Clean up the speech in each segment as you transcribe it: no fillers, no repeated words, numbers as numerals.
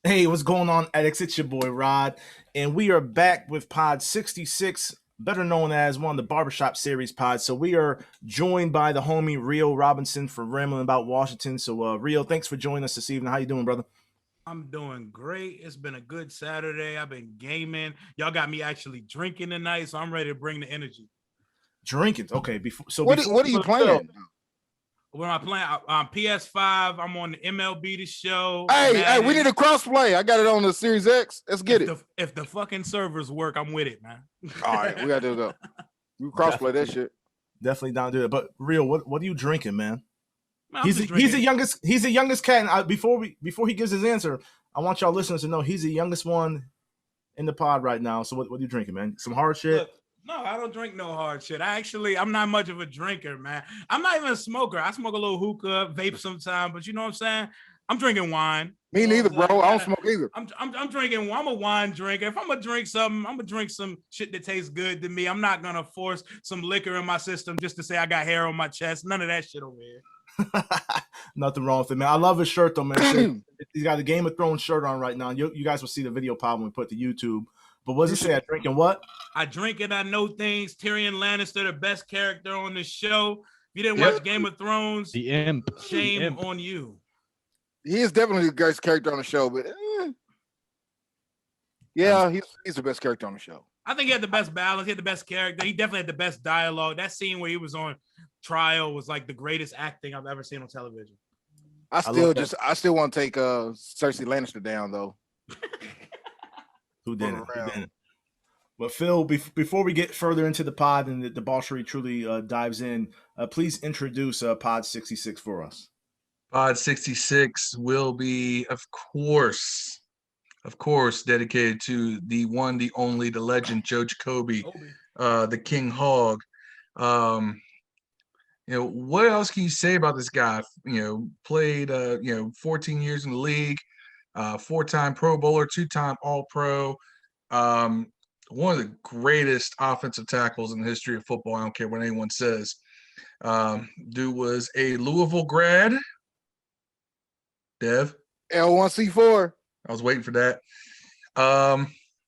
Hey, what's going on, addicts? It's your boy Rod, and we are back with Pod 66, better known as one of the Barbershop Series pods. So we are joined by the homie Rio Robinson for Rambling About Washington. So Rio, thanks for joining us this evening. How you doing, brother? I'm doing great. It's been a good Saturday. I've been gaming. Y'all got me actually drinking tonight, so I'm ready to bring the energy. Drinking. Okay. What Before what are we you go to show, playing? When I play on PS5, I'm on the MLB The Show. Hey, we Madden. need a crossplay. I got it on the Series X. Let's get it. If the fucking servers work, I'm with it, man. All right, we got to do that. We crossplay that shit. definitely down to do it. But Rio, what are you drinking, man? Man, He's the youngest cat. And before he gives his answer, I want y'all listeners to know he's the youngest one in the pod right now. So what are you drinking, man? Some hard shit. Look, no, I don't drink no hard shit. I'm not much of a drinker, man. I'm not even a smoker. I smoke a little hookah, vape sometimes, but you know what I'm saying? I'm drinking wine. Me neither, bro. I don't smoke either. I'm drinking. I'm a wine drinker. If I'm gonna drink something, I'm gonna drink some shit that tastes good to me. I'm not gonna force some liquor in my system just to say I got hair on my chest. None of that shit over here. Nothing wrong with it, man. I love his shirt though, man. He's got a Game of Thrones shirt on right now. You guys will see the video probably when we put to YouTube. But what does it say? I drinking what? I drink it. I know things. Tyrion Lannister, the best character on the show. If you didn't watch Game of Thrones, the imp. Shame on you. He is definitely the best character on the show, but yeah, he's the best character on the show. I think he had the best balance. He had the best character. He definitely had the best dialogue. That scene where he was on trial was like the greatest acting I've ever seen on television. I still want to take Cersei Lannister down though. Who didn't? But Phil, before we get further into the pod and the debauchery truly dives in, please introduce Pod 66 for us. Pod 66 will be, of course, dedicated to the one, the only, the legend, Joe Jacoby, the King Hog. What else can you say about this guy? Played 14 years in the league, 4-time Pro Bowler, 2-time All-Pro. One of the greatest offensive tackles in the history of football. I don't care what anyone says. Dude was a Louisville grad. Dev? L1C4. I was waiting for that.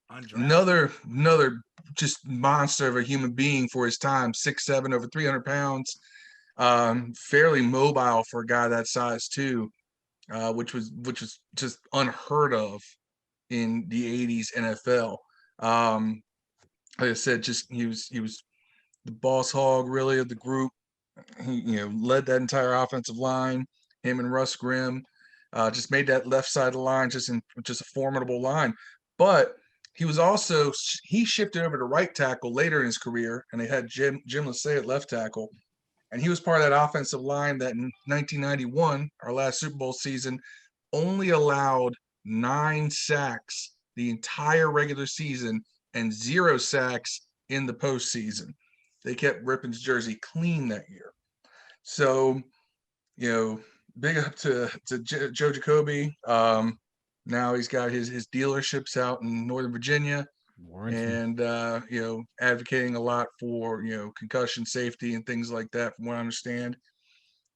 Another just monster of a human being for his time. 6'7", over 300 pounds. Fairly mobile for a guy that size too, which was just unheard of in the 80s NFL. Like I said, he was the boss hog really of the group. He led that entire offensive line. Him and Russ Grimm just made that left side of the line just a formidable line. But he shifted over to right tackle later in his career, and they had Jim Lassay at left tackle. And he was part of that offensive line that in 1991, our last Super Bowl season, only allowed 9 sacks the entire regular season and 0 sacks in the postseason. They kept Rippon's jersey clean that year. So, big up to Joe Jacoby. Now he's got his dealerships out in Northern Virginia. And advocating a lot for concussion safety and things like that, from what I understand,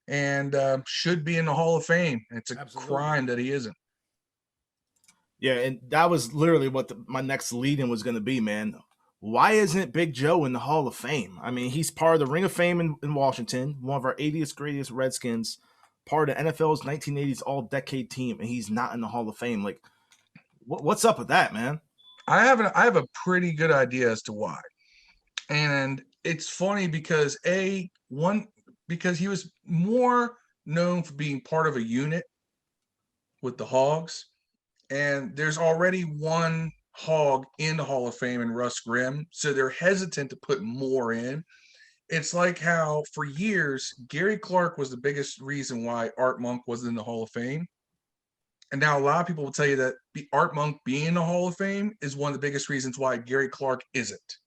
and should be in the Hall of Fame. It's a crime that he isn't. Yeah, and that was literally what my next lead-in was going to be, man. Why isn't Big Joe in the Hall of Fame? I mean, he's part of the Ring of Fame in Washington, one of our 80th greatest Redskins, part of the NFL's 1980s All-Decade team, and he's not in the Hall of Fame. Like, what's up with that, man? I have a pretty good idea as to why. And it's funny because because he was more known for being part of a unit with the Hogs. And there's already one Hog in the Hall of Fame in Russ Grimm. So they're hesitant to put more in. It's like how for years, Gary Clark was the biggest reason why Art Monk was in the Hall of Fame. And now a lot of people will tell you that Art Monk being in the Hall of Fame is one of the biggest reasons why Gary Clark isn't.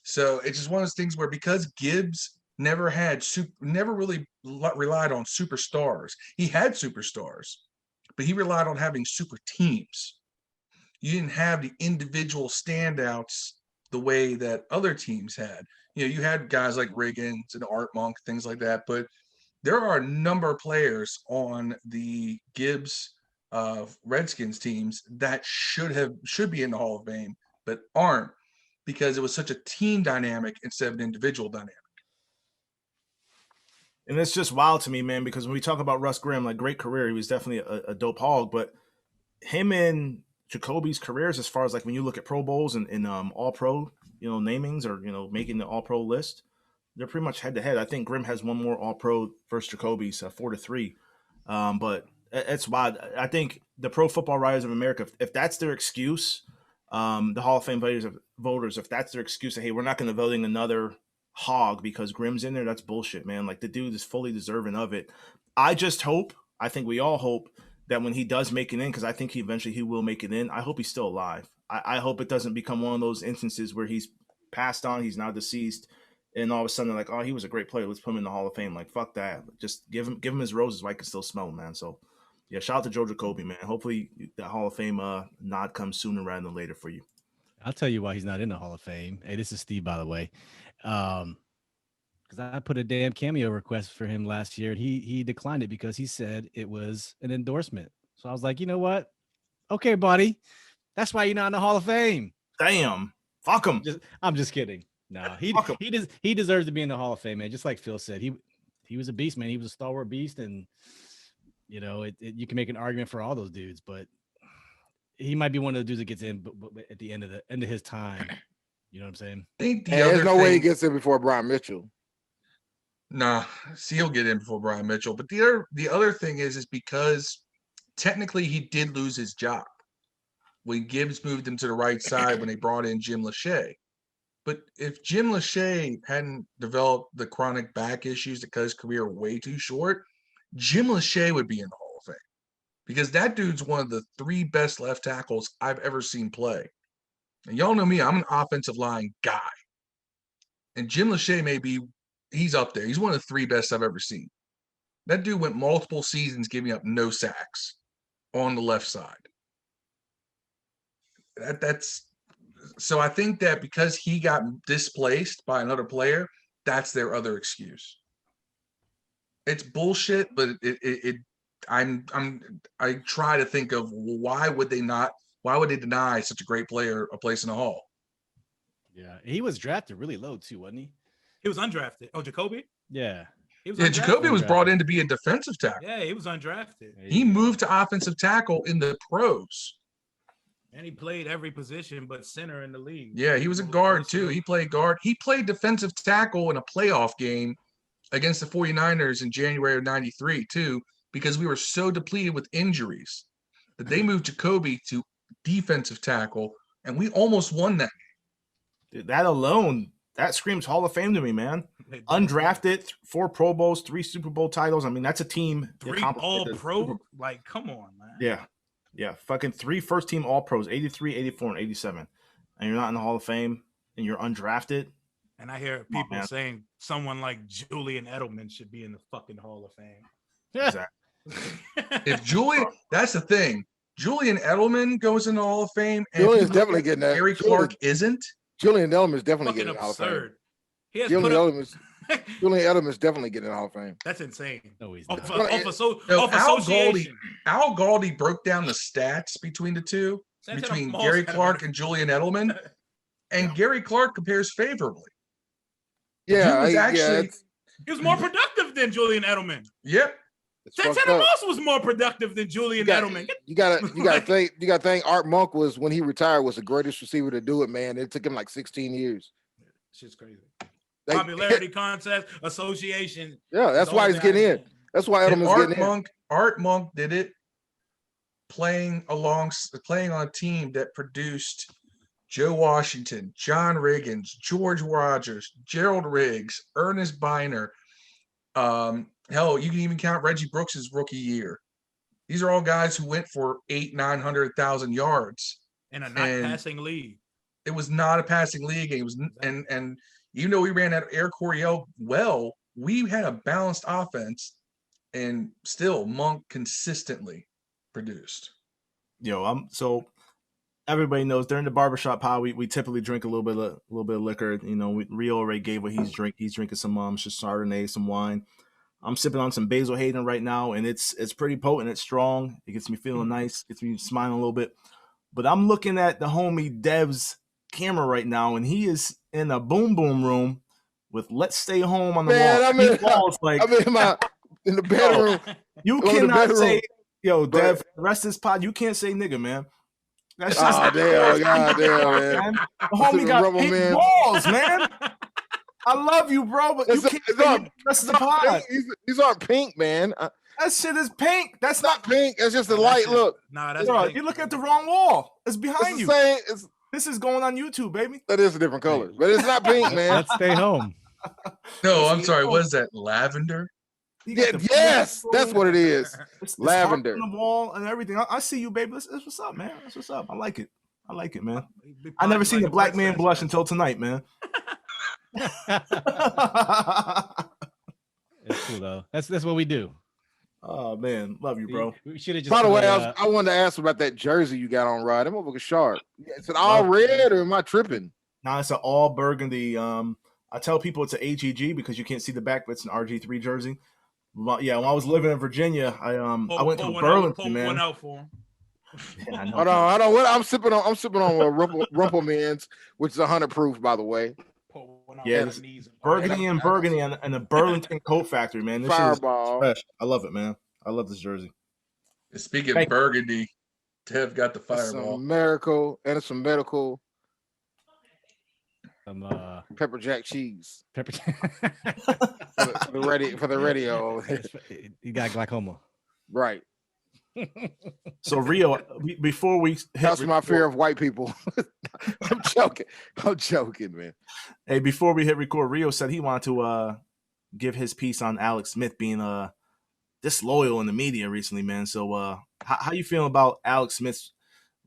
So it's just one of those things where because Gibbs never really relied on superstars. He had superstars, but he relied on having super teams. You didn't have the individual standouts the way that other teams had. You had guys like Riggins and Art Monk, things like that, but there are a number of players on the Gibbs Redskins teams that should be in the Hall of Fame, but aren't because it was such a team dynamic instead of an individual dynamic. And it's just wild to me, man, because when we talk about Russ Grimm, like great career, he was definitely a dope hog, but him and Jacoby's careers, as far as like when you look at Pro Bowls and All Pro, namings or making the All Pro list, they're pretty much head to head. I think Grimm has one more All Pro versus Jacoby's 4-3, but it's wild. I think the Pro Football Writers of America, if that's their excuse, the Hall of Fame voters, if that's their excuse, that hey, we're not going to voting another hog because Grimm's in there, that's bullshit, man. Like the dude is fully deserving of it. I think we all hope that when he does make it in, because I think he eventually will make it in, I hope he's still alive. I hope it doesn't become one of those instances where he's passed on, he's now deceased, and all of a sudden they're like, oh, he was a great player, let's put him in the Hall of Fame. Like, fuck that. Just give him his roses while I can still smell them, man. So yeah, shout out to Joe Jacoby, man. Hopefully that Hall of Fame nod comes sooner rather than later for you. I'll tell you why he's not in the Hall of Fame. Hey, this is Steve, by the way. Because I put a damn cameo request for him last year, and he declined it because he said it was an endorsement. So I was like, you know what? Okay, buddy. That's why you're not in the Hall of Fame. Damn. Fuck him. I'm just kidding. No, he deserves to be in the Hall of Fame, man. Just like Phil said, he was a beast, man. He was a stalwart beast, and you can make an argument for all those dudes, but he might be one of the dudes that gets in, but at the end of his time. You know what I'm saying? I think there's no way he gets in before Brian Mitchell. Nah, he'll get in before Brian Mitchell. But the other thing is because technically he did lose his job when Gibbs moved him to the right side when they brought in Jim Lachey. But if Jim Lachey hadn't developed the chronic back issues that cut his career way too short, Jim Lachey would be in the Hall of Fame because that dude's one of the 3 best left tackles I've ever seen play. And y'all know me, I'm an offensive line guy. And Jim Lachey he's up there. He's one of the 3 best I've ever seen. That dude went multiple seasons giving up no sacks on the left side. So I think that because he got displaced by another player, that's their other excuse. It's bullshit, but I try to think of why would they deny such a great player a place in the Hall? Yeah, he was drafted really low too, wasn't he? He was undrafted. Oh, Jacoby? Yeah. Jacoby was brought in to be a defensive tackle. Yeah, he was undrafted. He moved to offensive tackle in the pros. And he played every position but center in the league. Yeah, he was a guard too. He played guard. He played defensive tackle in a playoff game against the 49ers in January of 93 too, because we were so depleted with injuries that they moved Jacoby to defensive tackle, and we almost won that game. Dude, that alone, that screams Hall of Fame to me, man. Undrafted, 4 Pro Bowls, 3 Super Bowl titles. I mean, that's a team. 3 All Pro? Like, come on, man. Yeah. Fucking 3 first-team All Pros, 83, 84, and 87. And you're not in the Hall of Fame, and you're undrafted. And I hear people saying someone like Julian Edelman should be in the fucking Hall of Fame. Exactly. That's the thing. Julian Edelman goes in the Hall of Fame. And Julian's definitely getting that. Gary Clark isn't. Julian Edelman is definitely Fucking getting the Hall of Fame. absurd. He has Julian Edelman is definitely getting the Hall of Fame. That's insane. No, he's Off not. association. Al Galdi broke down the stats between the two, between Gary Clark and Julian Edelman, and Gary Clark compares favorably. Yeah, he was more productive than Julian Edelman. Yep. Santana Moss was more productive than Julian Edelman. You gotta think Art Monk was, when he retired, was the greatest receiver to do it, man. It took him like 16 years. Shit's crazy. Popularity contest, association. Yeah, that's why he's getting in. That's why Edelman's getting in. Art Monk did it playing on a team that produced Joe Washington, John Riggins, George Rogers, Gerald Riggs, Ernest Biner. Hell, you can even count Reggie Brooks's rookie year. These are all guys who went for 800,000-900,000 yards in a not-passing league. It was not a passing league. It was, and even though we ran out of Air Coryell well, we had a balanced offense, and still Monk consistently produced. So everybody knows during the barbershop pod, we typically drink a little bit of liquor. Rio already gave what he's drinking. He's drinking some Chardonnay, some wine. I'm sipping on some Basil Hayden right now, and it's pretty potent. It's strong. It gets me feeling nice. Gets me smiling a little bit. But I'm looking at the homie Dev's camera right now, and he is in a boom boom room with "Let's Stay Home" on the Man, wall. I'm in the bedroom. You cannot say, yo, Dev, the rest of this pod, you can't say nigga, man. That's just damn, man. The homie got Rubber pink man. balls, man. I love you, bro, but you can't say the rest of the pod. These aren't pink, man. That shit is pink. That's not pink. That's just a light look. Nah, that's bro, pink. you look at the wrong wall. It's behind you. This is going on YouTube, baby. That is a different color, but it's not pink, man. Let's stay home. No, I'm sorry. What is that? Lavender? Yes, that's what it is. It's Lavender on the wall and everything. I see you, baby. That's what's up, man. That's what's up. I like it. Man. I never seen a black man blush until tonight, man. It's cool though. That's what we do. Oh man, love you, bro. We should have just. By the way, I wanted to ask about that jersey you got on, Rod. That motherfucker sharp. Is it all red or am I tripping? Nah, it's an all burgundy. I tell people it's an HEG because you can't see the back, but it's an RG3 jersey. Well, yeah, when I was living in Virginia, I went to Burlington, man. One out for him. Yeah, I know. Hold on. What I'm sipping on Rumpelmans, which is 100 proof, by the way. Yeah, burgundy and a Burlington coat factory, man. This Fireball. Is fresh. I love it, man. I love this jersey. Speaking of burgundy, Tev got the Fireball. Some miracle and some medical. Some pepper jack cheese. Pepper for the radio. You got glaucoma. Right. So Rio, before we that's my fear of white people. I'm joking, man. Hey, before we hit record, Rio said he wanted to give his piece on Alex Smith being disloyal in the media recently, man. So how you feeling about Alex Smith's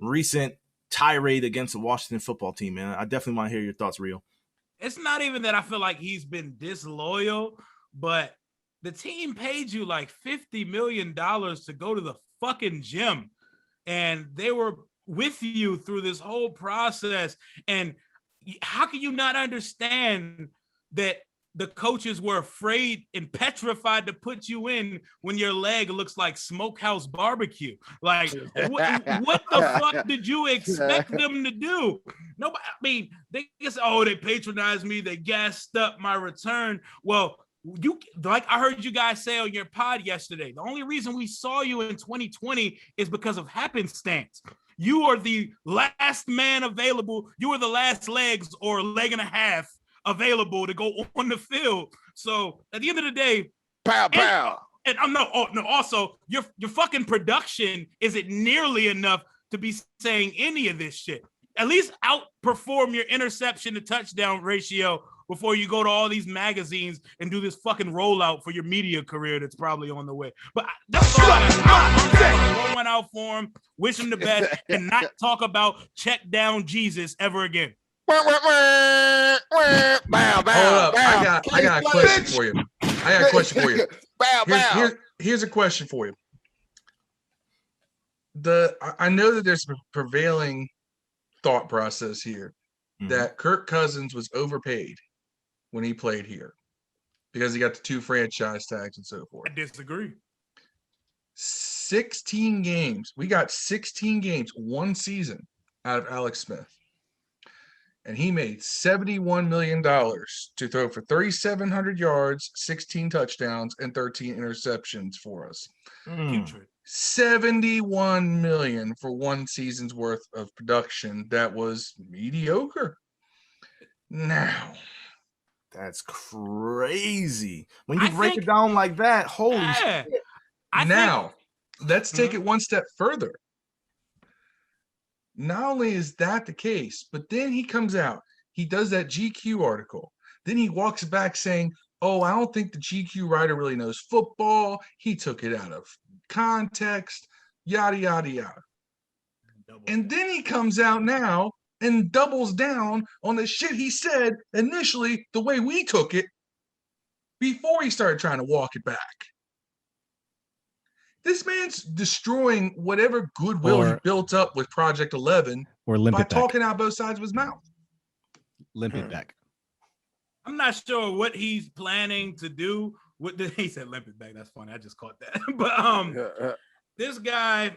recent tirade against the Washington football team, man? I definitely want to hear your thoughts, Rio. It's not even that I feel like he's been disloyal, but the team paid you like $50 million to go to the fucking gym, and they were with you through this whole process. And how can you not understand that the coaches were afraid and petrified to put you in when your leg looks like Smokehouse Barbecue? Like, what the fuck did you expect them to do? Nobody. I mean, they just, they patronized me. They gassed up my return. Well, you, like I heard you guys say on your pod yesterday, the only reason we saw you in 2020 is because of happenstance. You are the last man available. You are the last legs or leg and a half available to go on the field. So at the end of the day, pow. And I'm also your fucking production isn't nearly enough to be saying any of this shit. At least outperform your interception to touchdown ratio before you go to all these magazines and do this fucking rollout for your media career that's probably on the way. But that's all I roll one out for him, wish him the best, and not talk about check down Jesus ever again. Bow. I got a question for you. Bow. Here's a question for you. I know that there's a prevailing thought process here that Kirk Cousins was overpaid when he played here because he got the 2 franchise tags and so forth. I disagree. 16 games. We got 16 games, 1 season out of Alex Smith. And he made $71 million to throw for 3,700 yards, 16 touchdowns, and 13 interceptions for us. $71 million for 1 season's worth of production that was mediocre. Now, that's crazy. When you break it down like that, holy shit. Let's take it one step further. Not only is that the case, but then he comes out, he does that GQ article. Then he walks back saying, I don't think the GQ writer really knows football. He took it out of context, yada, yada, yada. And then he comes out now and doubles down on the shit he said initially, the way we took it, before he started trying to walk it back. This man's destroying whatever goodwill he built up with Project 11 by talking out both sides of his mouth. Limp it back. I'm not sure what he's planning to do He said limp it back. That's funny. I just caught that. But this guy,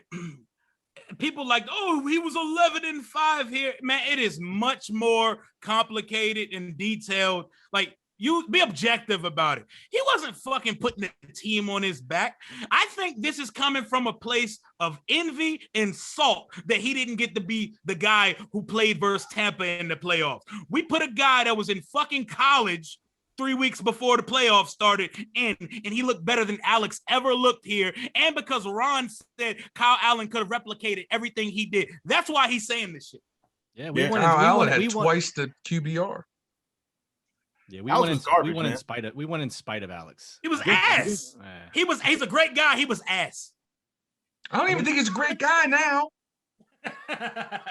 people like, oh, he was 11-5 here. Man, it is much more complicated and detailed. Like, you be objective about it. He wasn't fucking putting the team on his back. I think this is coming from a place of envy and salt that he didn't get to be the guy who played versus Tampa in the playoffs. We put a guy that was in fucking college 3 weeks before the playoffs started in, and he looked better than Alex ever looked here. And because Ron said Kyle Allen could have replicated everything he did. That's why he's saying this shit. Yeah, Kyle Allen had twice the QBR. Yeah, we won in spite of Alex. He was ass. He's a great guy. He was ass. I don't even think he's a great guy now.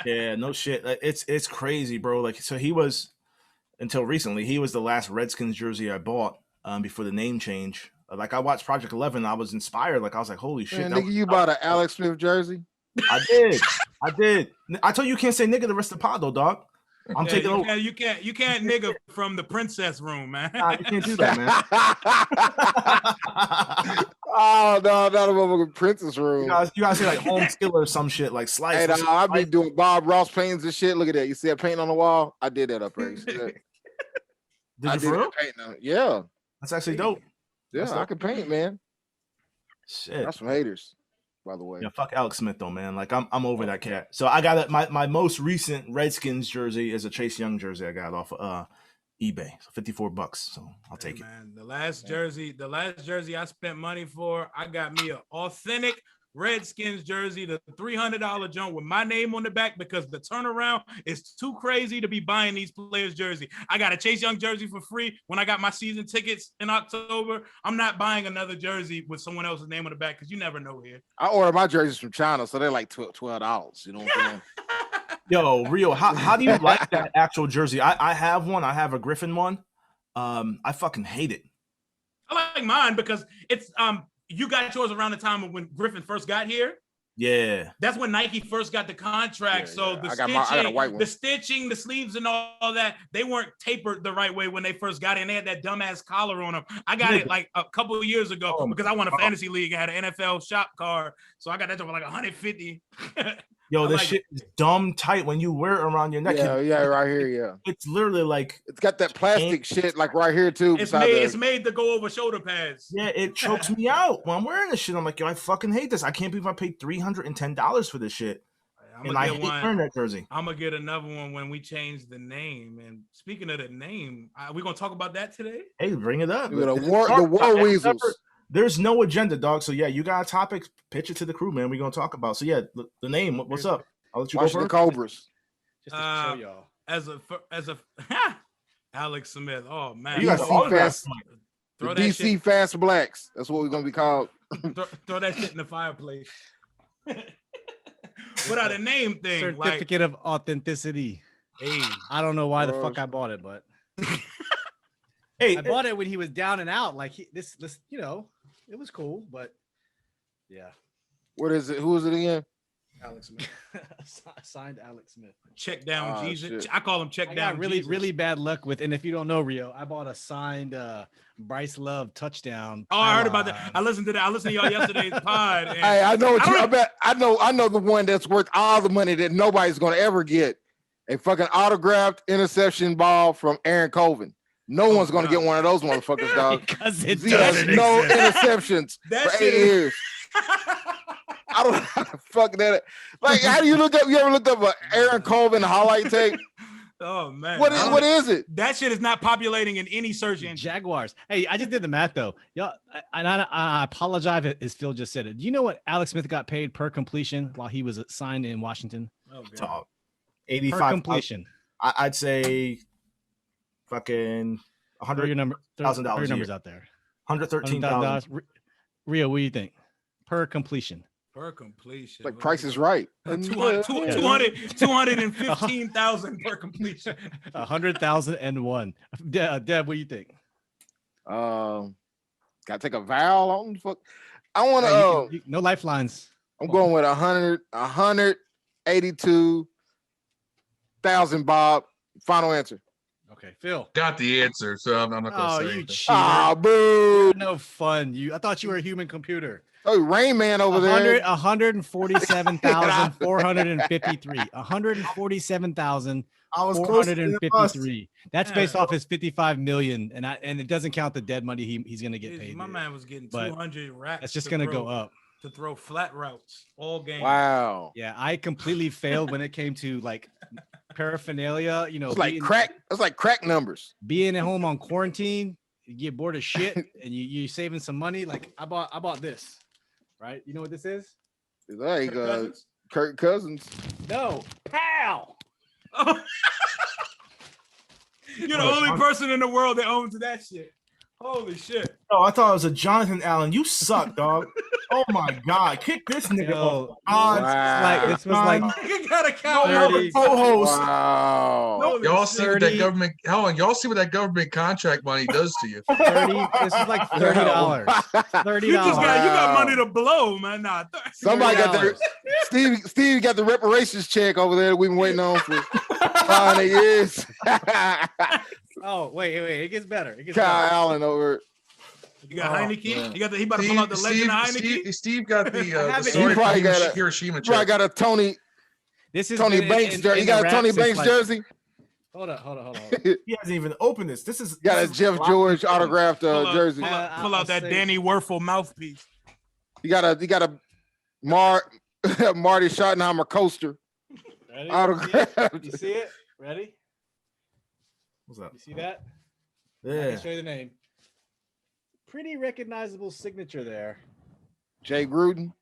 Yeah, no shit. It's crazy, bro. Like, so he was, until recently, he was the last Redskins jersey I bought before the name change. Like, I watched Project 11, I was inspired. Like, I was like, holy shit. Man, nigga, you bought an Alex Smith jersey? I did. I told you can't say nigga the rest of the pod though, dog. I'm taking over. You can't nigga from the princess room, man. Nah, you can't do that, man. Oh no, not a motherfucking princess room. You guys say like home skill or some shit, like slice. Hey, I be doing Bob Ross paintings and shit. Look at that. You see that painting on the wall? I did that up there. You see that? Did you for real? Yeah. That's actually dope. Yeah, I can paint, man. Shit. That's some haters, by the way. Yeah, fuck Alex Smith though, man. Like I'm over that cat. So I got it. My most recent Redskins jersey is a Chase Young jersey I got off eBay. So $54. So I'll take it. Man, the last jersey I spent money for, I got me an authentic Redskins jersey, the $300 joint with my name on the back, because the turnaround is too crazy to be buying these players' jersey. I got a Chase Young jersey for free when I got my season tickets in October. I'm not buying another jersey with someone else's name on the back because you never know here. I order my jerseys from China, so they're like $12. You know what I'm saying? Yo, Rio, how do you like that actual jersey? I have one. I have a Griffin one. I fucking hate it. I like mine because it's you got yours around the time of when Griffin first got here. Yeah. That's when Nike first got the contract. Yeah, so yeah. the stitching, the sleeves and all that, they weren't tapered the right way when they first got in. They had that dumbass collar on them. I got it like a couple of years ago because I won a fantasy league. I had an NFL shop card. So I got that for like 150. Yo, this shit is dumb tight when you wear it around your neck. Yeah, right here, yeah. It's literally like it's got that plastic shit like right here too. It's made to go over shoulder pads. Yeah, it chokes me out when I'm wearing this shit. I'm like, yo, I fucking hate this. I can't believe I paid $310 for this shit. I hate wearing that jersey. I'm gonna get another one when we change the name. And speaking of the name, we're gonna talk about that today. Hey, bring it up. The war weasels. There's no agenda, dog. So yeah, you got a topic, pitch it to the crew, man. We're gonna talk about. So yeah, the name. What's up? I'll let you go first. The Cobras. Just to show y'all. As a Alex Smith. Oh man, You got the DC Fast Blacks. That's what we're gonna be called. throw that shit in the fireplace. Without a name thing, certificate of authenticity. Hey, I don't know why the fuck I bought it, but hey, I bought it when he was down and out. Like this, you know, it was cool, but yeah. What is it? Who is it again? Alex Smith. Signed Alex Smith. Check down Jesus. Shit. I call him check down. Really bad luck with. And if you don't know, Rio, I bought a signed Bryce Love touchdown. Oh, I heard about that. I listened to that. I listened to y'all yesterday's pod. And hey, I know what you. I know the one that's worth all the money that nobody's gonna ever get. A fucking autographed interception ball from Aaron Colvin. No one's gonna get one of those motherfuckers, dog. Because it doesn't no interceptions for 8 years. I don't know how to fuck that. Like, how do you look up? You ever looked up an Aaron Colvin highlight tape? Oh man, what is it? That shit is not populating in any search engine. Jaguars. Hey, I just did the math though. Y'all, I apologize as Phil just said it. Do you know what Alex Smith got paid per completion while he was signed in Washington? Oh god, 85 per completion. I'd say fucking $100,000. Numbers out there. $113,000. Rio, what do you think? Per completion. Per completion. Like Price is Right. 215,000 per completion. 100,001. Deb, what do you think? Gotta take a vowel on. Fuck. I want to. No lifelines. I'm going with 182,000. Bob. Final answer. Okay, Phil. Got the answer, so I'm not gonna Oh, say you anything. cheater. Ah, boo. You're no fun. I thought you were a human computer. Oh, Rain Man over there. 147,453. 147,453. That's based off his 55 million, and it doesn't count the dead money he's gonna get paid. My man was getting But 200 racks. That's just gonna go up. To throw flat routes all game. Wow. Yeah, I completely failed when it came to like paraphernalia. You know, It's like crack. It's like crack numbers. Being at home on quarantine, you get bored of shit, and you're saving some money. Like I bought this, right? You know what this is? It's like Kirk Cousins. No, pal. You're the only person in the world that owns that shit. Holy shit. Oh, I thought it was a Jonathan Allen. You suck, dog. Oh my God. Kick this nigga off. Wow. This was like You gotta count. Co-host. Wow. Y'all see what that government? Hold on, y'all see what that government contract money does to you? 30. This is like $30. $30. You got money to blow, man. Nah, Somebody got the Steve got the reparations check over there. We've been waiting on for 500 years. Oh, wait. It gets better. It gets Kyle better. Allen over. You got Heineke. Man. He about to pull out the legend of Heineke. Steve got the He probably got a Hiroshima Probably check. got a Tony Banks jersey. You got a Tony Banks jersey? Hold on. He hasn't even opened this. This is Got a Jeff George autographed jersey. Pull out that Danny Werfel mouthpiece. You got a Marty Schottenheimer coaster. Ready? Autographed. You see it? Ready? What's up? You see that? I Yeah. can show you the name. Pretty recognizable signature there. Jay Gruden.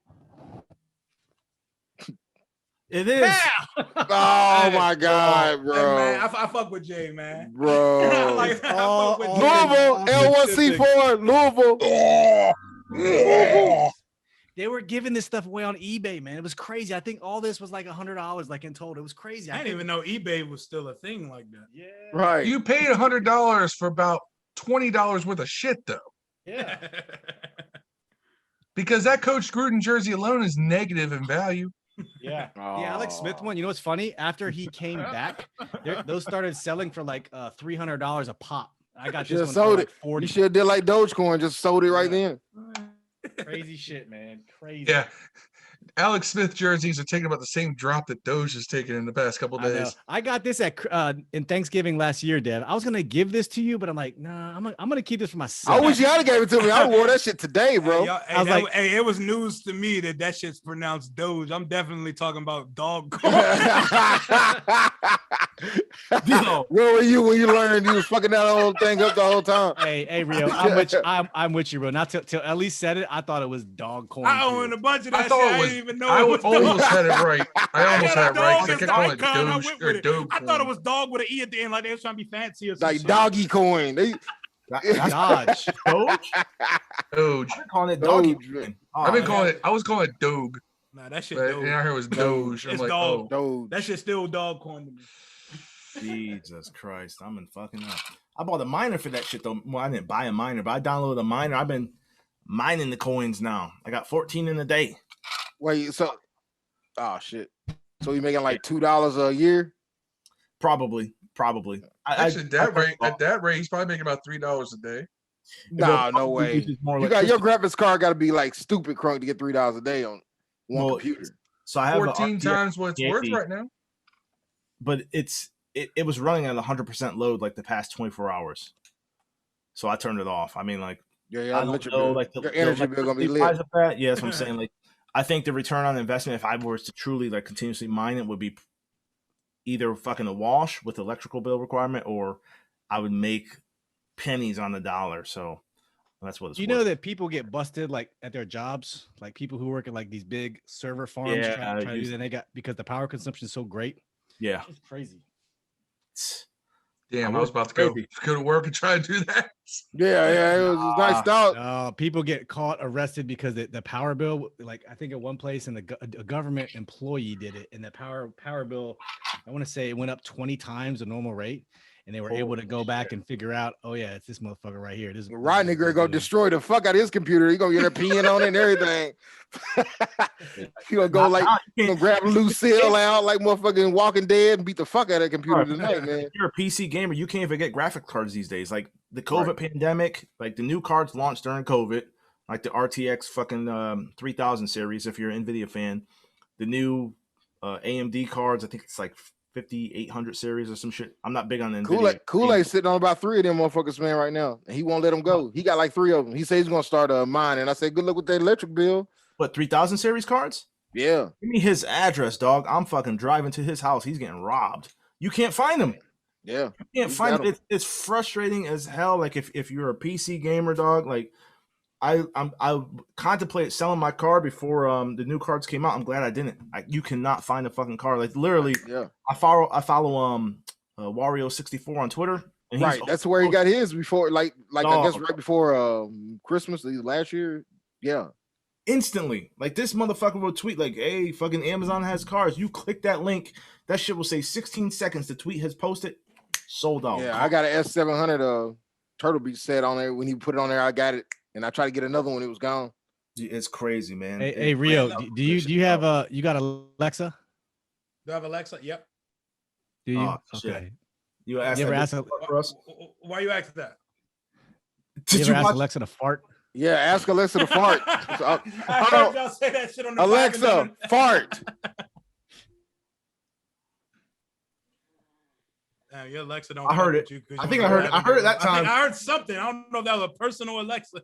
It is. Oh my God, bro. Hey, man, I fuck with Jay, man. Bro. I fuck with Jay. Louisville, L1C4, Louisville. They were giving this stuff away on eBay, man. It was crazy. I think all this was like $100, like in total. It was crazy. I didn't even know eBay was still a thing like that. Yeah. Right. You paid $100 for about $20 worth of shit, though, Yeah. because that Coach Gruden jersey alone is negative in value. Yeah. The Alex Smith one. You know what's funny? After he came back, those started selling for like $300 a pop. I got this one for like 40. You should have did like Dogecoin, just sold it right then. Crazy shit, man. Crazy. Yeah. Alex Smith jerseys are taking about the same drop that Doge has taken in the past couple days. I got this in Thanksgiving last year, Dev. I was gonna give this to you, but I'm like, nah, I'm gonna keep this for myself. I wish y'all gave it to me. I wore that shit today, bro. Hey, it was news to me that shit's pronounced Doge. I'm definitely talking about dog. Where were you when you learned you was fucking that whole thing up the whole time? Hey, Rio, I'm with you, bro. Not till Ellie said it, I thought it was dog corn. I own a bunch of that shit. I I didn't even know I it was almost dog. had it right. I almost had it right. 'Cause I kept calling it Icon, I Doge went or with it. Doge. I thought it was dog with an E at the end, like they was trying to be fancy or something. Like doggy coin. Dodge. Doge? Doge. I'm calling it doggy. Doge. I've been calling it. I was calling it Doge. Nah, that shit But Doge. and I heard it was Doge. I'm It's like, dog. oh. Doge. That shit still dog corn to me. Jesus Christ. I'm in fucking up. I bought a miner for that shit though. Well, I didn't buy a miner, but I downloaded a miner. I've been mining the coins now. I got 14 in a day. Wait, so shit. So you making like $2 a year? Probably. Actually, at that rate, he's probably making about $3 a day. Nah, no way. You got your graphics card got to be like stupid crunk to get $3 a day on one computer. So I have 14 times what it's worth right now. But it was running at 100% load like the past 24 hours. So I turned it off. I mean, like, yeah, I don't know, like your energy bill gonna be lit. Of that. Yeah, that's what I'm saying. Like, I think the return on investment, if I was to truly like continuously mine it, would be either fucking a wash with electrical bill requirement, or I would make pennies on the dollar. So that's what it's. You know that people get busted like at their jobs, like people who work at like these big server farms try to do that. They got because the power consumption is so great. Yeah, it's crazy. Damn, I was about to go to work and try to do that. Yeah, it was a nice thought. People get caught, arrested because the power bill, like I think at one place, and a government employee did it, and the power bill, I want to say it went up 20 times the normal rate, and they were able to go back and figure out, oh yeah, it's this motherfucker right here. This Rodney gonna go destroy the fuck out of his computer. He gonna get a peeing on it and everything. He gonna go like gonna grab Lucille out like motherfucking Walking Dead and beat the fuck out of that computer tonight, man. If you're a PC gamer, you can't even get graphic cards these days. Like the COVID pandemic, like the new cards launched during COVID, like the RTX fucking 3000 series. If you're an NVIDIA fan, the new AMD cards, I think it's like 5800 series or some shit. I'm not big on NVIDIA. Kool-Aid sitting on about 3 of them motherfuckers, man, right now. And he won't let them go. He got like 3 of them. He says he's gonna start a mine. And I said, good luck with that electric bill. What, 3000 series cards? Yeah. Give me his address, dog. I'm fucking driving to his house. He's getting robbed. You can't find him. Yeah. You can't find him. It's frustrating as hell. Like if you're a PC gamer, dog, like I contemplated selling my car before the new cards came out. I'm glad I didn't. You cannot find a fucking car. Like literally, I follow Wario 64 on Twitter. And right, that's where he got his before, like I guess right before Christmas last year. Yeah, instantly, like this motherfucker will tweet like, "Hey, fucking Amazon has cars." You click that link, that shit will say 16 seconds. The tweet has posted, sold out. Yeah, I got an S700 Turtle Beach set on there. When he put it on there, I got it. And I tried to get another one. It was gone. It's crazy, man. Hey Rio, do you have you got Alexa? Do I have Alexa? Yep. Do you? Okay. You ever ask for us? Why you ask that? Did you ask Alexa to fart? Yeah, ask Alexa to fart. I heard y'all say that shit on the Alexa, fart. Your Alexa don't. I heard it. I think I heard it. I heard it that time. I heard something. I don't know if that was a personal Alexa.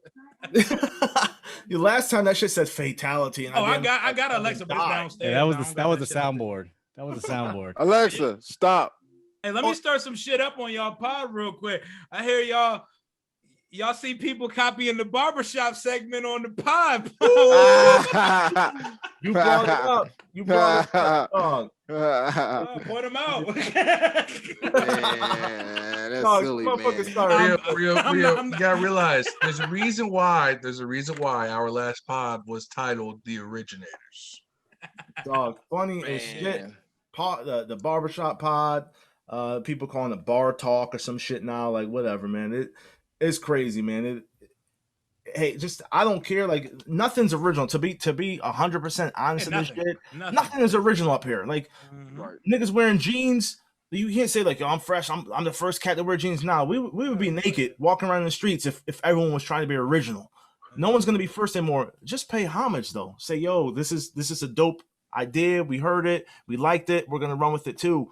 The last time that shit said fatality. And I got Alexa, but it's downstairs. Yeah, that was the soundboard. That was the soundboard. Alexa, stop. Hey, let me start some shit up on y'all pod real quick. I hear y'all see people copying the barbershop segment on the pod. You brought it up. You brought it up. Point them out. Man, that's silly, man. Rio, you gotta realize there's a reason why our last pod was titled The Originators. Dog, funny as shit. The barbershop pod. People calling it bar talk or some shit now. Like whatever, man. It's crazy, man. Hey, just I don't care. Like nothing's original. To be 100% honest in this shit, nothing is original up here. Like niggas wearing jeans. You can't say like, yo, I'm fresh. I'm the first cat to wear jeans now. We would be naked walking around the streets if everyone was trying to be original. No one's gonna be first anymore. Just pay homage though. Say, yo, this is a dope idea. We heard it. We liked it. We're gonna run with it too.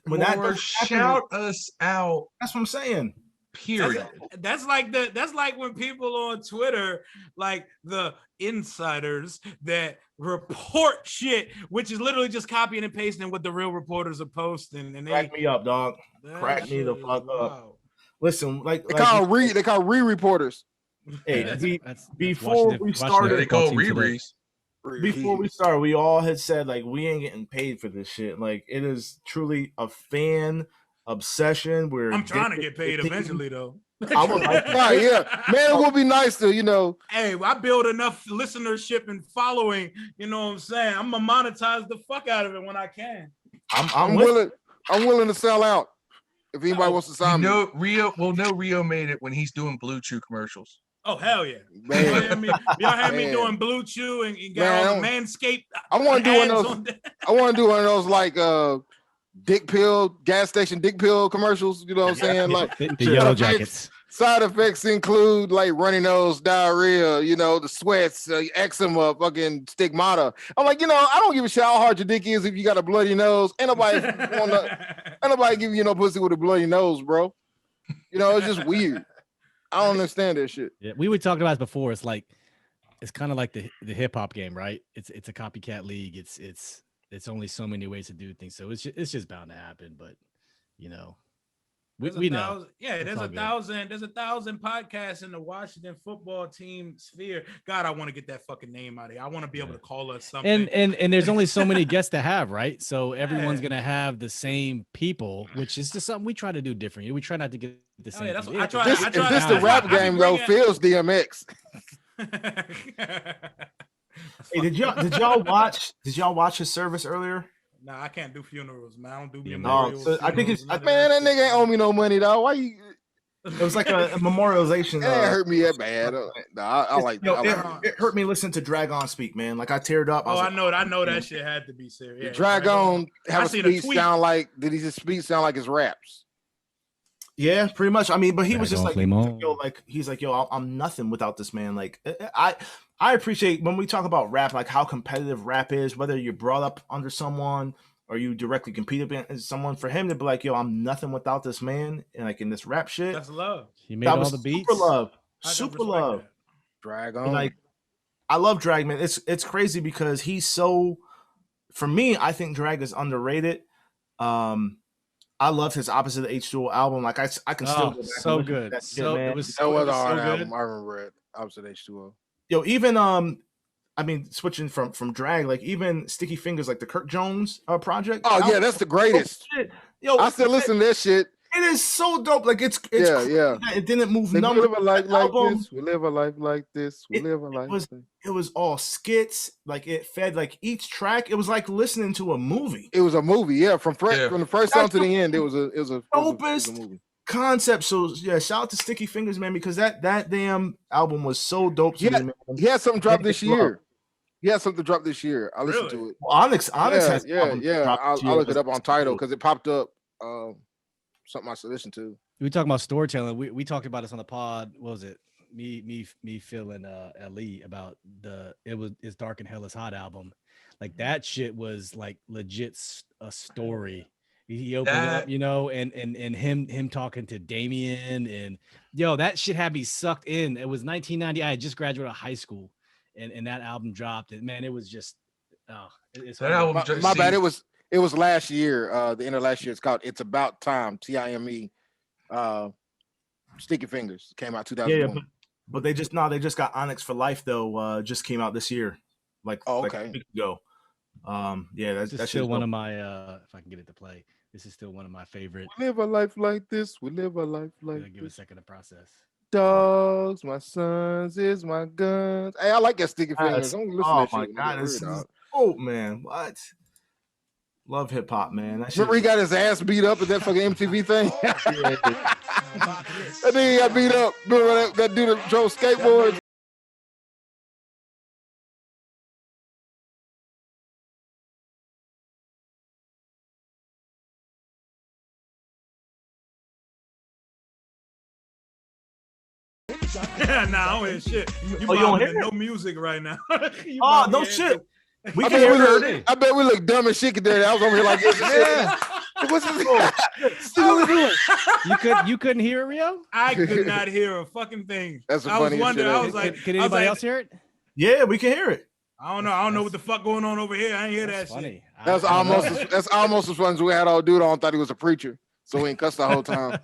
When shout us out. That's what I'm saying. Period. That's like when people on Twitter, like the insiders that report shit, which is literally just copying and pasting what the real reporters are posting. And crack me up, dog. Crack me the fuck up. Listen, they call re-reporters. Hey, before we started, they call re-re's. Before we started, we all had said like we ain't getting paid for this shit. Like it is truly a fan obsession. I'm trying to get paid eventually, though. I would like right, yeah, man. It would be nice to, Hey, I build enough listenership and following. You know what I'm saying? I'm gonna monetize the fuck out of it when I can. I'm willing to sell out if anybody wants to sign me. Rio made it when he's doing Blue Chew commercials. Oh hell yeah! Y'all had me doing Blue Chew and got all the Manscaped. I want to do one of those. I want to do one of those like gas station dick pill commercials. You know what I'm saying? Like the yellow jackets. Side effects include like runny nose, diarrhea, the sweats, eczema, fucking stigmata. I'm like, I don't give a shit how hard your dick is if you got a bloody nose. Ain't nobody give you no pussy with a bloody nose, bro. It's just weird. I don't understand that shit. Yeah, we were talking about this before. It's like it's kind of like the hip hop game, right? It's a copycat league. It's only so many ways to do things, so it's just bound to happen. But we know. Yeah, there's a thousand podcasts in the Washington football team sphere. God, I want to get that fucking name out of here. I want to be able to call us something. And there's only so many guests to have, right? So everyone's gonna have the same people, which is just something we try to do differently. We try not to get the same. That's people. what I try. If this the rap game though, feels DMX. Hey, did y'all watch his service earlier? Nah, I can't do funerals, man. I don't do Yeah, memorials. so I think funerals, it's- none of Man, that shit, nigga ain't owe me no money, dog. Why you? It was like a memorialization. It ain't hurt me that bad. Nah, I like that. It hurt me listening to Dragon speak, man. Like I teared up. Oh, I was know. like, I know that shit had to be serious. The Yeah, Dragon have I a seen a speech tweet. sound like? Did his speech sound like his raps? Yeah, pretty much. I mean, but he was just Dragon like, Flame on. yo, like he's like, yo, I'm nothing without this man. Like I appreciate when we talk about rap, like how competitive rap is, whether you're brought up under someone or you directly compete against someone. For him to be like, yo, I'm nothing without this man, and like in this rap shit, That's love. He made all the beats. super love, I can super respect love. that. Dragon. And like, I love Drag, man. It's crazy because he's so. For me, I think Drag is underrated. I love his Opposite of H2O album. Like I can still Oh, go back so and listen to good. that shit, So man. it was That so, was it a was so hard good. album. I remember it. Opposite H2O. Yo, even I mean, switching from Drag, like even Sticky Fingers, like the Kirk Jones project. Oh album, yeah, that's the greatest. shit. Yo, I still listen to that shit. It is so dope. Like it's Yeah, crazy yeah. that it didn't move We numbers. live a life like album, this. We live a life like this. We live a life. It was all skits. Like it fed like each track. It was like listening to a movie. It was a movie, yeah. From the first song to the end, it was a dopest movie. Concept. So yeah, shout out to Sticky Fingers, man, because that damn album was so dope to me, man. He had something drop this Love. year. He had something drop this year. I listened to it. Well, Onyx has albums dropped I'll this year. look it up on Tidal because it popped up. Something I should listen to. We talking about storytelling. We talked about this on the pod. What was it? Me, Phil, and Ali about it's Dark and Hell is Hot album. Like that shit was like legit a story. He opened up, you know, and him talking to Damien and yo, that shit had me sucked in. It was 1990. I had just graduated high school, and that album dropped. And man, it was just it's that album. My bad. It was last year. The end of last year. It's called "It's About Time." TIME. Sticky Fingers came out 2001. Yeah, but they just got Onyx for Life though. Just came out this year, like like a week ago. Yeah, that's still one of my. If I can get it to play, this is still one of my favorite. We live a life like this. We live a life like this. Give it a second to process. Dogs, my sons is my guns. Hey, I like that Sticky Fingers. I'm listening oh to my shit. god, this is dope, man. What? Love hip hop, man. Remember he got his ass beat up at that fucking MTV thing? That nigga got beat up. Remember that dude that drove skateboards? Nah, I don't hear shit. You don't hear no music right now. No shit. We I can hear bet I bet we look dumb as shit there. I was over here like this. Yeah. What's this? You couldn't hear it, Rio? I could not hear a fucking thing. That's the I was funniest wondering. shit I ever. was like, Can anybody else hear it? Yeah, we can hear it. I don't know. I don't know what the fuck going on over here. I ain't hear that Funny. shit. That's almost as fun as we had old dude on thought he was a preacher. So we ain't cussed the whole time.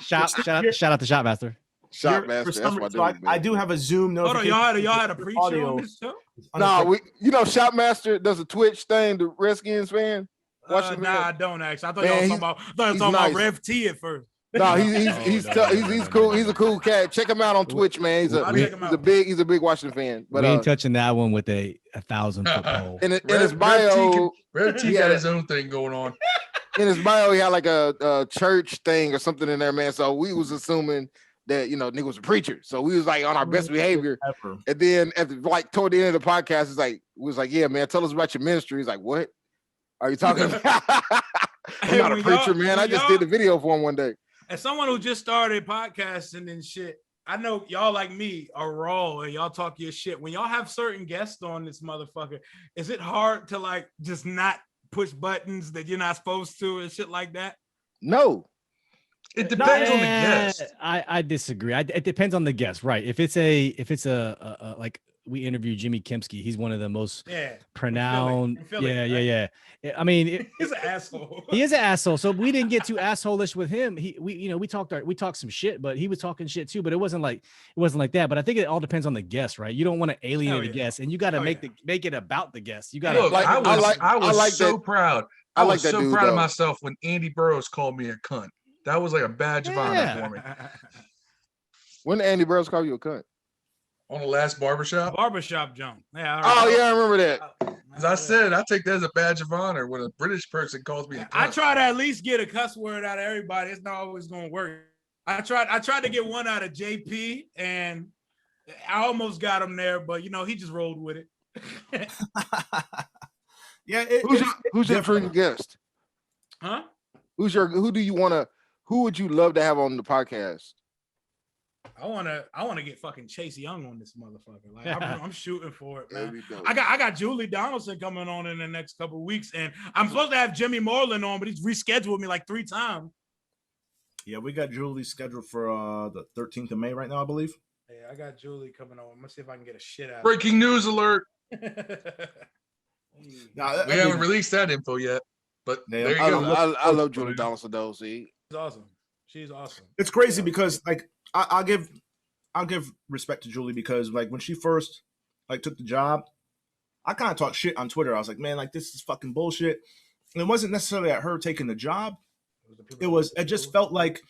Shout out to Shopmaster. Shopmaster. That's my dude. I do have a Zoom Hold on, notification. y'all had a preacher on this show? No, Shopmaster does a Twitch thing, the Redskins fan. Nah, I don't actually. I thought y'all was talking about Rev T at first. No, he's cool. He's a cool cat. Check him out on Twitch, man. He's a big Washington fan. But we ain't touching that one with a 1,000-foot pole. In his bio, Rev T got his own thing going on. In his bio, he had like a church thing or something in there, man. So we was assuming that nigga was a preacher. So we was like on our best behavior. And then toward the end of the podcast, we was like, yeah, man, tell us about your ministry. He's like, what are you talking about? I'm not a preacher, man. I just did the video for him one day. As someone who just started podcasting and shit, I know y'all like me are raw and y'all talk your shit. When y'all have certain guests on this motherfucker, is it hard to like just not push buttons that you're not supposed to and shit like that? No. It depends on the guest. I disagree. It depends on the guest, right? If it's a like we interviewed Jimmy Kempski, he's one of the most pronounced. Yeah. I mean, he's an asshole. He is an asshole. So we didn't get too asshole-ish with him. We talked some shit, but he was talking shit too. But it wasn't like that. But I think it all depends on the guest, right? You don't want to alienate the guest, and you got to make it about the guest. You got to. I was so proud. I was so proud of though. myself when Andy Burroughs called me a cunt. That was like a badge of honor for me. When did Andy Burroughs call you a cunt? On the last barbershop jump. Yeah. I remember that. As I said, I take that as a badge of honor when a British person calls me a cunt. I try to at least get a cuss word out of everybody. It's not always going to work. I tried to get one out of JP, and I almost got him there, but he just rolled with it. Yeah. Who's your dream guest? Huh? Who would you love to have on the podcast? I wanna get fucking Chase Young on this motherfucker. Like I'm shooting for it, man. Dope. I got Julie Donaldson coming on in the next couple of weeks, and I'm supposed to have Jimmy Moreland on, but he's rescheduled me like 3 times. Yeah, we got Julie scheduled for the 13th of May right now, I believe. Yeah, I got Julie coming on. I'm gonna see if I can get a shit out. Breaking news alert. Nah, We haven't released that info yet, but there you go. I love Julie Donaldson though. See, She's awesome. She's awesome. It's crazy because like I'll give respect to Julie because like when she first like took the job, I kind of talked shit on Twitter. I was like, man, like this is fucking bullshit. And it wasn't necessarily at her taking the job. It just felt like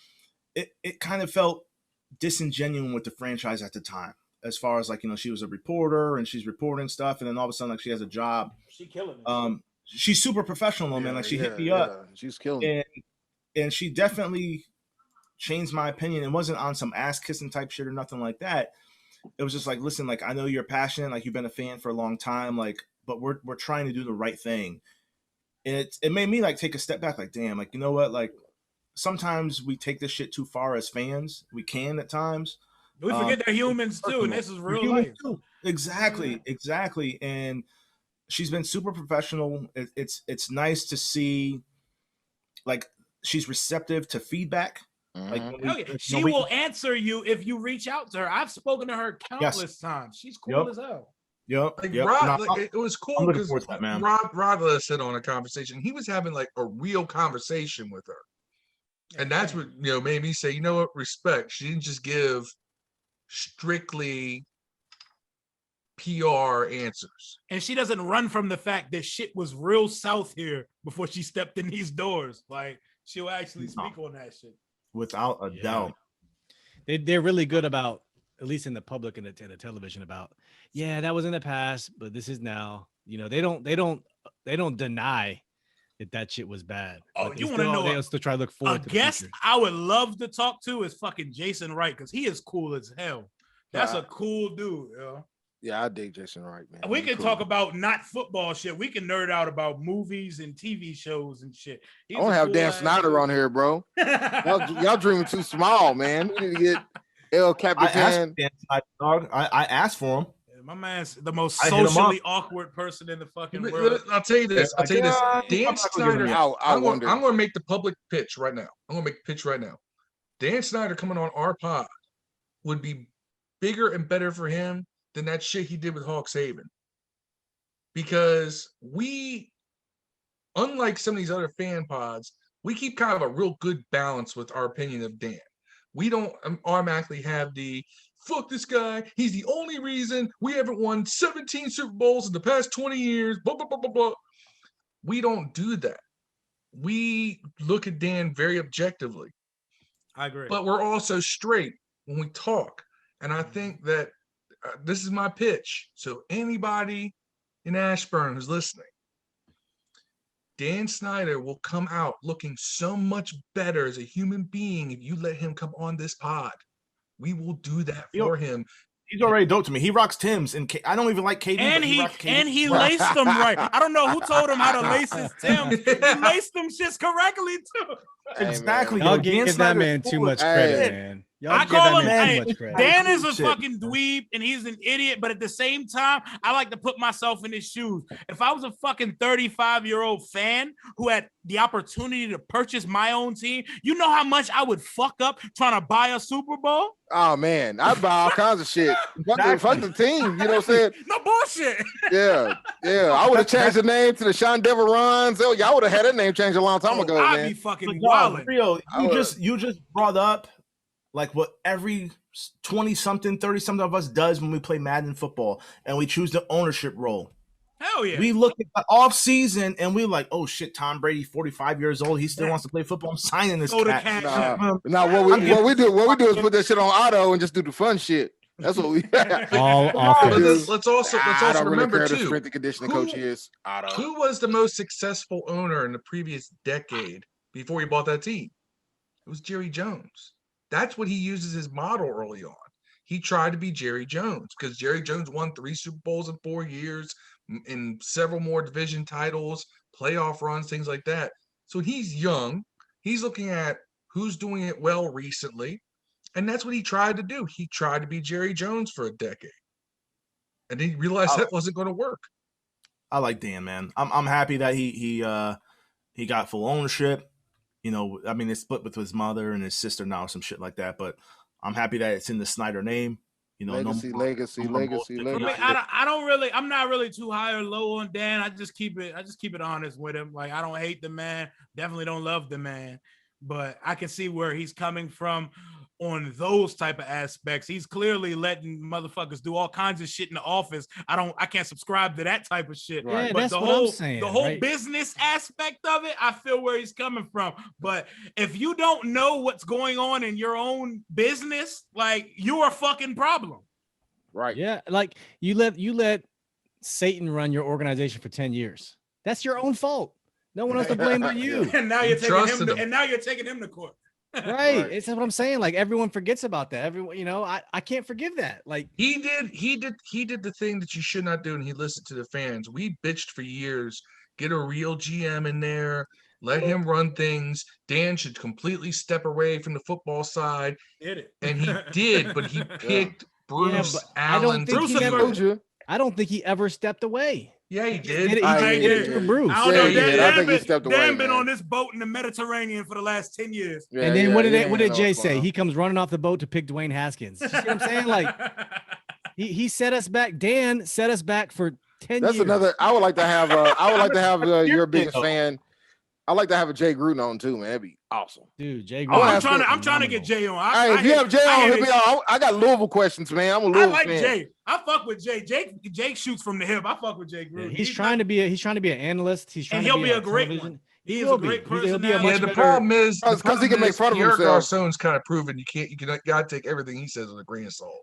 it kind of felt disingenuous with the franchise at the time. As far as like, she was a reporter and she's reporting stuff, and then all of a sudden like she has a job. She killing it. She's super professional though, man. Like she hit me up. She's killing it. And she definitely changed my opinion. It wasn't on some ass kissing type shit or nothing like that. It was just like, listen, like I know you're passionate, like you've been a fan for a long time, like, but we're trying to do the right thing. And it made me like take a step back, like, damn, like, you know what? Like sometimes we take this shit too far as fans. We can at times. We forget they're humans too, and this is real life. Exactly. And she's been super professional. It's nice to see, like, she's receptive to feedback. Like, she will answer you if you reach out to her. I've spoken to her countless times. She's cool as hell. Yep. It was cool because Rod let us sit on a conversation. He was having like a real conversation with her, and that's what made me say, you know what, respect. She didn't just give strictly PR answers, and she doesn't run from the fact that shit was real south here before she stepped in these doors. Like she'll actually speak on that shit without a doubt. They're really good about, at least in the public and the television, about that was in the past, but this is now. They don't deny that shit was bad. Oh, you want to know? They still try to look forward. A guest I would love to talk to is fucking Jason Wright, because he is cool as hell. That's a cool dude, yo. Yeah, I dig Jason Wright, man. We can talk about not football shit. We can nerd out about movies and TV shows and shit. I don't have Dan Snyder on here, bro. y'all dreaming too small, man. We need to get El Capitan. I asked for him. My man's the most socially awkward person in the fucking world. I'll tell you this. Dan Snyder. I'm going to make the public pitch right now. Dan Snyder coming on our pod would be bigger and better for him than that shit he did with Hawks Haven. Because we, unlike some of these other fan pods, we keep kind of a real good balance with our opinion of Dan. We don't automatically have the fuck this guy, he's the only reason we haven't won 17 Super Bowls in the past 20 years, blah, blah, blah, blah, blah. We don't do that. We look at Dan very objectively. I agree. But we're also straight when we talk. And I think that this is my pitch. So anybody in Ashburn who's listening, Dan Snyder will come out looking so much better as a human being if you let him come on this pod. We will do that for him. He's already dope to me. He rocks Timbs, and I don't even like KD. And he laced them right. I don't know who told him how to lace his Timbs. He laced them shits correctly too. Exactly. Y'all give that man too much credit, man. I call him Dan is a fucking dweeb and he's an idiot, but at the same time, I like to put myself in his shoes. If I was a fucking 35-year-old fan who had the opportunity to purchase my own team, you know how much I would fuck up trying to buy a Super Bowl? Oh man, I'd buy all kinds of shit. Fuck the team, you know what I'm saying? No bullshit. Yeah. I would have changed the name to the Sean Deverons. Y'all would have had that name changed a long time ago, man. I'd be fucking wildin'. Rio, you just brought up like what every 20-something, 30-something of us does when we play Madden football and we choose the ownership role. Hell yeah. We look at the off season and we're like, oh shit, Tom Brady, 45 years old. He still wants to play football. I'm signing this cat. Now what we do is put that shit on auto and just do the fun shit. That's what we. All But offense. let's also I don't really remember care who the too. strength and conditioning Who- coach is. I don't. Who was the most successful owner in the previous decade before he bought that team? It was Jerry Jones. That's what he uses his model early on. He tried to be Jerry Jones because Jerry Jones won 3 Super Bowls in 4 years and several more division titles, playoff runs, things like that. So he's young. He's looking at who's doing it well recently. And that's what he tried to do. He tried to be Jerry Jones for a decade. And he realized that wasn't going to work. I like Dan, man. I'm happy that he got full ownership. You know, I mean, it's split with his mother and his sister now, or some shit like that. But I'm happy that it's in the Snyder name. You know, legacy. no more For me, I'm not really too high or low on Dan. I just keep it honest with him. Like, I don't hate the man, definitely don't love the man, but I can see where he's coming from on those type of aspects. He's clearly letting motherfuckers do all kinds of shit in the office. I can't subscribe to that type of shit. Right. Yeah, But that's the what whole I'm saying. the whole right? business aspect of it, I feel where he's coming from. But if you don't know what's going on in your own business, like, you're a fucking problem. Right. Yeah, like you let Satan run your organization for 10 years. That's your own fault. No one else to blame but you. And now You you're taking trusted him. him. And now you're taking him to court. Right. Right. It's what I'm saying. Like, everyone forgets about that. Everyone, you know, I can't forgive that. Like, He did the thing that you should not do, and he listened to the fans. We bitched for years. Get a real GM in there. Let him run things. Dan should completely step away from the football side, Did it? and he did. But he picked Bruce but I don't Allen. think to he do ever- it. Told you. I don't think he ever stepped away. Yeah, he He did. did it, I he did it did. for Bruce. I don't Yeah, know. he Dan, did. I think he stepped away, Dan been man. on this boat in the Mediterranean for the last 10 years. Yeah, And then yeah, what did he what ain't did know Jay what's going say? on. He comes running off the boat to pick Dwayne Haskins. You see what I'm saying? Like, he set us back. Dan set us back for 10 That's years. another. I would like to have. Your You're biggest though. fan. I'd like to have a Jay Gruden on too, man. That'd be awesome. Dude, Jay I wanna Gruden. ask I'm trying to get Jay on. Hey, if you have Jay on, he'll be on. I got Louisville questions, man. I'm a I Louisville like fan. Jay. I fuck with Jay. Jake shoots from the hip. I fuck with Jay Yeah, Gruden. he's trying to be an analyst. He's trying And to he'll be be a on great television. one. He He is will a great be. He'll be a personality. much Yeah, the better. problem is, Because he can make fun of Pierre himself. Garcon's kind of proven you gotta take everything he says with a grain of salt.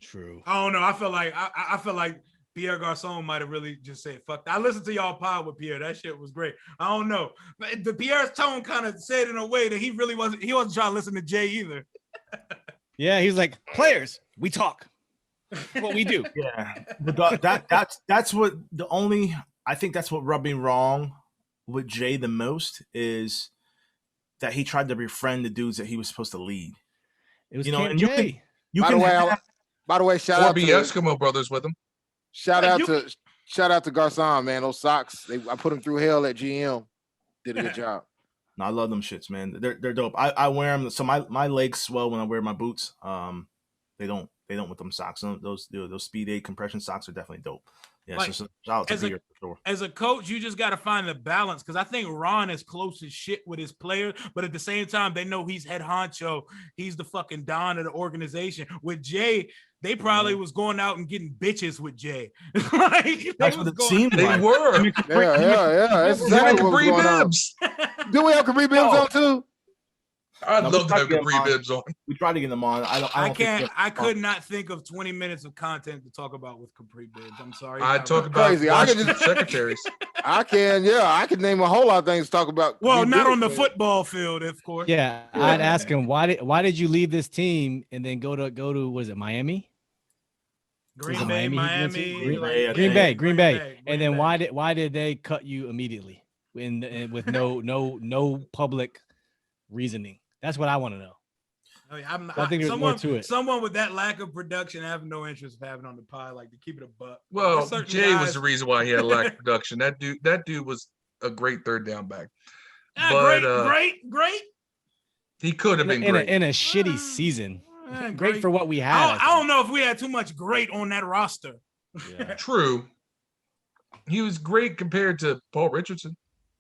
True. I don't know. I feel like Pierre Garcon might have really just said fuck that. I listened to y'all pod with Pierre. That shit was great. I don't know. But the Pierre's tone kind of said in a way that he wasn't trying to listen to Jay either. Yeah, he's like, players, we talk. What we do. Yeah, but that's what I think that's what rubbed me wrong with Jay the most is that he tried to befriend the dudes that he was supposed to lead. It was You know, Camp and you Jay. By the way, shout Or out be to Eskimo brothers with him. shout out to Garcon, man. Those socks, I put them through hell at GM. Did a good job. No, I love them shits, man. They're dope. I wear them, so my legs swell when I wear my boots. They don't with them socks. Those Speed 8 compression socks are definitely dope. Yeah, Like, so shout out to as a- Pierre for sure. As a coach, you just got to find the balance because I think Ron is close as shit with his players, but at the same time, they know he's head honcho. He's the fucking don of the organization. With Jay, they probably was going out and getting bitches with Jay. Like, That's what it seemed They like. were. Yeah. That's exactly what was Capri going on. Bibs. Do we have Capri Bibs on too? I'd No, love we to have tried to get Capri him on. Bibs on. We tried to get them on. I don't think we- I could not think of 20 minutes of content to talk about with Capri Bibs. I'm sorry. I talk about Crazy. I could Washington just- secretaries. I can name a whole lot of things to talk about. Well, Capri not Bibs, on the man. football field, of course. Yeah, I'd ask him why did you leave this team and then go to was it Miami? Green Was it Bay, Miami he went to? Miami, Green Bay, I think. Green Bay. And then Green why did they cut you immediately with no public reasoning? That's what I want to know. Bay. I'm, I think there's more to it. Someone with that lack of production, I have no interest of having on the pod. Like, to keep it a buck. Well, There's certain Jay was guys- the reason why he had lack of production. That dude was a great third down back. Ah, but, great. He could have been In great. a shitty season. Eh, Great for what we had. I don't know if we had too much great on that roster. Yeah. True. He was great compared to Paul Richardson.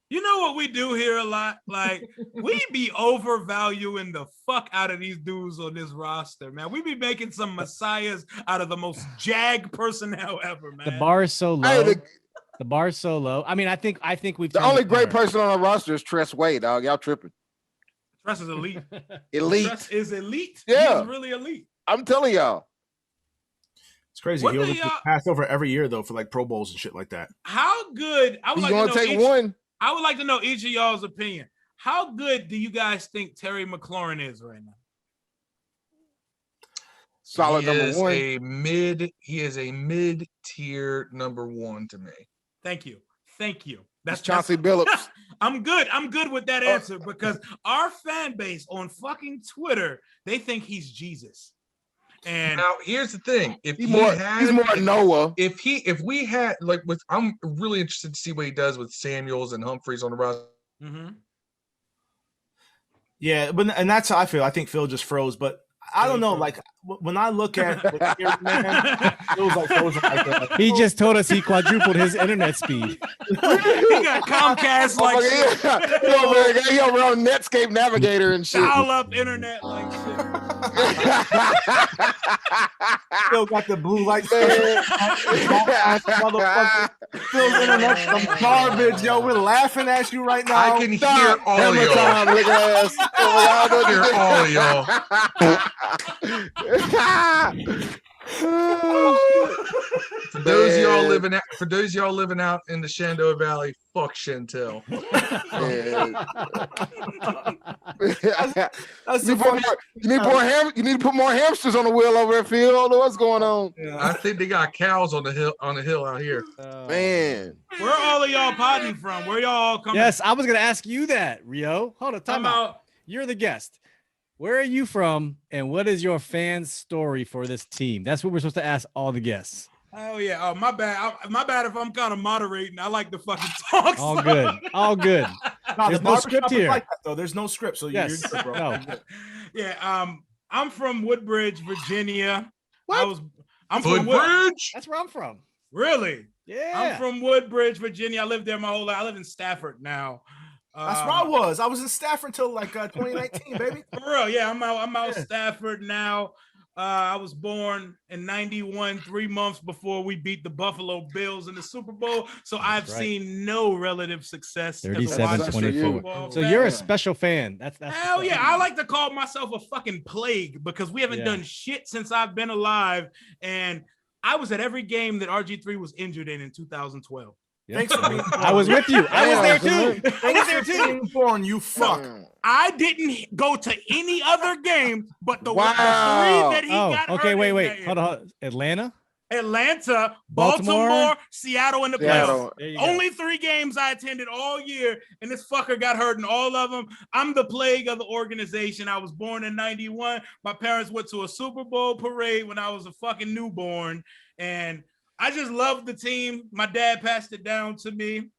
You know what we do here a lot? Like, we be overvaluing the fuck out of these dudes on this roster, man. We be making some messiahs out of the most jag personnel ever, man. The bar is so low. Hey, the bar is so low. I mean, I think we've the turned only the great corner. person on our roster is Tress Way, dog. Y'all tripping. Tress is elite. Elite. Tress is elite. Yeah. He's really elite. I'm telling y'all. It's crazy. What He do always y'all- gets passed over every year though for like Pro Bowls and shit like that. How good? I would You like gonna to know take each, one? I would like to know each of y'all's opinion. How good do you guys think Terry McLaurin is right now? Solid He number is one. He is a mid-tier number one to me. Thank you. That's Chauncey Billups. I'm good with that answer because our fan base on fucking Twitter, they think he's Jesus. And Now here's the thing: if He's more Noah. if we had like with, I'm really interested to see what he does with Samuels and Humphreys on the roster. mm-hmm. Yeah, and that's how I feel. I think Phil just froze, but I don't know. Like when I look at man, feels like frozen like that. He just told us he quadrupled his internet speed. He got Comcast like shit. Yo, man, he over on Netscape Navigator and shit. Dial up internet like shit. Phil got the blue light. Motherfucker. Phil's internet some garbage, yo. We're laughing at you right now. I can hear all of y'all. Time, nigga ass. I can hear all of y'all. For those of y'all living out in the Shenandoah Valley, fuck Chantel. You need to put more hamsters on the wheel over there, Phil. I don't know what's going on. I think they got cows on the hill out here. Man, where all of y'all potting from? Where y'all all coming? Yes, I was gonna ask you that, Rio. Hold on, time out. You're the guest. Where are you from, and what is your fan story for this team? That's what we're supposed to ask all the guests. Oh yeah. Oh my bad. My bad if I'm kind of moderating. I like to fucking talk. All good. All good. There's no script here. Like that, though. There's no script, so yes. You're good, bro. No. Yeah. I'm from Woodbridge, Virginia. What? I'm from Woodbridge. That's where I'm from. Really? Yeah. I'm from Woodbridge, Virginia. I lived there my whole life. I live in Stafford now. That's where I was. I was in Stafford until like 2019, baby. For real, yeah. I'm out Stafford now. I was born in 91, 3 months before we beat the Buffalo Bills in the Super Bowl. So I've seen no relative success. 37-24. So you're a special fan. That's hell yeah. I like to call myself a fucking plague because we haven't done shit since I've been alive. And I was at every game that RG3 was injured in 2012. Yeah. Thanks for being born. I was with you. I was there too. I was there too. Being born, you fuck. I didn't go to any other game but the 3 that he got. Okay, wait. Hold on. Atlanta, Baltimore, Seattle, and the playoffs. Only 3 games I attended all year, and this fucker got hurt in all of them. I'm the plague of the organization. I was born in 91. My parents went to a Super Bowl parade when I was a fucking newborn, and I just love the team. My dad passed it down to me.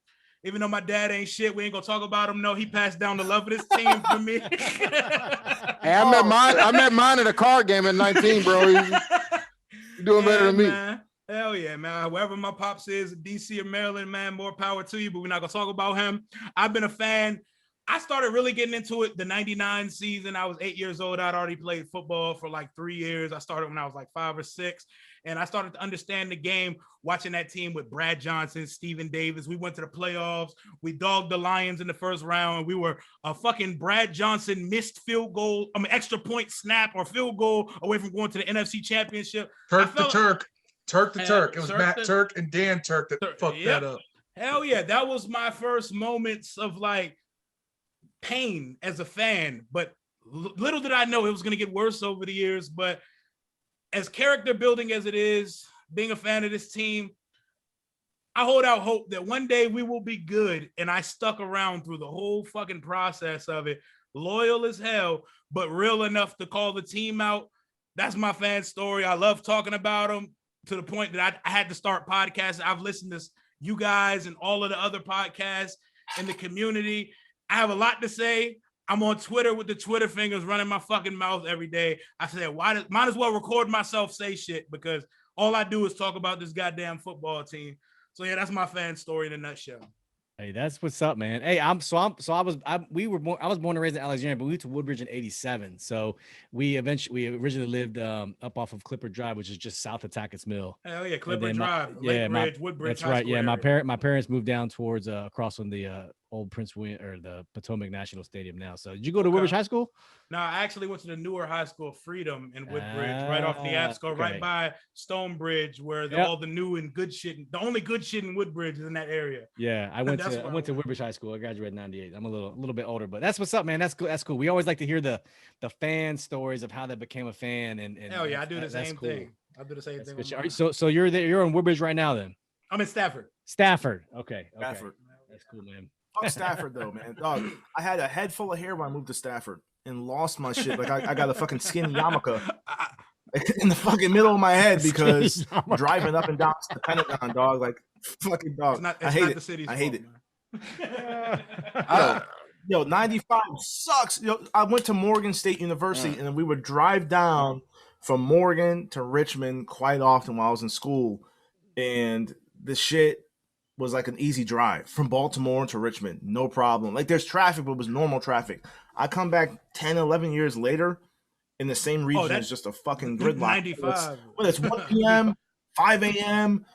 Even though my dad ain't shit, we ain't gonna talk about him. No, he passed down the love of this team for me. Hey, I met mine at a card game at 19, bro. You're doing better than me. Man. Hell yeah, man. Wherever my pops is, DC or Maryland, man, more power to you, but we're not gonna talk about him. I've been a fan. I started really getting into it the 99 season. I was 8 years old. I'd already played football for like 3 years. I started when I was like 5 or 6. And I started to understand the game watching that team with Brad Johnson, Stephen Davis. We went to the playoffs. We dogged the Lions in the first round. We were a fucking Brad Johnson missed field goal, extra point snap or field goal away from going to the NFC Championship. Turk the Turk. It was Matt Turk and Dan Turk that fucked that up. Hell yeah. That was my first moments of like pain as a fan. But little did I know it was going to get worse over the years. But as character building as it is, being a fan of this team, I hold out hope that one day we will be good. And I stuck around through the whole fucking process of it, loyal as hell, but real enough to call the team out. That's my fan story. I love talking about them to the point that I had to start podcasting. I've listened to you guys and all of the other podcasts in the community. I have a lot to say. I'm on Twitter with the Twitter fingers running my fucking mouth every day. I said, might as well record myself say shit because all I do is talk about this goddamn football team. So yeah, that's my fan story in a nutshell. Hey, that's what's up, man. Hey, I was born and raised in Alexandria, but we moved to Woodbridge in '87. So we originally lived up off of Clipper Drive, which is just south of Tackett's Mill. Hell yeah, Clipper Drive, Woodbridge. That's right. Yeah, my parents moved down towards across from the old Prince William or the Potomac National Stadium now. So did you go to Woodbridge High School? No, I actually went to the newer high school, Freedom, in Woodbridge, right off the Absco, right by Stonebridge, where all the new and good shit. The only good shit in Woodbridge is in that area. Yeah, I went to Woodbridge High School. I graduated in '98. I'm a little bit older, but that's what's up, man. That's cool. That's cool. We always like to hear the fan stories of how they became a fan. And hell yeah, I do the same thing. I do the same thing. So you're there. You're in Woodbridge right now, then? I'm in Stafford. Okay. Stafford. That's cool, man. Fuck Stafford though, man. Dog, I had a head full of hair when I moved to Stafford and lost my shit. Like I got a fucking skinny yarmulke in the fucking middle of my head because driving up and down the Pentagon, dog. Like fucking dog. I hate it. I hate it. Yo, 95 sucks. Yo, I went to Morgan State University and we would drive down from Morgan to Richmond quite often while I was in school, and the shit was like an easy drive from Baltimore to Richmond, no problem. Like there's traffic, but it was normal traffic. I come back 10, 11 years later in the same region, it's just a fucking gridlock. 95. Whether it's 1 p.m., 5 a.m.,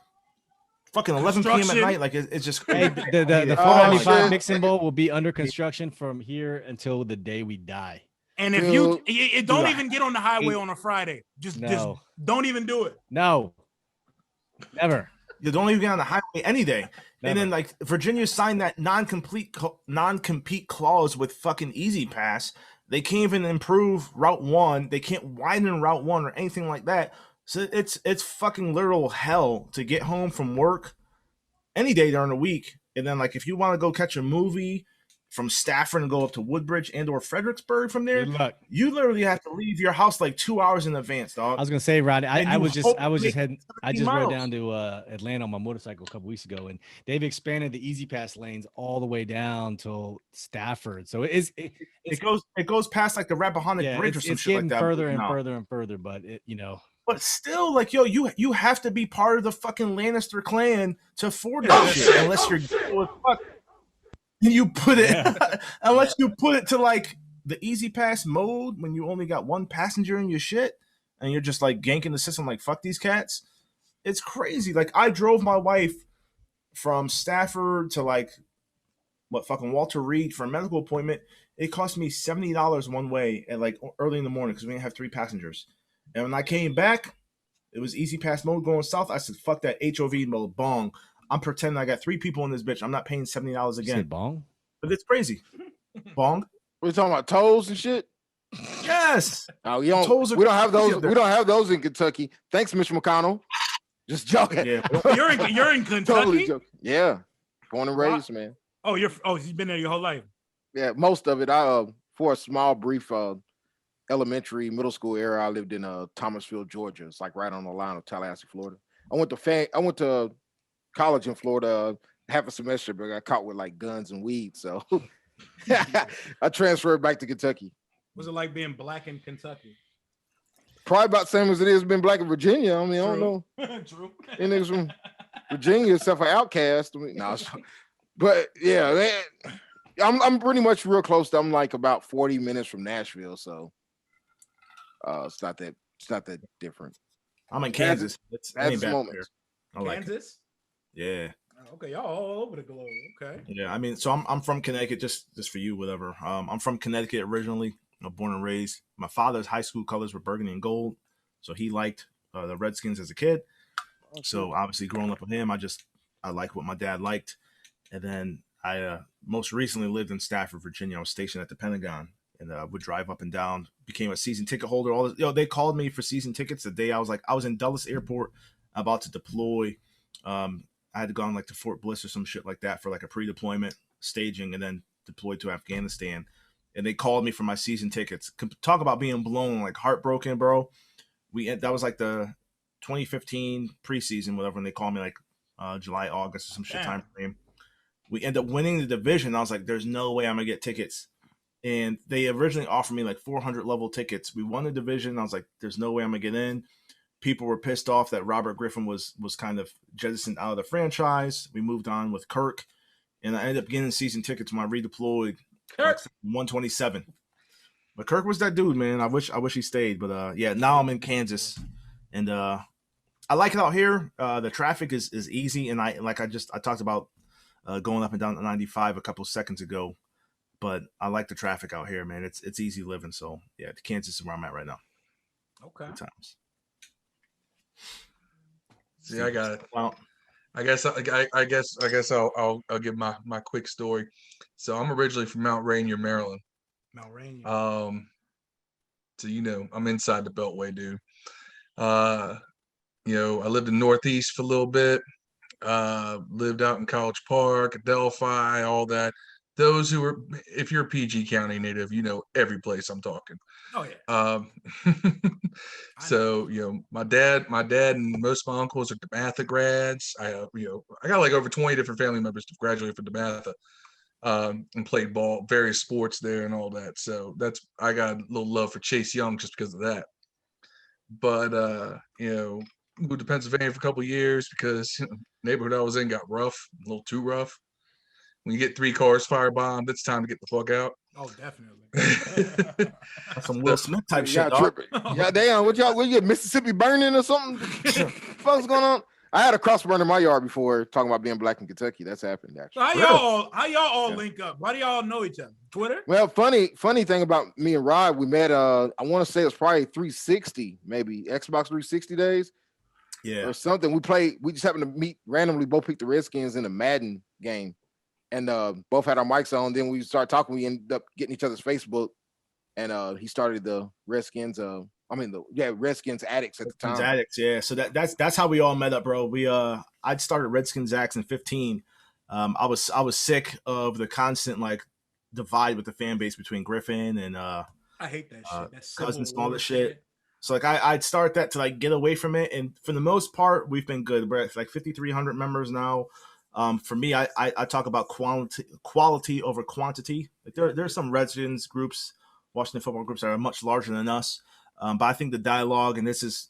fucking 11 p.m. at night, like it's just crazy. Hey, the 495 Mixon Bowl will be under construction from here until the day we die. And if you don't even get on the highway on a Friday, just don't even do it. No, never. You don't even get on the highway any day. Never. And then like Virginia signed that non-compete clause with fucking Easy Pass. They can't even improve Route 1. They can't widen Route 1 or anything like that. So it's fucking literal hell to get home from work any day during the week. And then like if you want to go catch a movie from Stafford and go up to Woodbridge and or Fredericksburg from there, you literally have to leave your house like 2 hours in advance, dog. I was gonna say, Rodney, I was just heading. I just rode down to Atlanta on my motorcycle a couple weeks ago, and they've expanded the Easy Pass lanes all the way down till Stafford. So it goes past like the Rappahannock Bridge or some shit like that. It's getting further and further and further, but But still, like, yo, you have to be part of the fucking Lannister clan to afford that shit, unless you're you put it unless you put it to like the Easy Pass mode when you only got one passenger in your shit and you're just like ganking the system like fuck these cats. It's crazy. Like I drove my wife from Stafford to like fucking Walter Reed for a medical appointment. It cost me $70 one way at like early in the morning because we didn't have 3 passengers. And when I came back, it was Easy Pass mode going south. I said, fuck that HOV mode, bong. I'm pretending I got 3 people in this bitch. I'm not paying $70 again. Say bong? But it's crazy. Bong? We're talking about tolls and shit? Yes. Oh, we don't have those. We don't have those in Kentucky. Thanks, Mitch McConnell. Just joking. Yeah. You're in Kentucky? Totally joking. Yeah. Born and raised, man. Oh, you've been there your whole life. Yeah, most of it. I for a small brief elementary, middle school era, I lived in Thomasville, Georgia. It's like right on the line of Tallahassee, Florida. I went to college in Florida half a semester, but I got caught with like guns and weed. So I transferred back to Kentucky. What's it like being black in Kentucky? Probably about the same as it is being black in Virginia. I mean, I don't know. True. And niggas from Virginia, except for Outcast. I mean, but yeah, man, I'm pretty much real close to. I'm like about 40 minutes from Nashville, so it's not that different. I'm in Kansas. That's the moment. I like Kansas. Yeah. Okay, y'all all over the globe. Okay. Yeah, I mean, so I'm from Connecticut, just for you, whatever. I'm from Connecticut originally, born and raised. My father's high school colors were burgundy and gold, so he liked the Redskins as a kid. So obviously, growing up with him, I liked what my dad liked. And then I most recently lived in Stafford, Virginia. I was stationed at the Pentagon, and would drive up and down. Became a season ticket holder. All this, they called me for season tickets the day I was in Dulles Airport, about to deploy. I had to go on like to Fort Bliss or some shit like that for like a pre-deployment staging, and then deployed to Afghanistan. And they called me for my season tickets. Talk about being blown, like heartbroken, bro. That was like the 2015 preseason, whatever. And they called me like July, August, or some shit time frame. We end up winning the division. I was like, there's no way I'm gonna get tickets. And they originally offered me like 400 level tickets. We won the division. I was like, there's no way I'm gonna get in. People were pissed off that Robert Griffin was kind of jettisoned out of the franchise. We moved on with Kirk, and I ended up getting season tickets when I redeployed. Kirk 127. But Kirk was that dude, man. I wish he stayed. But yeah, now I'm in Kansas, and I like it out here. The traffic is easy, and I talked about going up and down 95 a couple seconds ago. But I like the traffic out here, man. It's easy living. So yeah, Kansas is where I'm at right now. Okay. Good times. See, I got it. Well, I guess I'll give my quick story. So I'm originally from Mount Rainier, Maryland. Mount Rainier. So I'm inside the Beltway, dude. I lived in Northeast for a little bit. Lived out in College Park, Delphi, all that. Those who are, if you're a PG County native, you know every place I'm talking. Oh yeah. So my dad and most of my uncles are DeMatha grads. I got like over 20 different family members to graduate from DeMatha, and played ball, various sports there and all that. So I got a little love for Chase Young just because of that. But moved to Pennsylvania for a couple of years because the neighborhood I was in got rough, a little too rough. When you get 3 cars firebombed, it's time to get the fuck out. Oh, definitely. That's some Will Smith type shit, dog. Yeah, damn. What you get Mississippi burning or something? What's going on? I had a cross burn in my yard before, talking about being black in Kentucky. That's happened actually. So how y'all all link up? Why do y'all know each other? Twitter? Well, funny thing about me and Rod, we met. I want to say it was probably 360, maybe Xbox 360 days, or something. We just happened to meet randomly. Both picked the Redskins in a Madden game, and both had our mics on. Then we started talking. We ended up getting each other's Facebook, and he started the Redskins. Redskins Addicts at the time. Addicts, yeah. So that's how we all met up, bro. I'd started Redskins Addicts in 15. I was sick of the constant like divide with the fan base between Griffin and I hate that shit. That's Cousins and all this shit. So like I'd start that to like get away from it, and for the most part, we've been good. We're at like 5,300 members now. For me, I talk about quality over quantity. Like there's some Redskins groups, Washington football groups that are much larger than us. But I think the dialogue, and this is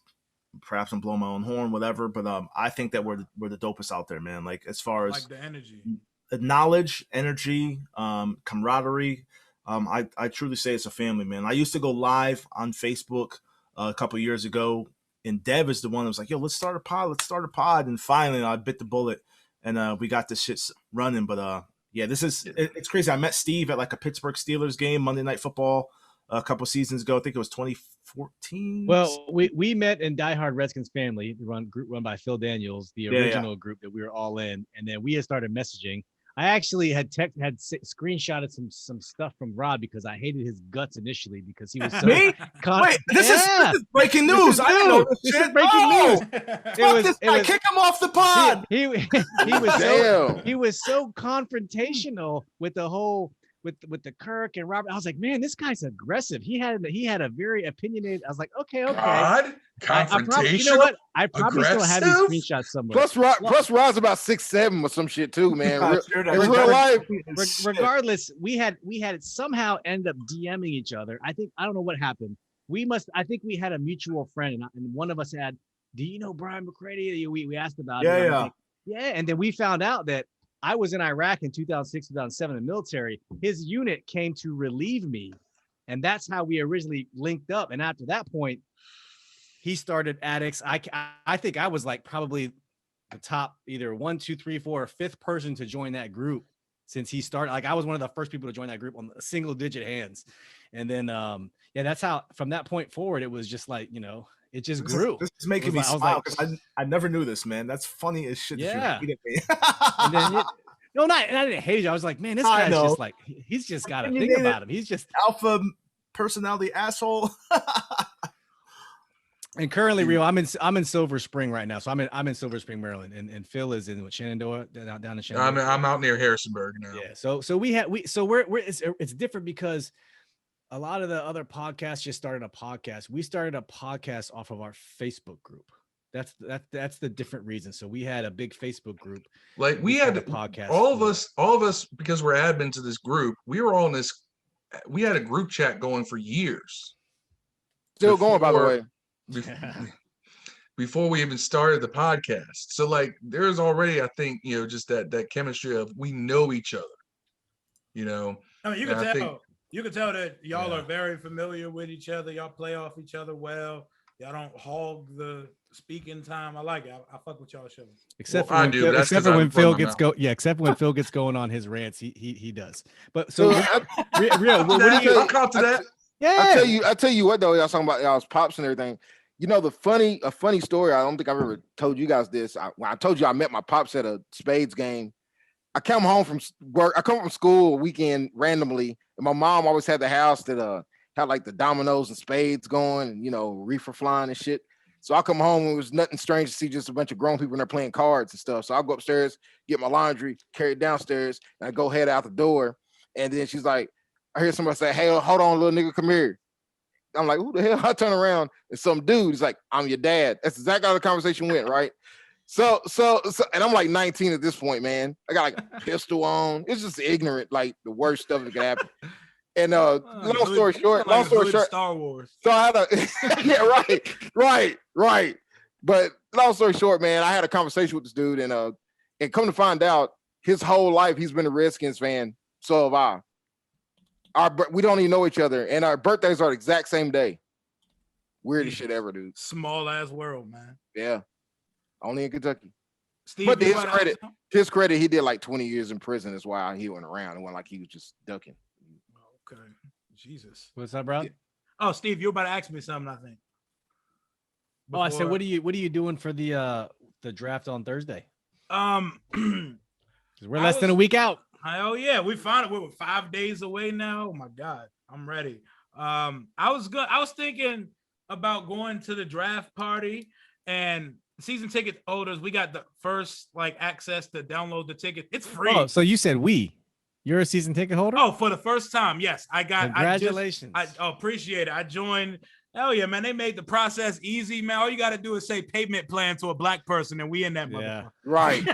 perhaps I'm blowing my own horn, whatever. But I think that we're the dopest out there, man. Like as far as like the energy, the knowledge, energy, camaraderie. I truly say it's a family, man. I used to go live on Facebook a couple years ago, and Dev is the one that was like, "Yo, let's start a pod." And finally, I bit the bullet, and we got this shit running. But yeah, it's crazy. I met Steve at like a Pittsburgh Steelers game, Monday Night Football, a couple seasons ago. I think it was 2014. Well, we met in Die Hard Redskins Family, the group run by Phil Daniels, the original group that we were all in, and then we had started messaging. I actually had screenshotted some stuff from Rod because I hated his guts initially because he was so me. Wait, this is breaking news. I didn't know this shit. Breaking news. Kick him off the pod. He was so confrontational with the whole. With the Kirk and Robert, I was like, man, this guy's aggressive. He had a very opinionated. I was like, okay. God, confrontation. You know what? I probably still have these screenshots somewhere. Plus Rod's about 6'7" or some shit too, man. In real life. Regardless, we had somehow end up DMing each other. I don't know what happened. I think we had a mutual friend, and one of us had, do you know Brian McCready? We asked about it. Yeah, and then we found out that I was in Iraq in 2006, 2007 in the military. His unit came to relieve me. And that's how we originally linked up. And after that point, he started Addicts. I think I was like probably the top either 1, 2, 3, 4, or 5th person to join that group since he started. Like I was one of the first people to join that group on single digit hands. And then, that's how, from that point forward, it was just like, it just grew. This is making me smile because I never knew this, man. That's funny as shit. Yeah. And then I didn't hate it. I was like, man, this guy's just like, he's just got to think about him. He's just alpha personality asshole. And currently, Rio, I'm in Silver Spring right now. So I'm in Silver Spring, Maryland, and Phil is in Shenandoah, down in Shenandoah. I'm out near Harrisonburg now. Yeah. So it's different because a lot of the other podcasts just started a podcast. We started a podcast off of our Facebook group. That's the different reason. So we had a big Facebook group. Like we had a podcast. All of us, because we're admin to this group, we were all in this. We had a group chat going for years. Still going, by the way. Before we even started the podcast. So like there's already, I think, just that chemistry of we know each other. I mean, you can tell that y'all are very familiar with each other. Y'all play off each other well. Y'all don't hog the speaking time. I like it. I fuck with y'all show. Except Well, I for when do, Phil, but that's except 'cause for I when plug Phil my gets mouth. except when Phil gets going on his rants, he does. But so Rio, what That- do you? I caught to that. I tell you what though, y'all talking about y'all's pops and everything. You know, a funny story. I don't think I've ever told you guys this. When I told you I met my pops at a Spades game. I come home from work. I come from school a weekend randomly, and my mom always had the house that had like the dominoes and spades going, and reefer flying and shit. So I come home and it was nothing strange to see just a bunch of grown people in there playing cards and stuff. So I go upstairs, get my laundry, carry it downstairs, and I go head out the door. And then she's like, I hear somebody say, "Hey, hold on, little nigga, come here." I'm like, "Who the hell?" I turn around and some dude is like, "I'm your dad." That's exactly how the conversation went, right? So, and I'm like 19 at this point, man. I got like a pistol on. It's just ignorant, like the worst stuff that could happen. And long story short, Star Wars. So I had a right. But long story short, man, I had a conversation with this dude, and come to find out, his whole life he's been a Redskins fan. So have I. We don't even know each other, and our birthdays are the exact same day. Weirdest shit ever, dude. Small ass world, man. Yeah, only in Kentucky. Steve, But to his credit, he did like 20 years in prison. That's why he went around. It wasn't like he was just ducking. Okay, Jesus. What's up, bro? Yeah. Oh, Steve, you're about to ask me something, I think. Oh, I said, what are you doing for the draft on Thursday? 'Cause we're less than a week out. Hell yeah, we found it. We're 5 days away now. Oh my God, I'm ready. I was thinking about going to the draft party, and season ticket holders, we got the first access to download the ticket. It's free. Oh, so you said you're a season ticket holder? Oh, for the first time, yes. Congratulations. I appreciate it. I joined. Hell yeah, man. They made the process easy, man. All you got to do is say payment plan to a black person, and we in that motherfucker. Right.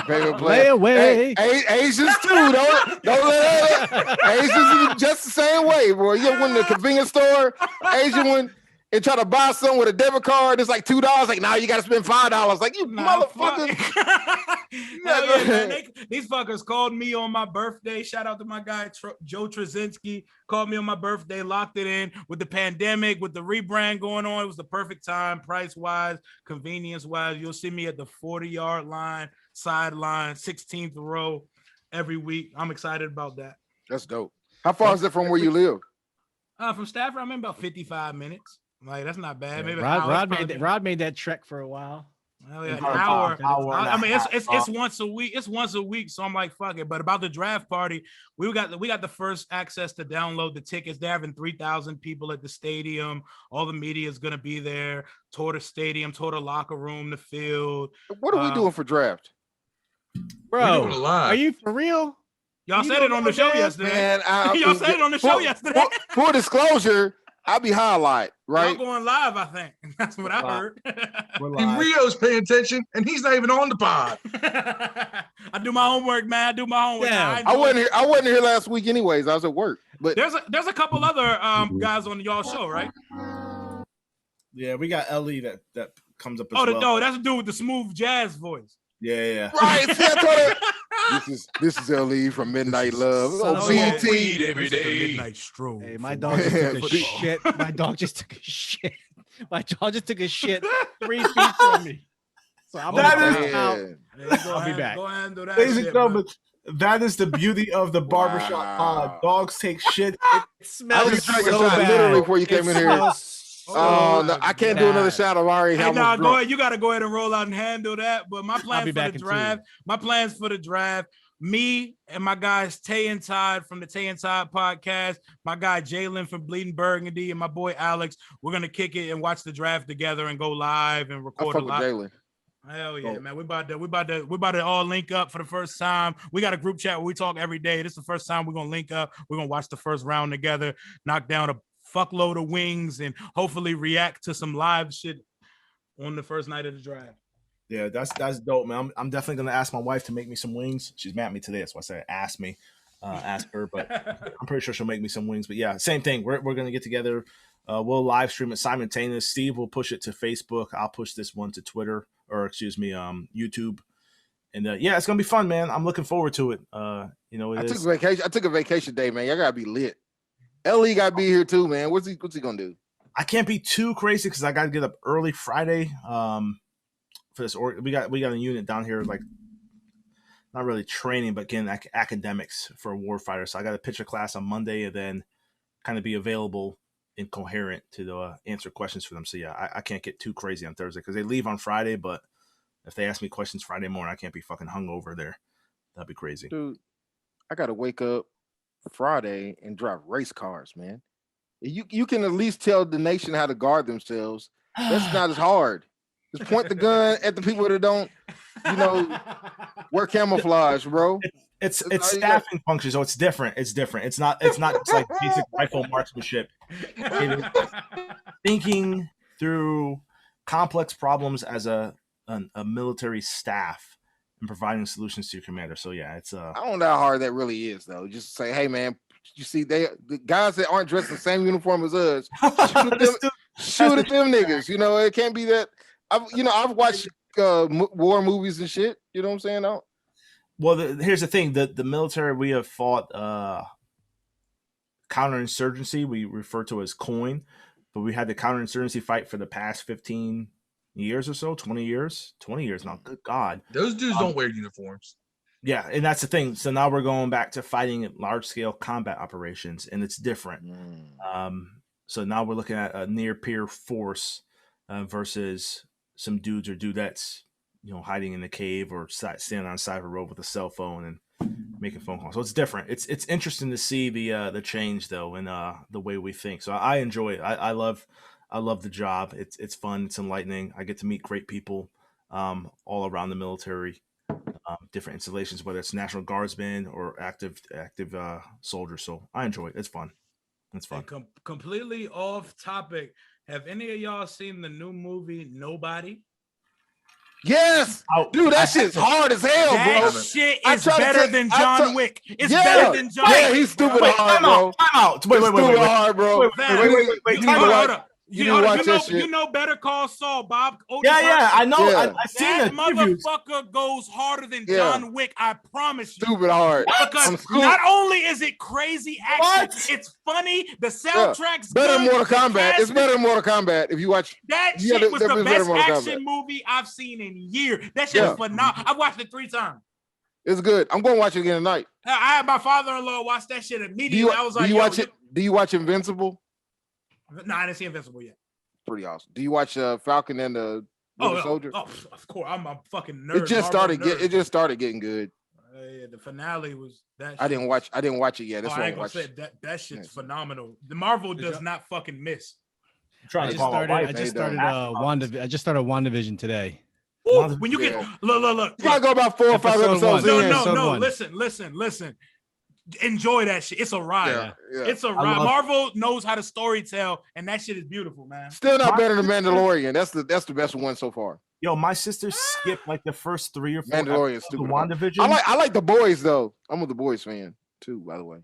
Payment plan. Lay away. Hey, Asians too. Don't let Asians are just the same way, boy. You ever went to the convenience store, Asian one, and try to buy something with a debit card, it's like $2. Like, now you got to spend $5. Like, you motherfucker. Yeah, man. These fuckers called me on my birthday. Shout out to my guy, Joe Trzynski. Called me on my birthday, locked it in with the pandemic, with the rebrand going on. It was the perfect time, price-wise, convenience-wise. You'll see me at the 40-yard line, sideline, 16th row every week. I'm excited about that. That's dope. How far is it from where you live? From Stafford, I'm in about 55 minutes. Like, that's not bad. Maybe Rod made that trek for a while. Hell yeah, an hour. I mean, it's once a week. It's once a week, so I'm like, fuck it. But about the draft party, we got the first access to download the tickets. They're having 3,000 people at the stadium. All the media is gonna be there. Tour the stadium, tour the locker room, the field. What are we doing for draft, bro? Are you for real? Y'all said it on the show yesterday. Man, y'all said it on the show yesterday. For disclosure, I'll be highlight, right? Y'all going live, I think. That's what I heard. And Rio's paying attention, and he's not even on the pod. I do my homework, man. I do my homework. Yeah. I wasn't here last week, anyways. I was at work. But there's a couple other guys on y'all show, right? Yeah, we got Ellie that comes up as well. Oh, that's the dude with the smooth jazz voice. Yeah. Right. See, I told her. This is LE from Midnight Love. BT every day. Midnight Stroll. Hey, my dog just took a shit. My dog just took a shit. My dog just took a shit 3 feet from me. So I'm I'll be back. Go ahead and do that. Ladies and gentlemen, that is the beauty of the barbershop pod. Dogs take shit. It smells so bad. Literally before you came in here. Oh no, I can't do another shot. I've already go ahead. You got to go ahead and roll out and handle that. But my plans for the draft, me and my guys Tay and Todd from the Tay and Todd podcast, my guy Jalen from Bleeding Burgundy, and my boy Alex, we're gonna kick it and watch the draft together and go live and record a lot. Hell yeah, man. We about to all link up for the first time. We got a group chat where we talk every day. This is the first time we're gonna link up. We're gonna watch the first round together, knock down a fuckload of wings, and hopefully react to some live shit on the first night of the draft. Yeah, that's dope, man. I'm definitely gonna ask my wife to make me some wings. She's mad at me today, that's why I said ask her, but I'm pretty sure she'll make me some wings. But yeah, same thing. We're gonna get together. We'll live stream it simultaneous. Steve will push it to Facebook. I'll push this one to Twitter, or YouTube. And yeah, it's gonna be fun, man. I'm looking forward to it. I took a vacation day, man. Y'all gotta be lit. LE gotta be here too, man. What's he gonna do? I can't be too crazy because I got to get up early Friday. For this, or we got a unit down here, like not really training, but getting academics for a warfighter. So I got to pitch a class on Monday and then kind of be available and coherent to answer questions for them. So yeah, I can't get too crazy on Thursday because they leave on Friday. But if they ask me questions Friday morning, I can't be fucking hungover there. That'd be crazy. Dude, I got to wake up Friday and drive race cars, man. You can at least tell the nation how to guard themselves. That's not as hard. Just point the gun at the people that don't, wear camouflage, bro. It's staffing function, so it's different. It's different. It's not just like basic rifle marksmanship. It is thinking through complex problems as a military staff and providing solutions to your commander. So yeah, it's I don't know how hard that really is, though. Just say, hey man, you see the guys that aren't dressed in the same uniform as us, shoot at them niggas. It can't be that. I've watched war movies and shit. You know what I'm saying? Well, here's the thing: the military, we have fought counterinsurgency. We refer to as COIN, but we had the counterinsurgency fight for the past 15 years or so, 20 years now. Good God, those dudes don't wear uniforms. Yeah, and that's the thing. So now we're going back to fighting large scale combat operations, and it's different. So now we're looking at a near peer force versus some dudes or dudettes, hiding in the cave or standing on the side of a road with a cell phone and making phone calls. So it's different. It's interesting to see the change though in the way we think. So I enjoy it. I love the job. It's fun. It's enlightening. I get to meet great people all around the military, different installations, whether it's National Guardsmen or active soldiers. So I enjoy it. It's fun. It's fun. Completely off topic. Have any of y'all seen the new movie Nobody? Yes, dude, that shit's hard as hell, bro. That shit is better than John Wick. It's better than John Wick. Yeah, he's stupid hard, bro. Time out. Wait. Hard, bro. Wait. Hold up. You didn't watch that shit. You know Better Call Saul, Bob. Yeah, I know. Yeah. I've seen that the reviews. motherfucker goes harder than John Wick. I promise you. Stupid hard. Because not only is it crazy action, it's funny. The soundtrack's better good. than Mortal Kombat. It's better than Mortal Kombat. If you watch that shit, was the best action movie I've seen in years. That shit is phenomenal. I watched it 3 times. It's good. I'm going to watch it again tonight. I had my father-in-law watch that shit immediately. I was like, do you watch Invincible? No, I didn't see Invincible yet. Pretty awesome. Do you watch Falcon and the Winter Soldier? Oh, of course. I'm a fucking nerd. It just started getting good. Yeah, the finale was that. I didn't watch it yet. That's I ain't gonna say that shit's phenomenal. The Marvel does not fucking miss. I just started WandaVision today. Ooh, when you get look, you gotta go about 4 or 5 episodes. No. Listen. Enjoy that shit. It's a ride. Yeah. It's a ride. Marvel knows how to story tell, and that shit is beautiful, man. Still not better than Mandalorian. That's the best one so far. Yo, my sister skipped like the first 3 or 4 Mandalorian stupid. WandaVision. I like The Boys though. I'm a The Boys fan too, by the way.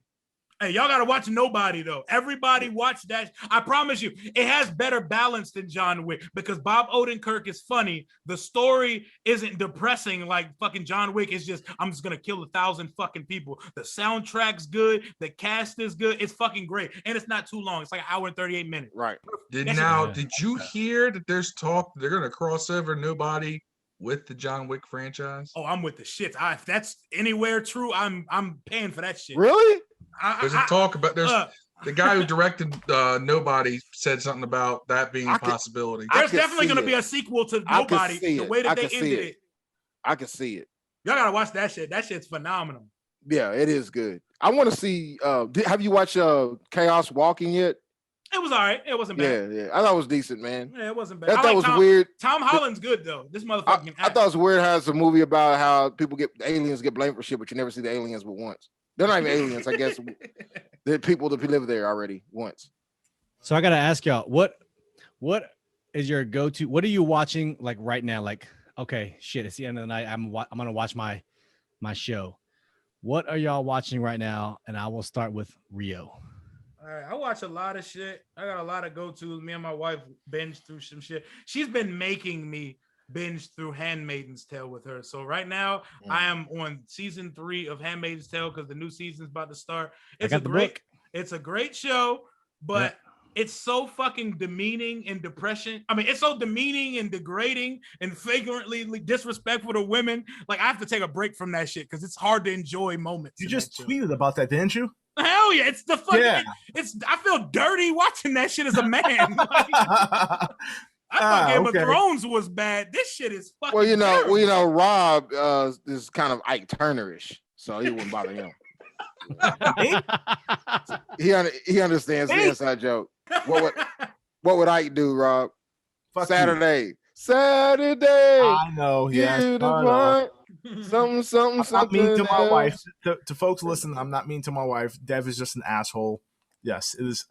Hey, y'all gotta watch Nobody though. Everybody watch that. I promise you, it has better balance than John Wick because Bob Odenkirk is funny. The story isn't depressing like fucking John Wick. It's just I'm just gonna kill 1,000 fucking people. The soundtrack's good. The cast is good. It's fucking great, and it's not too long. It's like 1 hour and 38 minutes. Right. Did you hear that there's talk they're gonna cross over Nobody with the John Wick franchise? Oh, I'm with the shit. If that's anywhere true, I'm paying for that shit. Really? There's a talk about the guy who directed Nobody said something about that being a possibility. There's definitely going to be a sequel to Nobody. The way that they ended it. I can see it. Y'all gotta watch that shit. That shit's phenomenal. Yeah, it is good. I want to see. Have you watched Chaos Walking yet? It was all right. It wasn't bad. Yeah. I thought it was decent, man. Yeah, it wasn't bad. That was weird. Tom Holland's good though. This motherfucking. I thought it was weird how it's a movie about how aliens get blamed for shit, but you never see the aliens but once. They're not even aliens, I guess. They're people that live there already once. So I gotta ask y'all, what is your go-to? What are you watching like right now? Like, okay, shit, it's the end of the night. I'm gonna watch my show. What are y'all watching right now? And I will start with Rio. All right, I watch a lot of shit. I got a lot of go-tos. Me and my wife binge through some shit. She's been making me binge through Handmaid's Tale with her. So right now I am on season 3 of Handmaid's Tale because the new season's about to start. It's a great show, but it's so fucking demeaning and depression. I mean, it's so demeaning and degrading and flagrantly disrespectful to women. Like, I have to take a break from that shit because it's hard to enjoy moments. You just tweeted about that, didn't you? Hell yeah! It's the fucking. Yeah. It's. I feel dirty watching that shit as a man. Like, I thought Game of Thrones was bad. This shit is fucking. Well, terrible. Rob is kind of Ike Turner-ish, so he wouldn't bother him. he understands the inside joke. What would Ike do, Rob? Fuck Saturday. I know. Yeah. Something. I'm not mean to my wife. To folks listening, I'm not mean to my wife. Dev is just an asshole. Yes, it is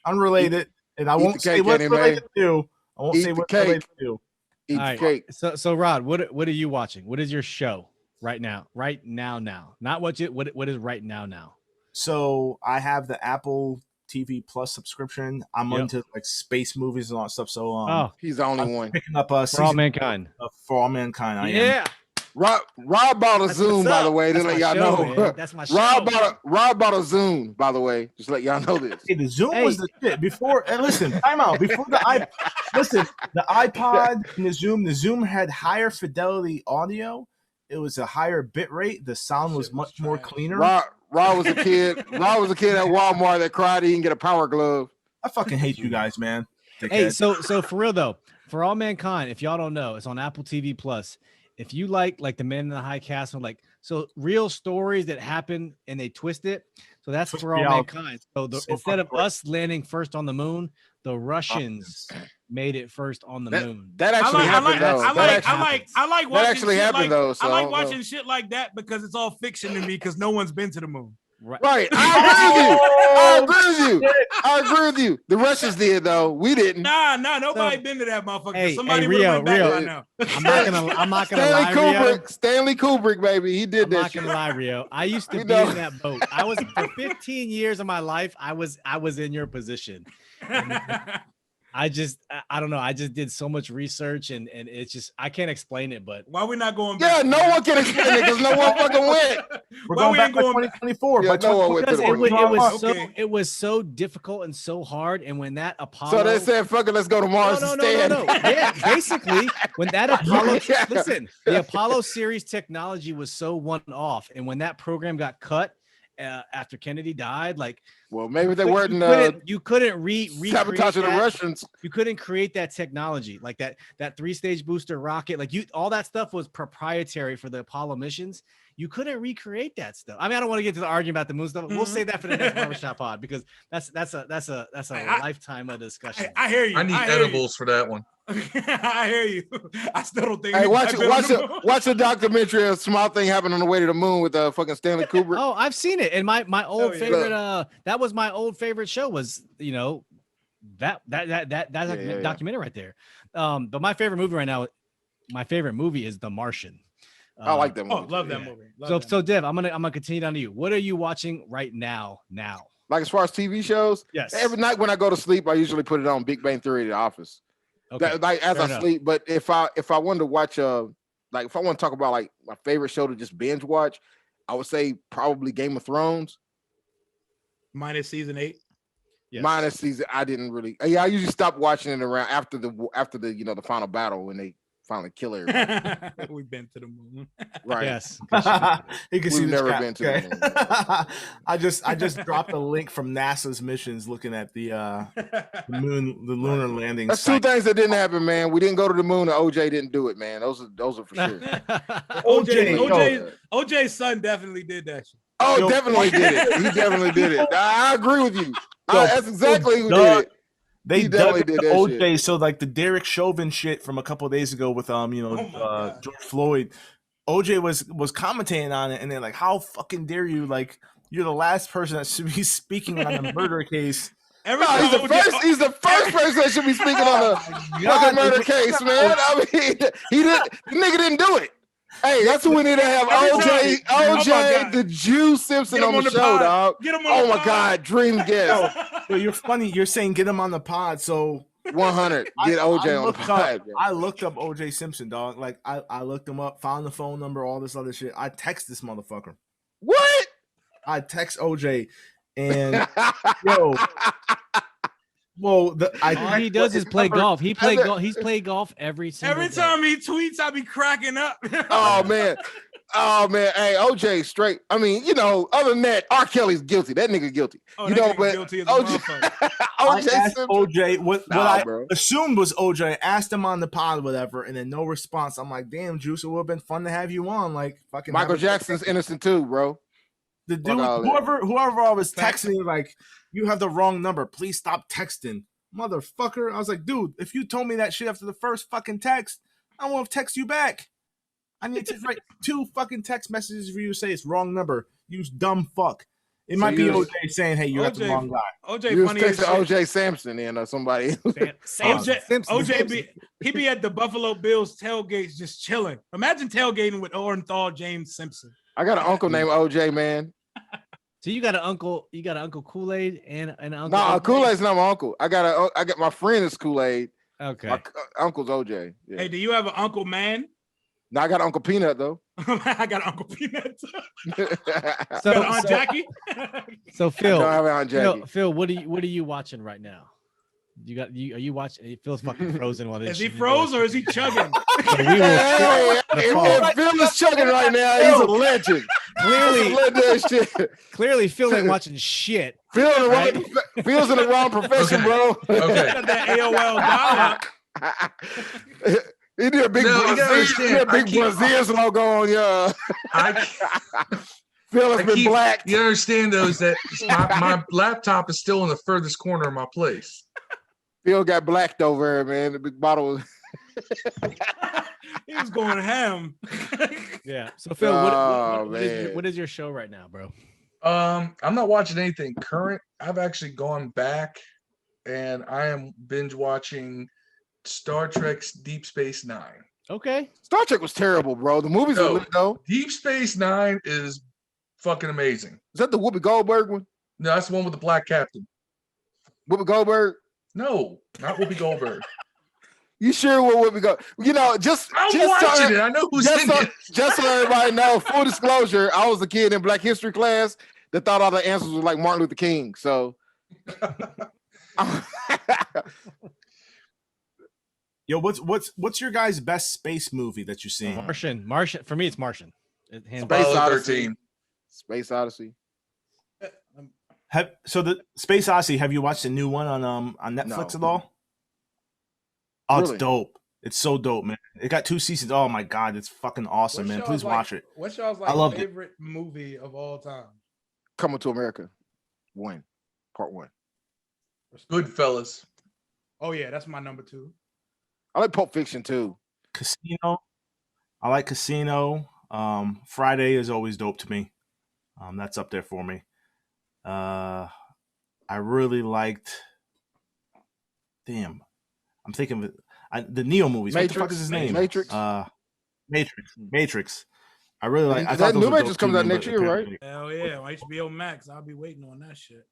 unrelated, and I won't say what's related to. I won't say what's related to. Eat the cake. So Rod, what are you watching? What is your show right now? Right now. Not what is right now. So I have the Apple TV Plus subscription. I'm into like space movies and all that stuff. So he's the only one picking up For All Mankind. For All Mankind. I am. Rob bought a Zoom, by the way, to let y'all know. Man. That's my show. Rob bought a Zoom, by the way, just to let y'all know this. Hey, the Zoom was the shit before. And listen, time out. Before the iPod and the Zoom had higher fidelity audio. It was a higher bit rate. The sound was much more cleaner. Rob was a kid. Rob was a kid at Walmart that cried he didn't get a power glove. I fucking hate you guys, man. Hey, so for real though, For All Mankind, if y'all don't know, it's on Apple TV Plus. If you like the Man in the High Castle, like so real stories that happen and they twist it. So that's For All Mankind. So instead of us landing first on the moon, the Russians made it first on the moon. That actually happened. I like watching. That actually happened though. I like watching shit like that because it's all fiction to me because no one's been to the moon. Right. I agree with you. The Russians did though. We didn't. Nah, nobody been to that motherfucker. Hey, Somebody Rio, went back by now. I'm not gonna lie, Rio. Stanley Kubrick, baby. He did that. I'm not gonna lie, Rio. I used to be in that boat. I was for 15 years of my life. I was in your position. I don't know. I just did so much research and it's just, I can't explain it, but why we not going back? Yeah, no one can explain it because no one fucking went. We're going back to 2024. Yeah, no one went to the it was so difficult and so hard. And when that Apollo. So they said, fuck it, let's go to Mars instead. No. Yeah, basically, when that Apollo, listen, the Apollo series technology was so one-off. And when that program got cut, after Kennedy died, well, maybe they weren't. You couldn't sabotage the Russians. You couldn't create that technology, like that 3-stage booster rocket, all that stuff was proprietary for the Apollo missions. You couldn't recreate that stuff. I mean, I don't want to get to the argument about the moon stuff. We'll save that for the next Barbershop pod because that's a lifetime of discussion. I hear you. I need edibles for that one. I hear you. I still don't think. Hey, watch the documentary of Small Thing Happened on the Way to the Moon with fucking Stanley Kubrick. Oh, I've seen it. And my old favorite. That was my old favorite show. Was that documentary right there. But my favorite movie right now. My favorite movie is The Martian. I like that movie. Oh, love that movie. So Dev, I'm gonna continue down to you. What are you watching right now? Like as far as TV shows, yes. Every night when I go to sleep, I usually put it on Big Bang Theory, The Office. Okay. As I sleep. But if I wanted to watch if I want to talk about my favorite show to just binge watch, I would say probably Game of Thrones. Minus season 8. Yes. Minus season, I didn't really. Yeah, I usually stop watching it around after the the final battle when they finally kill everybody. We've been to the moon. Right. Yes. We've never been to the moon. I just dropped a link from NASA's missions looking at the moon, the lunar landing. That's two things that didn't happen, man. We didn't go to the moon, and OJ didn't do it, man. Those are for sure. OJ's son definitely did that shit. Oh, definitely did it. He definitely did it. I agree with you. That's exactly who did it. They dug into OJ, shit. So like the Derek Chauvin shit from a couple of days ago with George Floyd, OJ was commentating on it, and they're like, "How fucking dare you? Like, you're the last person that should be speaking on a murder case." He's the first person that should be speaking on a fucking murder case, man. I mean, the nigga didn't do it. Hey, that's who we need to have. OJ, the Jew Simpson on the show, dog. Oh my God, dream guest. Well, you're funny. You're saying get him on the pod. So 100, get OJ on the pod. I looked up OJ Simpson, dog. Like I looked him up, found the phone number, all this other shit. I text this motherfucker. What? I text OJ, and yo, Well, All he does is play golf. He's played golf every single Every day. time he tweets, I be cracking up. Oh man. Oh man, hey, OJ straight. I mean, you know, other than that, R. Kelly's guilty. That nigga guilty. Oh, you that know, nigga but guilty as a OJ, motherfucker. I OJ asked Simpson. OJ what Nah, I bro. assumed was OJ. Asked him on the pod, whatever, and then no response. I'm like, damn, Juice, it would have been fun to have you on. Like, fucking Michael Jackson's innocent too, bro. the dude, all that. whoever I was texting, like, you have the wrong number. Please stop texting, motherfucker. I was like, dude, if you told me that shit after the first fucking text, I won't text you back. I need to write 2 fucking text messages for you to say it's wrong number. You dumb fuck. It might be OJ saying, "Hey, you're at the wrong guy." OJ You was funny as shit. texting OJ Simpson in or somebody. OJ he be at the Buffalo Bills tailgates just chilling. Imagine tailgating with Orenthal James Simpson. I got an uncle named OJ, man. So you got an uncle Kool-Aid and an uncle. No, OJ? Kool-Aid's not my uncle. I got my friend is Kool-Aid. Okay. My uncle's OJ. Yeah. Hey, do you have an Uncle Man? No, I got Uncle Peanut though. I got Uncle Peanut. So, Got Aunt Jackie. So Phil, don't have Aunt Jackie. Phil, what are you watching right now? Are you watching? Phil's fucking frozen while this. Is he froze or is he chugging? So we will If Phil is chugging right now, he's a legend. Clearly, Phil ain't watching shit. Phil's in the wrong profession, bro. Okay. Got that AOL dial. He did a big Brazilians logo on ya. Phil has been black. You understand though is that my laptop is still in the furthest corner of my place. Phil got blacked over there, man. The big bottle. He was going ham. Yeah. So Phil, what is your show right now, bro? I'm not watching anything current. I've actually gone back and I am binge watching Star Trek's Deep Space Nine. Okay. Star Trek was terrible, bro. The movies are lit though. Deep Space Nine is fucking amazing. Is that the Whoopi Goldberg one? No, that's the one with the black captain. Whoopi Goldberg? No, not Whoopi Goldberg. You sure what Whoopi Goldberg? You know, I'm watching it. I know who's in it. Just so everybody know, full disclosure, I was a kid in Black History class that thought all the answers were like Martin Luther King. So Yo, what's your guys' best space movie that you've seen? Martian. For me, it's Martian. Space Odyssey. Space Odyssey. So the Space Odyssey, have you watched the new one on Netflix No. at all? Oh, Really? it's dope. It's so dope, man. It got 2 seasons. Oh my god, it's fucking awesome, man. Please watch it. What's y'all's I loved favorite movie of all time? Coming to America. Part 1. Goodfellas. Oh yeah, that's my number 2. I like Pulp Fiction too. Casino. I like Casino. Friday is always dope to me. That's up there for me. I really liked. Damn, I'm thinking of it. The Neo movies. Matrix. What the fuck is his name? Matrix. I really like. I That thought those new were Matrix dope comes too, out man, next but year, right? apparently- Hell yeah, on HBO Max. I'll be waiting on that shit.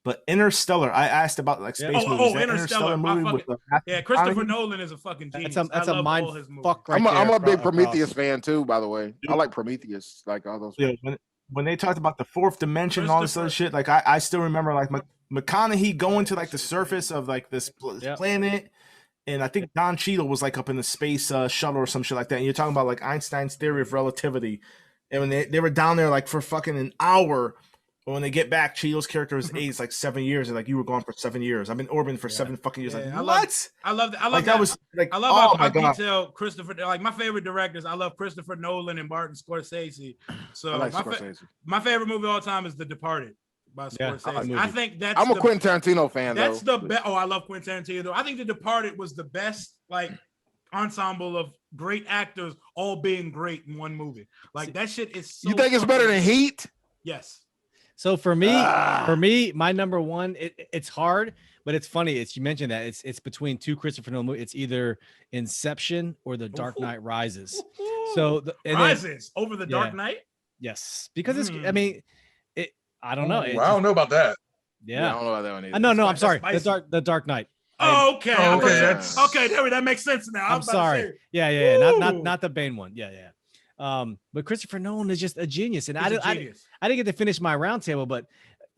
But Interstellar, I asked about like space movies. That Interstellar, movie with the Christopher Nolan is a fucking genius. That's a mind fuck right I'm there a big across. Prometheus fan too, by the way. I like Prometheus, like all those. Yeah, when they talked about the fourth dimension and all this other shit, like I still remember like McConaughey going to like the surface of like this planet, and I think Don Cheadle was like up in the space shuttle or some shit like that. And you're talking about like Einstein's theory of relativity, and when they were down there like for fucking an hour. But when they get back, Cheadle's character is aged like 7 years, and like you were gone for 7 years. I've been orbiting for 7 fucking years. Yeah, like what? I love like that was like I love how God. detailed Christopher. Like my favorite directors, I love Christopher Nolan and Martin Scorsese. So I like Scorsese. My favorite movie of all time is The Departed by Scorsese. I think that's. I'm a Quentin Tarantino fan. That's though. the best. Oh, I love Quentin Tarantino. I think The Departed was the best like ensemble of great actors all being great in one movie. Like that shit is. So you think it's better than Heat? Yes. So for me, my number one, it's hard, but it's funny. You mentioned that it's between 2 Christopher Nolan movies. It's either Inception or The Dark Knight Rises. So Rises over The Dark Knight. Yes, because it's. I mean, I don't know. I don't know about that. Yeah, I don't know about that one either. No, I'm sorry. The Dark Knight. Oh, okay. Okay, that makes sense now. I'm sorry. Yeah. Not the Bane one. Yeah. But Christopher Nolan is just a genius, and I didn't get to finish my roundtable, but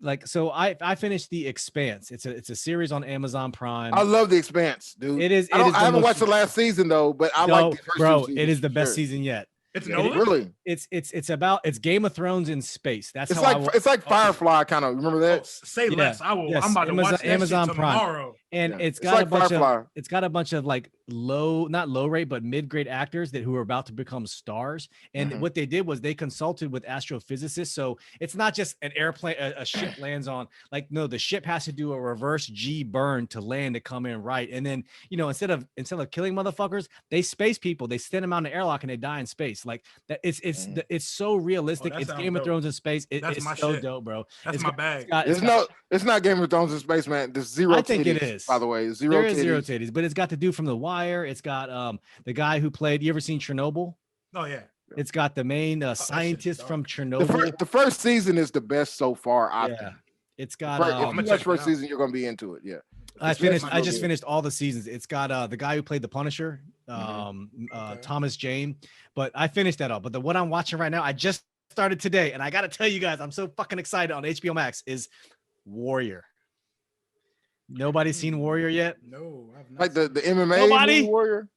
like, so I finished The Expanse. It's a series on Amazon Prime. I love The Expanse, dude. It is. I haven't watched the last season though, but I like the first bro. two It is the seasons, best sure. season yet. It's Nolan? Really? It's Game of Thrones in space. That's it's how like it's like Firefly kind of. Remember that? Say less. I will. Yes, I'm about to watch that Amazon shit Prime. tomorrow. And Yeah. it's It's got like a bunch Firefly. of like not low rate, but mid-grade actors who are about to become stars. And what they did was they consulted with astrophysicists. So it's not just an airplane, a ship lands on, like, no, the ship has to do a reverse G burn to land to come in right. And then, instead of killing motherfuckers, they space people, they send them out in the airlock and they die in space. Like that, it's so realistic. It's Game of Thrones in space. It's so dope, bro. That's my bag. It's not Game of Thrones in space, man. There's zero. I think it is. By the way, zero titties, but it's got the dude from The Wire. It's got the guy who played. You ever seen Chernobyl? Oh yeah. It's got the main scientist from Chernobyl. The first season is the best so far. I think. It's got. If you watch first season, you're gonna be into it. Yeah. I just finished all the seasons. It's got the guy who played the Punisher, Thomas Jane. But I finished that all. But what I'm watching right now, I just started today, and I got to tell you guys, I'm so fucking excited on HBO Max. Is Warrior. Nobody's seen Warrior yet? No, I've not. Like the MMA Nobody? Warrior?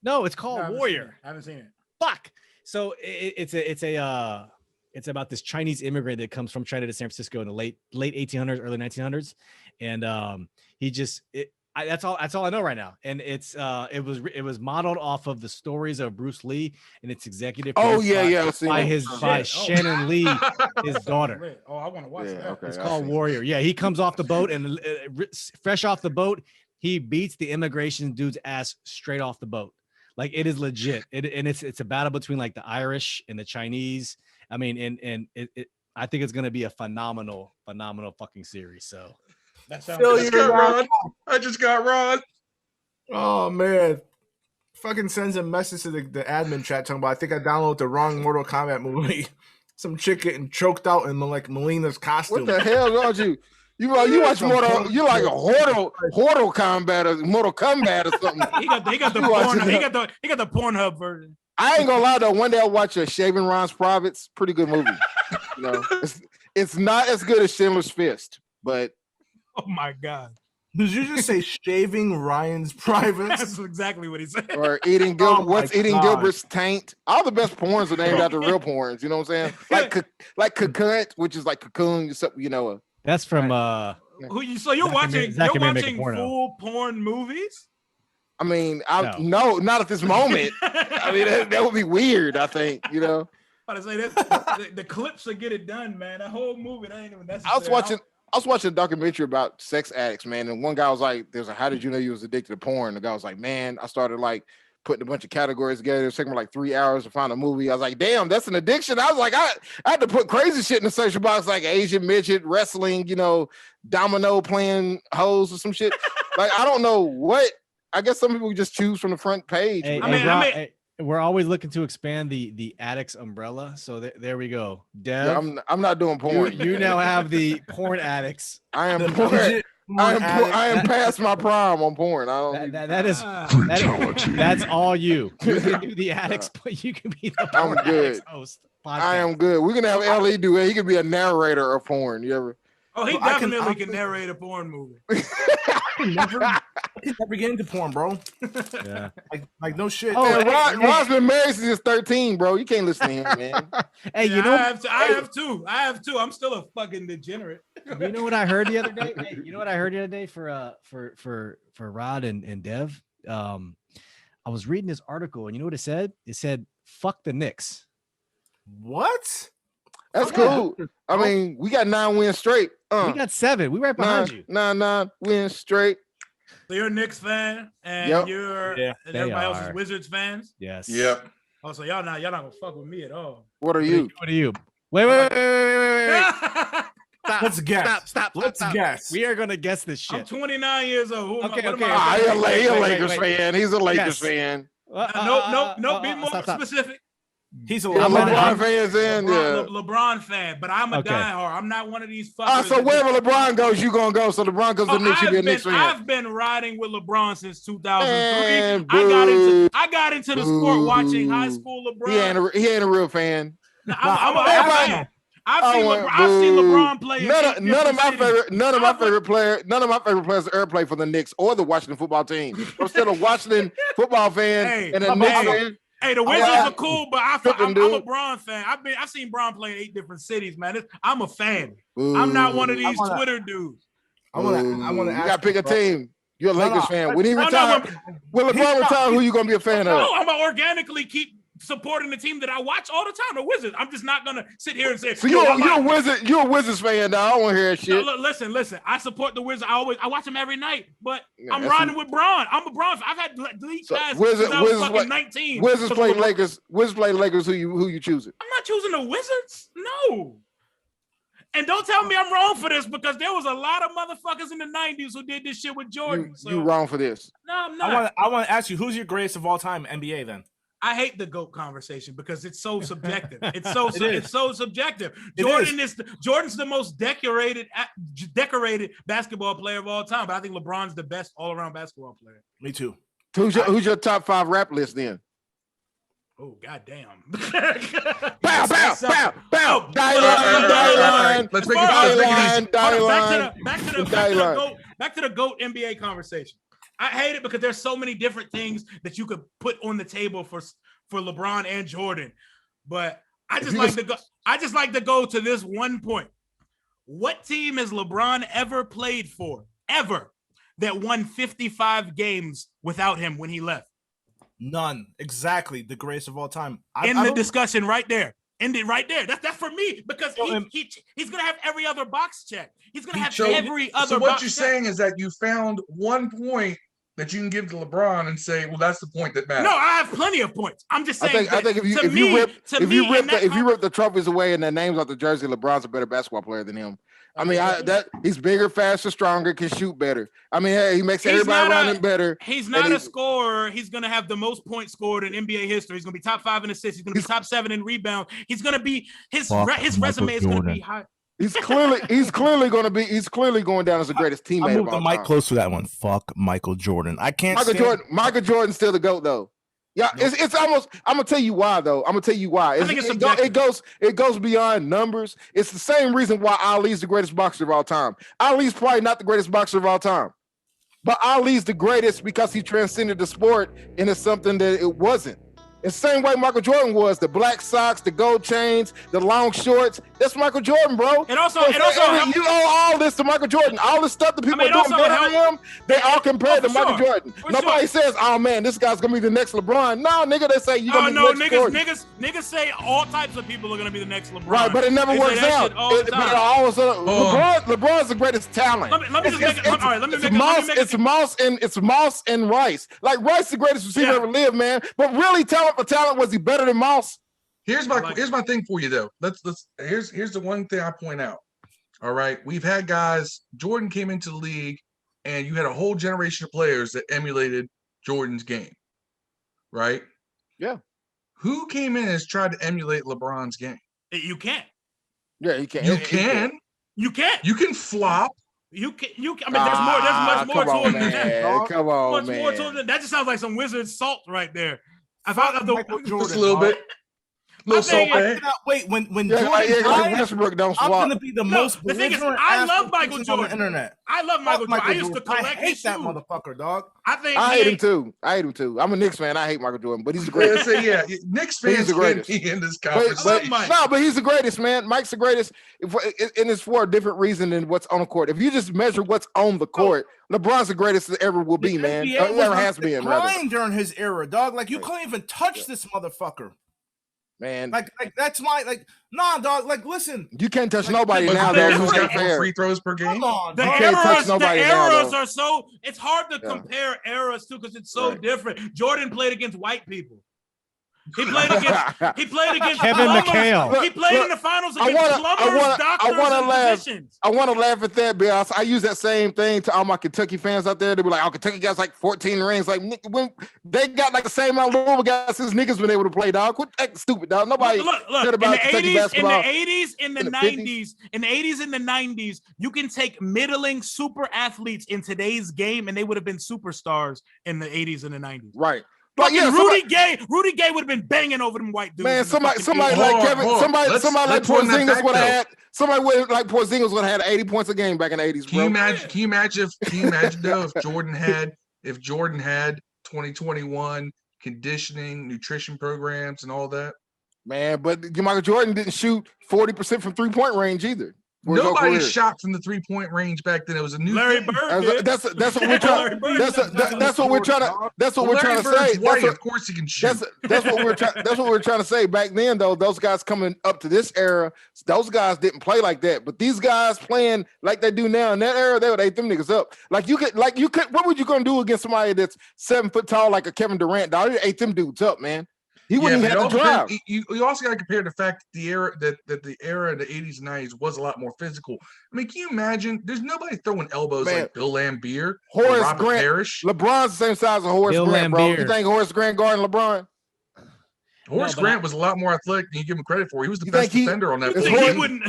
No, it's called Warrior. I haven't seen it. Fuck. So it's about this Chinese immigrant that comes from China to San Francisco in the late 1800s, early 1900s, and that's all I know right now. And it was modeled off of the stories of Bruce Lee, and it's executive by Shannon Lee, his daughter. Oh, I want to watch that. Okay, it's called Warrior. Yeah, he comes off the boat and fresh off the boat, he beats the immigration dude's ass straight off the boat. Like, it is legit. And it's a battle between like the Irish and the Chinese. I mean, and I think it's gonna be a phenomenal fucking series. So. That sounds I just got Rod. Oh man. Fucking sends a message to the admin chat talking about, I think I downloaded the wrong Mortal Kombat movie. Some chick getting choked out in like Melina's costume. What the hell don't you? You watch Mortal, you like a Mortal Kombat or something. He got the Pornhub version. I ain't gonna lie though, one day I watch a Shaving Ron's Privates, pretty good movie. It's not as good as Schindler's Fist, but oh my god. Did you just say Shaving Ryan's Privates? That's exactly what he said. Or Eating Gilbert's Taint. All the best porns are named after real porns. You know what I'm saying? Like Cocoon, which is like Cocoon. That's from So you're watching full porn movies? I mean, no, not at this moment. I mean, that would be weird. I think I say that the clips will get it done, man. The whole movie, that ain't even necessary. I was watching a documentary about sex addicts, man, and one guy was like, how did you know you was addicted to porn? The guy was like, man, I started like putting a bunch of categories together. It was taking me like 3 hours to find a movie. I was like, damn, that's an addiction. I was like, I had to put crazy shit in the search box, like Asian midget, wrestling, domino playing hoes or some shit. Like, I don't know what. I guess some people just choose from the front page. We're always looking to expand the addicts umbrella. So there we go. Dev, yeah, I'm not doing porn. You now have the porn addicts. I am porn. I am past my prime on porn. I don't. That's all you. You can do the addicts, but you can be the porn addicts host. Podcast. I am good. We're gonna have LE do it. He could be a narrator of porn. You ever? Oh, he definitely can narrate a porn movie. I can never get into porn, bro. Yeah. Like no shit. Oh, Rod's been married since he was 13, bro. You can't listen to him, man. Hey, I have two. I'm still a fucking degenerate. You know what I heard the other day? Hey, you know what I heard the other day for Rod and Dev? I was reading this article, and you know what it said? It said, "Fuck the Knicks." What? That's cool. I mean, we got 9 wins straight. We got 7. We right behind you. 9 wins straight. So you're a Knicks fan, and and everybody else is Wizards fans. Yes. Yep. Oh, so y'all not gonna fuck with me at all. What are you? Wait. Stop. Let's guess. Stop. Let's guess. We are gonna guess this shit. I'm 29 years old. He's a Lakers fan. He's a Lakers fan. Nope. Be more specific. He's a LeBron fan. LeBron fan, but I'm a diehard. I'm not one of these fuckers. So wherever LeBron goes, you gonna go. So LeBron goes to the Knicks, you be a Knicks fan. I've been riding with LeBron since 2003. I got into the sport watching high school LeBron. He ain't a real fan. I've seen LeBron play. None of my favorite players ever played for the Knicks or the Washington football team. I'm still a Washington football fan and a Knicks fan. Hey, the Wizards are cool, but I'm a Bron fan. I've seen Bron play in 8 different cities, man. I'm a fan. I'm not one of these Twitter dudes. I want to. You got to pick a team. You're a Lakers fan. When he retire, when LeBron retire, who you gonna be a fan of? No, I'm gonna organically keep supporting the team that I watch all the time, the Wizards. I'm just not gonna sit here and say. So you're a Wizards fan, though. I don't want to hear that shit. No, listen. I support the Wizards. I watch them every night, but I'm riding with Bron. I'm a Bron fan. I've had league pass since I was fucking 19. Wizards play Lakers. Wizards play Lakers. Who you choosing? I'm not choosing the Wizards. No. And don't tell me I'm wrong for this because there was a lot of motherfuckers in the 90s who did this shit with Jordan. You wrong for this. No, I'm not. I want to ask you, who's your greatest of all time NBA then? I hate the GOAT conversation because it's so subjective. It's so subjective. Jordan's the most decorated basketball player of all time, but I think LeBron's the best all-around basketball player. Me too. Who's your top 5 rap list then? Oh, goddamn. Bow. Dylan. Let's make it back to the GOAT NBA conversation. I hate it because there's so many different things that you could put on the table for LeBron and Jordan. But I just like to go to this one point. What team has LeBron ever played for? Ever that won 55 games without him when he left? None. Exactly. The greatest of all time. Discussion right there. End it right there. That's for me because he's gonna have every other box check. He's gonna have every other. So what you're saying is that you found one point that you can give to LeBron and say, well, that's the point that matters. No, I have plenty of points. I'm just saying. I think if you rip the trophies away and the names off the jersey, LeBron's a better basketball player than him. I mean, he's bigger, faster, stronger, can shoot better. I mean, he makes everybody around him better. He's not a scorer. He's going to have the most points scored in NBA history. He's going to be top 5 in assists. He's going to be top 7 in rebound. He's going to be his resume is going to be high. He's clearly going down as the greatest teammate. I moved the mic close to that one. Fuck Michael Jordan. I can't. Michael Jordan's still the GOAT though. Yeah, it's almost. I'm gonna tell you why though. It goes beyond numbers. It's the same reason why Ali's the greatest boxer of all time. Ali's probably not the greatest boxer of all time, but Ali's the greatest because he transcended the sport into something that it wasn't. The same way Michael Jordan was, the black socks, the gold chains, the long shorts. That's Michael Jordan, bro. And also, you owe all this to Michael Jordan. All the stuff that people are doing better than him, they all compare to Michael Jordan. Nobody says, "Oh man, this guy's gonna be the next LeBron." No, nigga, they say you're gonna be the next Jordan. Niggas say all types of people are gonna be the next LeBron. Right, but it never works out. LeBron's the greatest talent. It's Moss and Rice. Like Rice, the greatest receiver ever lived, man. But really, talent for talent, was he better than Moss? Here's my thing for you though. Here's the one thing I point out. All right, we've had guys. Jordan came into the league, and you had a whole generation of players that emulated Jordan's game. Right? Yeah. Who came in and has tried to emulate LeBron's game? You can't. Yeah, you can. You can. You can flop. You can. I mean, there's much more to it than that. Come on, man. More to it than that. Just sounds like some wizard salt right there. I thought just a little bit. Little salt there. Wait, when Jordan Westbrook don't swap. I'm gonna be the most. The thing is, I love Michael Jordan. On the internet. I love Michael Jordan. I used to collect. I hate that motherfucker, dog. I hate him too. I'm a Knicks fan. I hate Michael Jordan, but he's the greatest. Knicks fans can't be in this conversation. But he's the greatest, man. Mike's the greatest, and it's for a different reason than what's on the court. If you just measure what's on the court, LeBron's the greatest that ever will be, man. Ever has been. During his era, dog. Like you couldn't even touch this motherfucker. Man, like that's nah, dog. Like, listen, you can't touch nobody now. Who's got 4 free throws per game? Come on, the eras are so. It's hard to compare eras too because it's so different. Jordan played against white people. He played against Kevin McHale. He played in the finals against plumbers, doctors, and physicians. I want to laugh at that because I use that same thing to all my Kentucky fans out there. They be like, "Oh, Kentucky got like 14 rings." Like when they got like the same amount of Louisville guys since niggas been able to play, dog. Quit acting stupid, dog. Nobody said about Kentucky basketball. In the 80s, in the 90s, in the 90s, you can take middling super athletes in today's game, and they would have been superstars in the 80s and the 90s. Right. Like, yeah, Rudy Gay would have been banging over them white dudes. Man, somebody like Kevin, somebody like Porzingis would have had. Somebody like Porzingis would have had 80 points a game back in the 80s. Can you imagine though if Jordan had 2021 conditioning, nutrition programs, and all that? Man, but Michael Jordan didn't shoot 40% from 3-point range either. Nobody shot from the 3-point range back then. It was a new Larry thing. Bird. That's what we're trying. That's what we're trying to. That's what we're trying to say. Of course, he can shoot. That's what we're trying. That's what we're trying to say. Back then, though, those guys coming up to this era, those guys didn't play like that. But these guys playing like they do now in that era, they would ate them niggas up. Like you could. What would you gonna do against somebody that's 7 foot tall like a Kevin Durant? Dog, you ate them dudes up, man. He wouldn't even have to drive. You also got to compare the fact that the era of the 80s and 90s was a lot more physical. I mean, can you imagine? There's nobody throwing elbows like Bill Laimbeer, Horace Robert Grant. Parrish. LeBron's the same size as Horace Grant, bro. You think Horace Grant guarding LeBron? Horace Grant was a lot more athletic than you give him credit for. He was the best defender on that team. No one in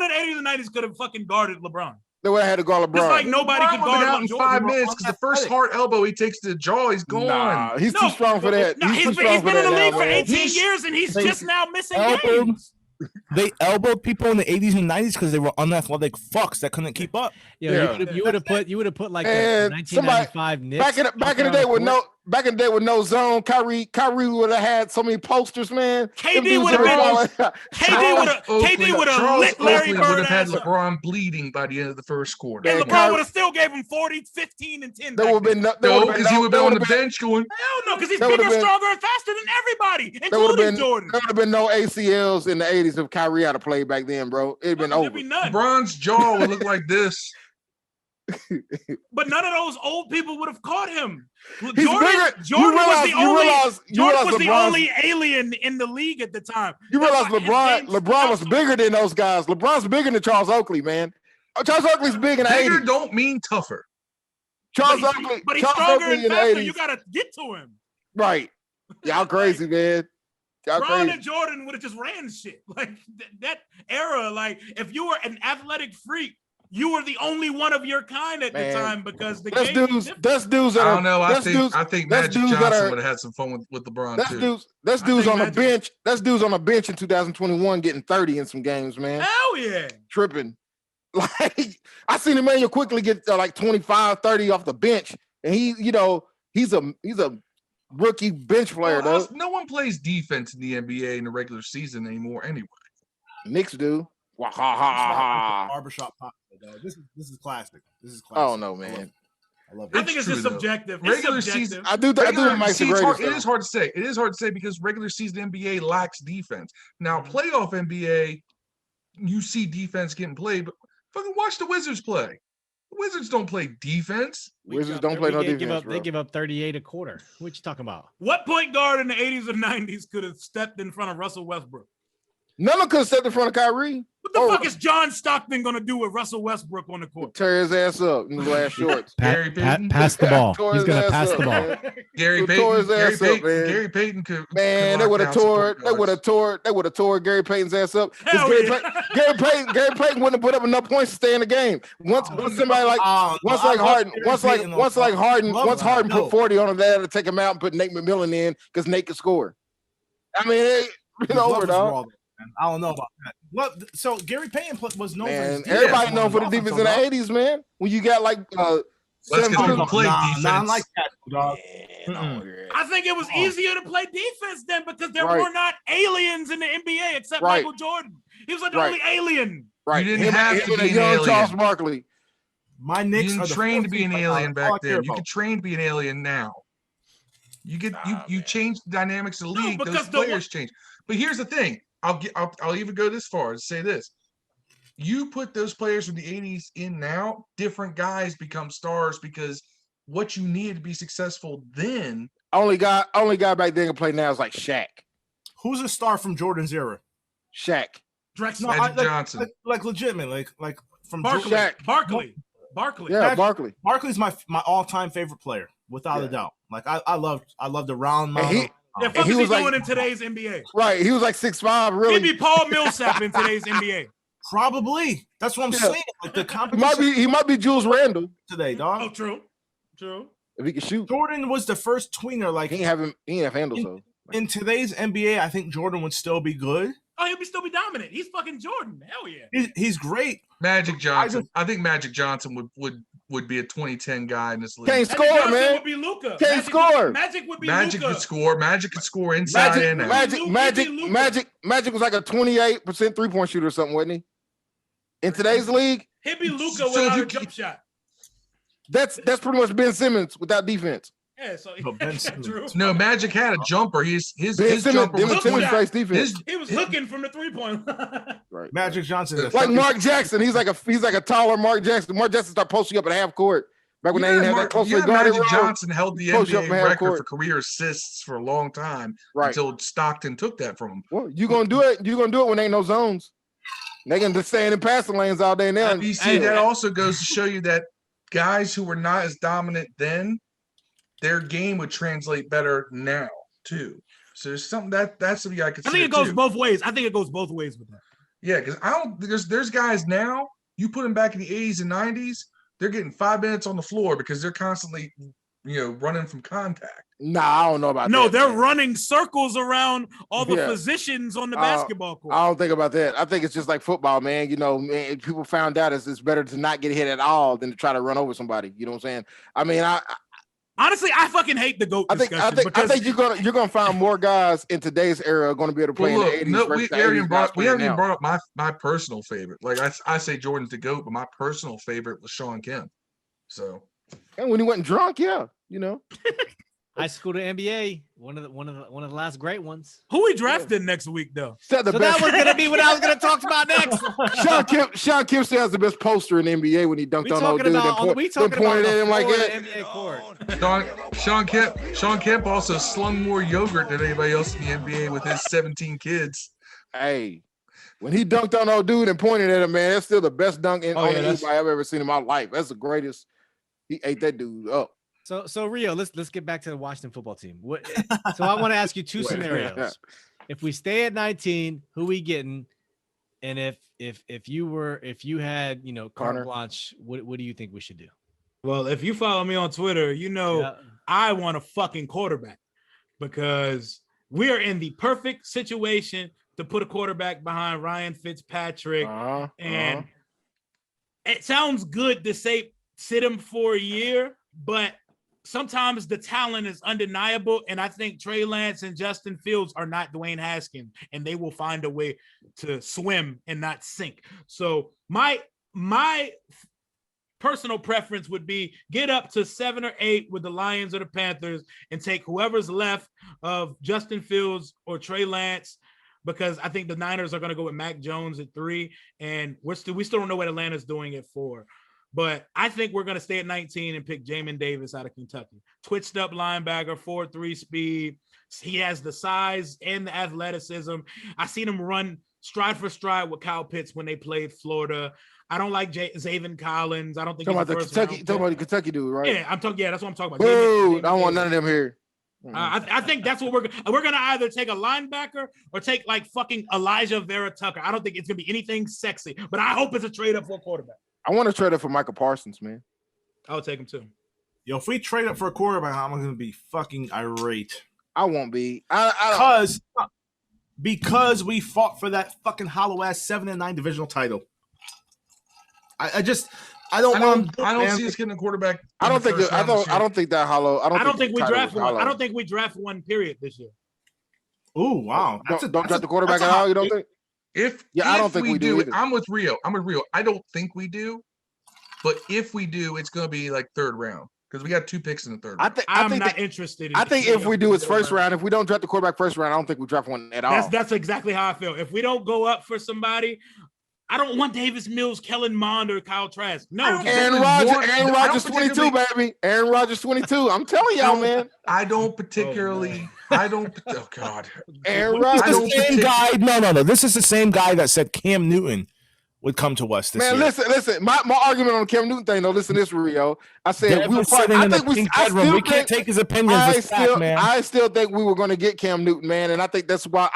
the 80s and 90s could have fucking guarded LeBron. They would have had to guard LeBron. It's like nobody could guard out in 5 minutes because the first hard elbow he takes to the jaw, he's gone. Nah, he's too strong for that. He's been in the league for 18 years and he's just now missing games. They elbowed people in the 80s and 90s because they were unathletic fucks that couldn't keep up. Yeah, you would have put like a 1995 Knicks back in the day with no zone. Kyrie would have had so many posters, man. KD would have lit Larry Bird. Would have had LeBron bleeding by the end of the first quarter. And LeBron would have still gave him 40, 15, and 10. There would have been because he would have been on the bench going. Hell no, because he's bigger, stronger, and faster than everybody, including Jordan. There would have been no ACLs in the 80s if Kyrie had to play back then, bro. It'd been over. LeBron's jaw would look like this. But none of those old people would have caught him. Jordan was the only alien in the league at the time. You realize LeBron was bigger than those guys. LeBron's bigger than Charles Oakley, man. Charles Oakley's big in the 80s. Bigger don't mean tougher. Charles Oakley, but he's stronger and faster. You got to get to him. Right. Y'all crazy, man. Ron and Jordan would have just ran shit. Like that era, like if you were an athletic freak, you were the only one of your kind at the time because the that's dudes that I don't know. I think Magic Johnson would have had some fun with LeBron too. That's dudes on the bench. That's dudes on the bench in 2021 getting 30 in some games, man. Hell yeah. Tripping. Like I seen Emmanuel quickly get like 25, 30 off the bench. And he's a rookie bench player, though. No one plays defense in the NBA in the regular season anymore anyway. Knicks do. Barbershop pop. This is classic. Oh no, man. I love it. I think it's just subjective. Regular season. I do. It is hard to say. It is hard to say because regular season NBA lacks defense. Now, playoff NBA, you see defense getting played, but fucking watch the Wizards play. The Wizards don't play defense. Wizards don't play no defense. They give up 38 a quarter. What you talking about? What point guard in the 80s and 90s could have stepped in front of Russell Westbrook? None of them could have stepped in front of Kyrie. What the fuck is John Stockton going to do with Russell Westbrook on the court? Tear his ass up in his last shorts. Pass the ball. He's going to pass the ball. Gary Payton could. Man, they would have tore Gary Payton's ass up. Gary Payton wouldn't have put up enough points to stay in the game. Once Harden put 40 on him, they had to take him out and put Nate McMillan in because Nate could score. I mean, over, dog. I don't know about that. So Gary Payton was known for his defense. Everybody known for the defense in the 80s, man. When you got like defense. Not like that, dog. I think it was easier to play defense then because there were not aliens in the NBA except Michael Jordan. He was like the only alien. Right. You didn't have to be an alien. Charles Barkley. My Knicks you didn't train to be an alien back then. You can train to be an alien now. You change the dynamics of the league. Those players change. But here's the thing. I'll even go this far as say this. You put those players from the 80s in now, different guys become stars because what you needed to be successful then. Only guy back then can play now is like Shaq. Who's a star from Jordan's era? Shaq. Magic Johnson. Like legitimate, like from Barkley. Yeah, Barkley. Barkley's my all-time favorite player, without a doubt. Like I love the round mound. The fuck is he doing in today's NBA? Right, he was like 6'5", really. He'd be Paul Millsap in today's NBA. Probably. That's what I'm saying. Like the competition. He might be Julius Randle today, dog. Oh, true. If he can shoot, Jordan was the first tweener. Like he ain't have handles though. In today's NBA, I think Jordan would still be good. Oh, he'll still be dominant. He's fucking Jordan. Hell yeah. He's great. Magic Johnson. I think Magic Johnson would be a 2010 guy in this league. Can't score, man. Would be Luka. Can't score. Magic would be Magic Luka. could score. Magic could score inside and out. Magic was like a 28% 3-point shooter or something, wasn't he? In today's league, he'd be Luka without a jump shot. That's pretty much Ben Simmons without defense. Yeah, so no, Magic had a jumper. His jumper was defense. He was hooking from the 3-point. Right. Magic Johnson, like Mark Jackson. He's like a taller Mark Jackson. Mark Jackson started posting up at half court back when they didn't have that closely guarded. Magic Johnson held the NBA record for career assists for a long time until Stockton took that from him. Well, you gonna do it. You gonna do it when ain't no zones. They can just stand in passing lanes all day now. You see, that also goes to show you that guys who were not as dominant then, their game would translate better now too. So there's something that's something I could. I think it goes both ways. I think it goes both ways with that. Yeah, because there's guys now. You put them back in the 80s and 90s, they're getting 5 minutes on the floor because they're constantly, running from contact. Nah, I don't know about that. No, they're running circles around all the positions on the basketball court. I don't think about that. I think it's just like football, man. People found out it's better to not get hit at all than to try to run over somebody. You know what I'm saying? I mean, honestly, I fucking hate the GOAT discussion. I think you're gonna find more guys in today's era going to be able to play in the 80s. No, we haven't even brought up my personal favorite. Like I say Jordan's the GOAT, but my personal favorite was Sean Kemp. So, and when he wasn't drunk, High school to NBA, one of the last great ones. Who we drafted next week though? That was gonna be what I was gonna talk about next. Sean Kemp still has the best poster in the NBA when he dunked on old dude and pointed at him like that. Sean Kemp also slung more yogurt than anybody else in the NBA with his 17 kids. Hey, when he dunked on old dude and pointed at him, man, that's still the best dunk on anybody I've ever seen in my life. That's the greatest. He ate that dude up. So Rio, let's get back to the Washington football team. So I want to ask you two scenarios. If we stay at 19, who we getting? And if you had carte blanche, what do you think we should do? Well, if you follow me on Twitter, I want a fucking quarterback because we are in the perfect situation to put a quarterback behind Ryan Fitzpatrick. And it sounds good to say sit him for a year, but sometimes the talent is undeniable, and I think Trey Lance and Justin Fields are not Dwayne Haskins, and they will find a way to swim and not sink. So my personal preference would be get up to 7 or 8 with the Lions or the Panthers and take whoever's left of Justin Fields or Trey Lance, because I think the Niners are going to go with Mac Jones at 3, and we still don't know what Atlanta's doing at 4. But I think we're going to stay at 19 and pick Jamin Davis out of Kentucky. Twitched up linebacker, 4.3 speed. He has the size and the athleticism. I seen him run stride for stride with Kyle Pitts when they played Florida. I don't like Zaven Collins. I don't think talking about the Kentucky dude, right? Yeah, that's what I'm talking about. Boo, I don't want none of them here. I think that's what we're going to either take a linebacker or take like fucking Elijah Vera Tucker. I don't think it's going to be anything sexy, but I hope it's a trade up for a quarterback. I want to trade up for Michael Parsons, man. I would take him too. Yo, if we trade up for a quarterback, I'm going to be fucking irate. I won't be. Because we fought for that fucking hollow ass 7-9 divisional title. I don't see us getting a quarterback. I don't think that hollow. I don't think we draft one. I don't think we draft one period this year. Oh wow! Don't draft the quarterback at all. You don't think? I don't think we do. I'm with Rio. I don't think we do, but if we do, it's going to be like 3rd round because we got 2 picks in the 3rd round. I'm not interested. I think if we do, it's 1st round. If we don't draft the quarterback 1st round, I don't think we draft one at all. That's exactly how I feel. If we don't go up for somebody, I don't want Davis Mills, Kellen Mond, or Kyle Trask. No, Aaron Rodgers 22, baby. Aaron Rodgers 22. I'm telling y'all, man. Oh God. Aaron Rodgers. This is the same guy. No. This is the same guy that said Cam Newton would come to us this Man, year. listen. My argument on the Cam Newton thing, though. Listen to this, Rio. I said Devin we were sitting in the pink bedroom. We can't think take his opinions as fact, man. I still think we were going to get Cam Newton, man, and I think that's why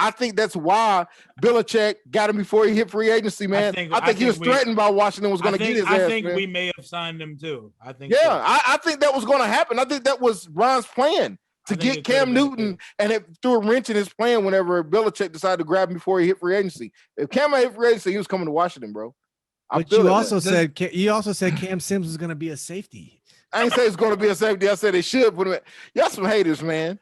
Belichick got him before he hit free agency, man. I think he was threatened by Washington was going to get his ass. I think man. we may have signed him too. I think. Yeah, so. I think that was going to happen. I think that was Ron's plan to get Cam Newton, and it threw a wrench in his plan whenever Belichick decided to grab him before he hit free agency. If Cam hit free agency, he was coming to Washington, bro. But you also said Cam Sims was going to be a safety. I ain't say it's going to be a safety. I said they should put him in. Y'all some haters, man.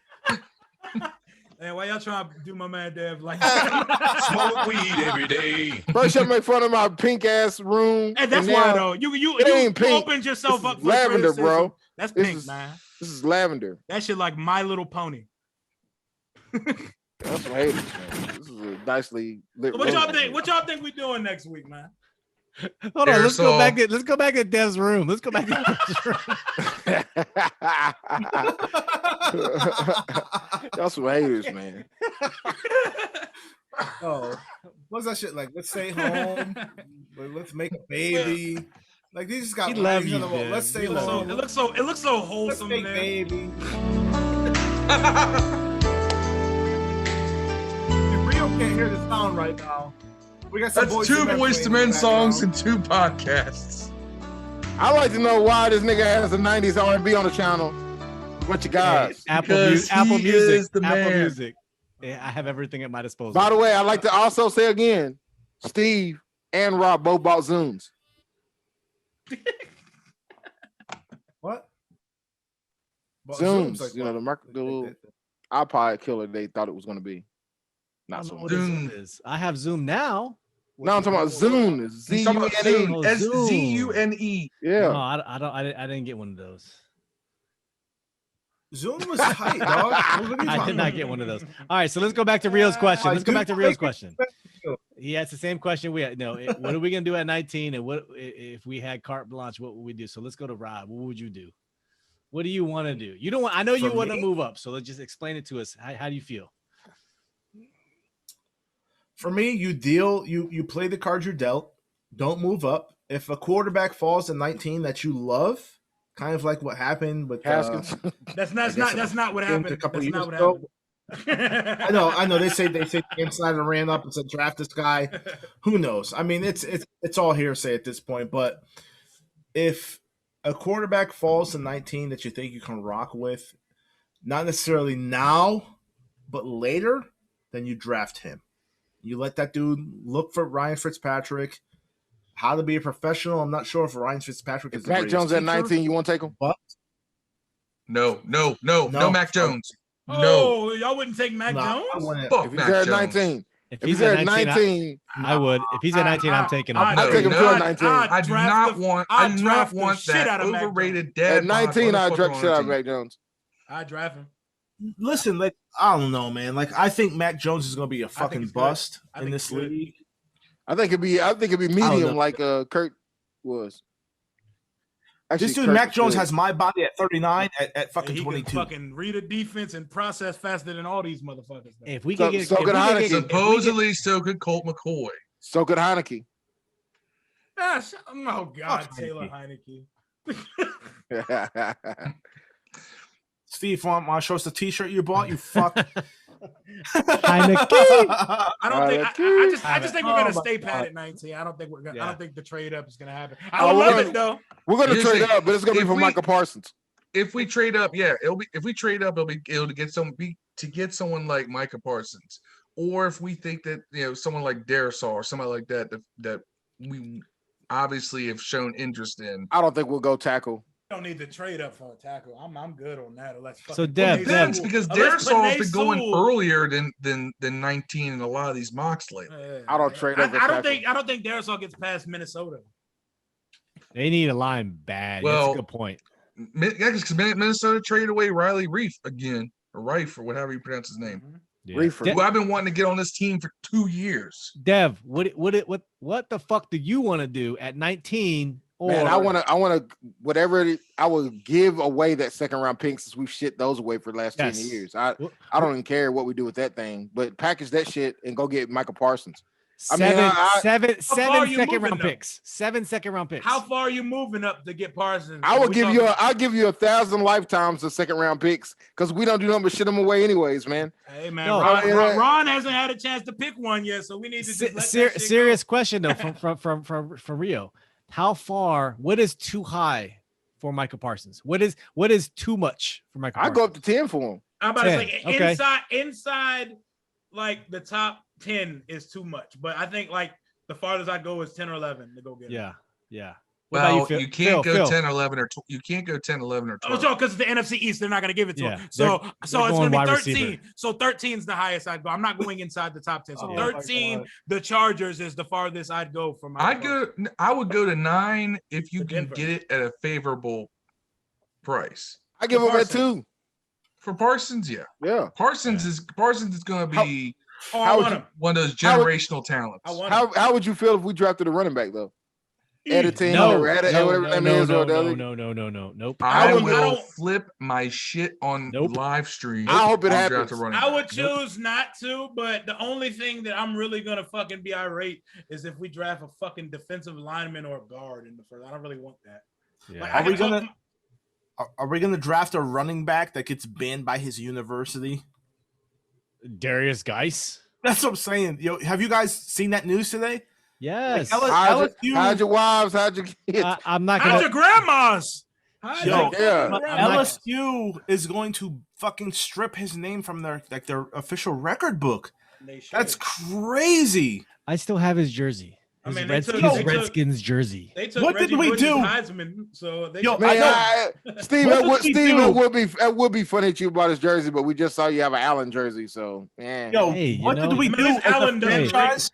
Hey, why y'all trying to do my man Dev like smoke weed every day? First, y'all make fun of my pink ass room. And that's why though. You opened yourself up for lavender, bro. That's pink, man. This is lavender. That shit like My Little Pony. That's some haters, man. This is a nicely lit. What y'all think? What y'all think we doing next week, man? Hold on, let's go back to Dev's room. Let's go back to Dev's room. Y'all some haters, man. Oh, what's that shit like? Let's stay home. Let's make a baby. Like these just got lines on the wall. Let's stay home. It looks so wholesome. Let's make baby. If Rio can't hear the sound right now. We got some That's two Boyz II Men songs and 2 podcasts. I like to know why this nigga has a 90s R&B on the channel. Bunch of guys. Apple Music. Yeah, I have everything at my disposal. By the way, I'd like to also say again, Steve and Rob both bought Zooms. What? Zooms, like you know, the iPod killer they thought it was going to be. Not so much. I have Zoom now. No, I'm talking about Zune. Z-U-N-E. S-Z-U-N-E. Yeah. No, I didn't get one of those. Zoom was tight, dog. I did not get one of those. All right, so let's go back to Rio's question. Let's go back to Rio's question. He asked the same question we had. No, what are we gonna do at 19? And what if we had carte blanche? What would we do? So let's go to Rob. What would you do? What do you want to do? You don't want. I know you want to move up. So let's just explain it to us. How do you feel? For me, you play the cards you're dealt. Don't move up. If a quarterback falls to 19 that you love, kind of like what happened with Haskins. That's not what happened. A couple years ago. I know. They say the insider ran up and said draft this guy. Who knows? I mean, it's all hearsay at this point. But if a quarterback falls to 19 that you think you can rock with, not necessarily now, but later, then you draft him. You let that dude look for Ryan Fitzpatrick, how to be a professional. I'm not sure if Ryan Fitzpatrick is Mac Jones at 19. You want to take him? What? No, Mac Jones. Oh, y'all wouldn't take Mac Jones? If he's at 19. If he's at 19, I would. If he's at 19, I'm taking him. I'd take him to at 19. I do not want that overrated dad. At 19, I'd draft the shit out of Mac Jones. I'd draft him. Listen, like I don't know, man. Like I think Mac Jones is going to be a fucking bust in this league. I think it'd be medium like Kurt was. Actually, this dude, Mac Jones, has my body at 39 at fucking 22. Can fucking read a defense and process faster than all these motherfuckers. If we could get supposedly so could Colt McCoy. So could Heineke. Oh God, Taylor Heineke. Steve, want to show us the T-shirt you bought? You fuck. Heineke. I just think we're gonna stay pat at 19. I don't think we're gonna. I don't think the trade up is gonna happen. I would love it though. We're gonna trade up, but it's gonna be for Micah Parsons. If we trade up, it'll be. If we trade up, it'll get someone like Micah Parsons, or if we think that someone like Darisaw or somebody like that we obviously have shown interest in. I don't think we'll go tackle. Don't need to trade up for a tackle. I'm good on that. So Dev, because Darisaw has been going earlier than 19 in a lot of these mocks lately. I don't trade up. I don't think Darisaw gets past Minnesota. They need a line bad. Well, that's a good point. Because Minnesota traded away Riley Reif again, or Reif, or whatever you pronounce his name. Yeah. Who I've been wanting to get on this team for 2 years. Dev, what the fuck do you want to do at 19? Man, I want to whatever I would give away that second round pick since we've shit those away for the last 10 years. I don't even care what we do with that thing, but package that shit and go get Micah Parsons. Seven far are you second moving, round though? picks. 7 second round picks. How far are you moving up to get Parsons? I'll give you 1,000 lifetimes of second round picks because we don't do nothing but shit them away anyways, man. Hey man, No. Ron hasn't had a chance to pick one yet, so we need to just let that shit Serious go. question though from Rio. How far? What is too high for Michael Parsons? What is too much for Michael I Parsons? go up to 10 for him. I'm about to 10, say okay. inside like the top 10 is too much, but I think like the farthest I go is 10 or 11 to go get him. Yeah. What about Well, Phil? you can't go Phil? 10, 11, or you can't go 10, 11, or 12. Oh, because it's the NFC East, they're not going to give it to Yeah, him. So they're it's going going to be wide 13. receiver. So 13 is the highest I'd go. I'm not going inside the top 10. So Oh, my 13, God. the Chargers is the farthest I'd go for my. I would go to 9 if you To can Denver. get it at a favorable price. I give him that Parsons. 2. For Parsons, yeah. Yeah. Parsons is going to be Oh, I How would want you- him. one of those how would- generational talents. I want him. How would you feel if we drafted a running back though? Editing No, or whatever that is or the other. no. Nope. I would- will I don't- flip my shit on Nope. live stream. I hope it if we draft happens. a running I would back. choose not to, but the only thing that I'm really gonna fucking be irate is if we draft a fucking defensive lineman or a guard in the first. I don't really want that. Yeah. Like, Are I we can talk- gonna- Are we gonna draft a running back that gets banned by his university? Darius Geis. That's what I'm saying. Yo, have you guys seen that news today? Yes. Like, How'd your wives? How'd your kids? I'm not How's gonna. your grandmas? How's Yo, your yeah. fucking grandmas? LSU is going to fucking strip his name from their official record book. They should. That's crazy. I still have his jersey. I His mean, they took- Redskins jersey. They took What did Reggie we Bush's do? Heisman, so they Yo, should- I Man, know. Steve, What did we do? it would be funny to you about his jersey, but we just saw you have an Allen jersey, so yeah. Yo, Hey, you what know- did we Remember do this as Allen a does, franchise?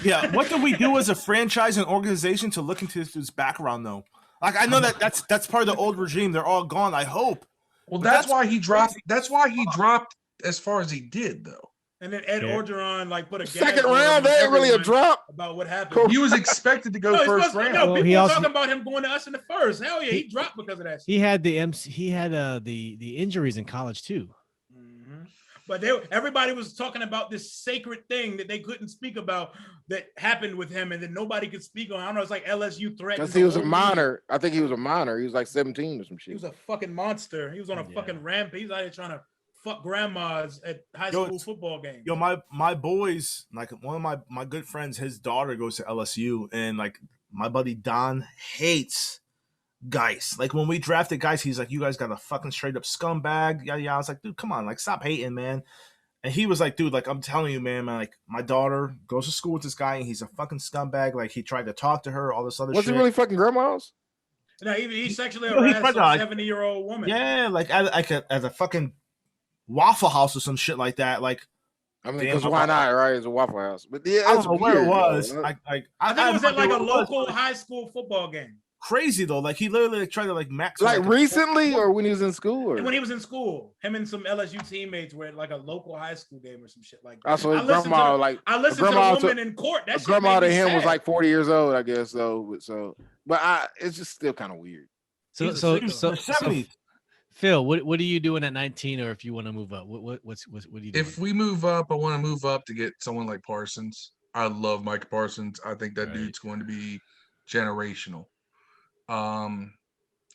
Yeah, what did we do as a franchise and organization to look into this background though? Like, I know that's part of the old regime. They're all gone. I hope. Well, But that's that's why he dropped. That's why he dropped as far as he did, though. And then Ed Yeah. Orgeron like put a Second gag order round, on that ain't really a everyone drop. about what happened. He was expected to go No, he's first supposed to- round. no, Well, people he were also- talking about him going to us in the first. Hell yeah, he dropped because of that. Shit. He had the injuries in college too. Mhm. But everybody was talking about this sacred thing that they couldn't speak about that happened with him, and then nobody could speak on. I don't know. It's like LSU threatened. Because he was a the whole minor. I think he was a minor. He was like 17 or some league. He shit. was a fucking monster. He was on a Yeah. fucking rampage. He's out here trying to fuck grandmas at high Yo, school it's- football games. Yo, my boys, like one of my good friends, his daughter goes to LSU, and like my buddy Don hates Geis. Like when we drafted Geis, he's like, "You guys got a fucking straight up scumbag." Yeah, yeah. I was like, "Dude, come on, like stop hating, man." And he was like, "Dude, like I'm telling you, man, like my daughter goes to school with this guy, and he's a fucking scumbag. Like he tried to talk to her, all this other Was shit." he really fucking grandma's? No, he sexually No, he harassed tried a to- 70-year-old woman. Yeah, like at a fucking Waffle House or some shit like that. Like I mean, Damn, because why not, right? It's a Waffle House. But yeah, I that's don't know where it weird, was. though. I I think it was at like a where it was, local but high school football game. crazy though. Like he literally tried to like max Like recently or when he was in school? Or? And when he was in school, him and some LSU teammates were at like a local high school game or some shit like that. Also, his I listened grandma, to the- like, I listened to grandma the woman in court. That shit grandma made to me him was sad. like 40 years old, I guess. But it's just still kind of weird. So He's a so sicko. so, the so 70s. Phil, what are you doing at 19, or if you want to move up? What are you doing? If we move up, I want to move up to get someone like Parsons. I love Mike Parsons. I think that Right. dude's going to be generational.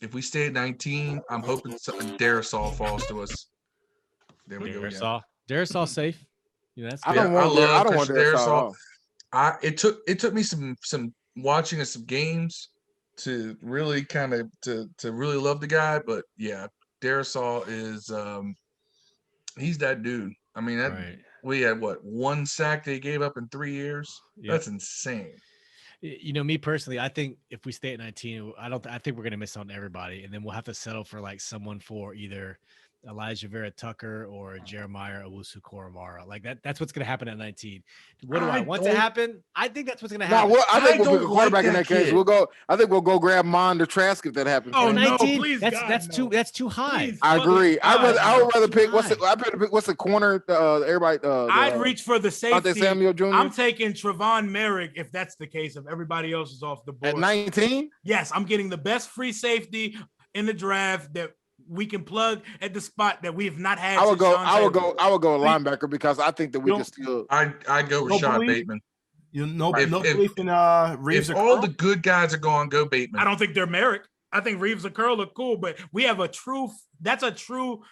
If we stay at 19, I'm hoping Darrisaw falls to us. There we go. again. Darisaw safe. Yeah, that's I good. don't want love I don't want Christian that Darrisaw. off. It took me some watching of some games to really kind of to really love the guy, but yeah, Darrisaw is he's that dude. I mean, Right. we had what, one sack they gave up in 3 years? Yep. That's insane. You know, me personally, I think if we stay at 19, I think we're gonna miss on everybody, and then we'll have to settle for like someone for either Elijah Vera Tucker or Jeremiah Owusu-Koramoah. Like that's what's gonna happen at 19. What do I want to don't- happen? I think that's what's gonna Nah, happen. well, I think I we'll pick a don't quarterback like in that that case. kid. I think we'll go grab Mond Trask if that happens. Oh, man. no, 19. please, that's God, that's no. that's too high. Please. I agree. I would rather pick High. what's the corner? Everybody. I'd reach for the Dante safety. Samuel Jr. I'm taking Trevon Merrick if that's the case. If everybody else is off the board, at 19. yes, I'm getting the best free safety in the draft that we can plug at the spot that we have not had. I would since go. Sean I would Taylor. go. I would go a linebacker because I think that we Yo, can still. I go Don't Rashad believe- Bateman. You know, If- no if- belief in Reeves If or all Curl? the good guys are gone, go Bateman. I don't think they're Merrick. I think Reeves and Curl are cool, but we have a true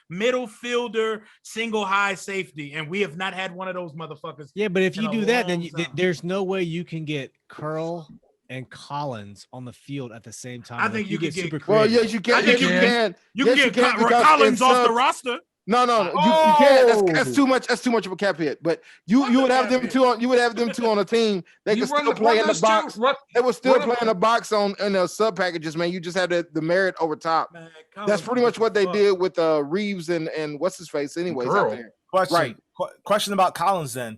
middle fielder, single high safety, and we have not had one of those motherfuckers. Yeah, but if in you a do that, then long time. there's no way you can get Curl and Collins on the field at the same time. I think you could get- super Well, creative. yes, you can. I think Yes, you can. You can Yes, get because Collins in off the subs- roster. No, you can't. That's too much. That's too much of a cap hit. But you would have them two on. You would have them two on a team. They You could run still the- play run in the those two- box. run- They would still run play them- in the box in the sub packages, man. You just have the merit over top. Man, That's Collins pretty is much what they fuck. did with Reeves and what's his face. Anyways, out Curl. there. Question. Right. Question about Collins. Then,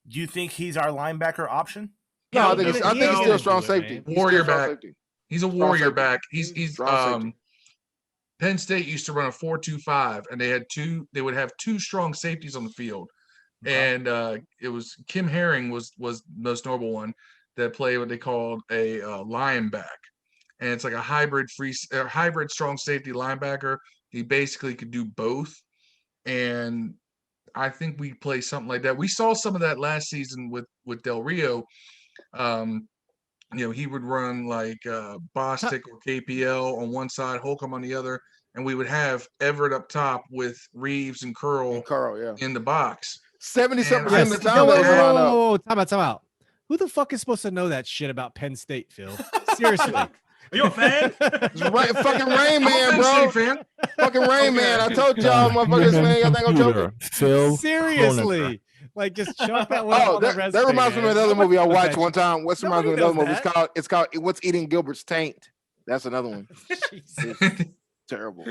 do you think he's our linebacker option? No, I Hell think no. I think he's Hell still no. strong do it, safety. man. He's still Warrior strong back. safety. He's a Strong warrior safety. back. He's Strong safety. Penn State used to run a 4-2-5, and they would have two strong safeties on the field. And it was Kim Herring was the most notable one that played what they called a lion back. And it's like a hybrid hybrid strong safety linebacker. He basically could do both. And I think we play something like that. We saw some of that last season with Del Rio. He would run like Bostic or KPL on one side, Holcomb on the other, and we would have Everett up top with Reeves and Curl Yeah. in the box. 70-something And I percent of the think- time they line up. Whoa, time out. Who the fuck is supposed to know that shit about Penn State, Phil? Seriously. Are you a fan? It's fucking Rain I'm a Man, Penn bro. State fan. Fucking Rain Man. I told y'all, motherfuckers, man. Y'all think I'm joking? Phil. Seriously. Like, just chuck that one Oh, on the that resume, reminds me of man. another Nobody movie I knows watched that one time. What's reminds me of Nobody another movie? knows It's called What's Eating Gilbert's Taint. That's another one. shit. Terrible.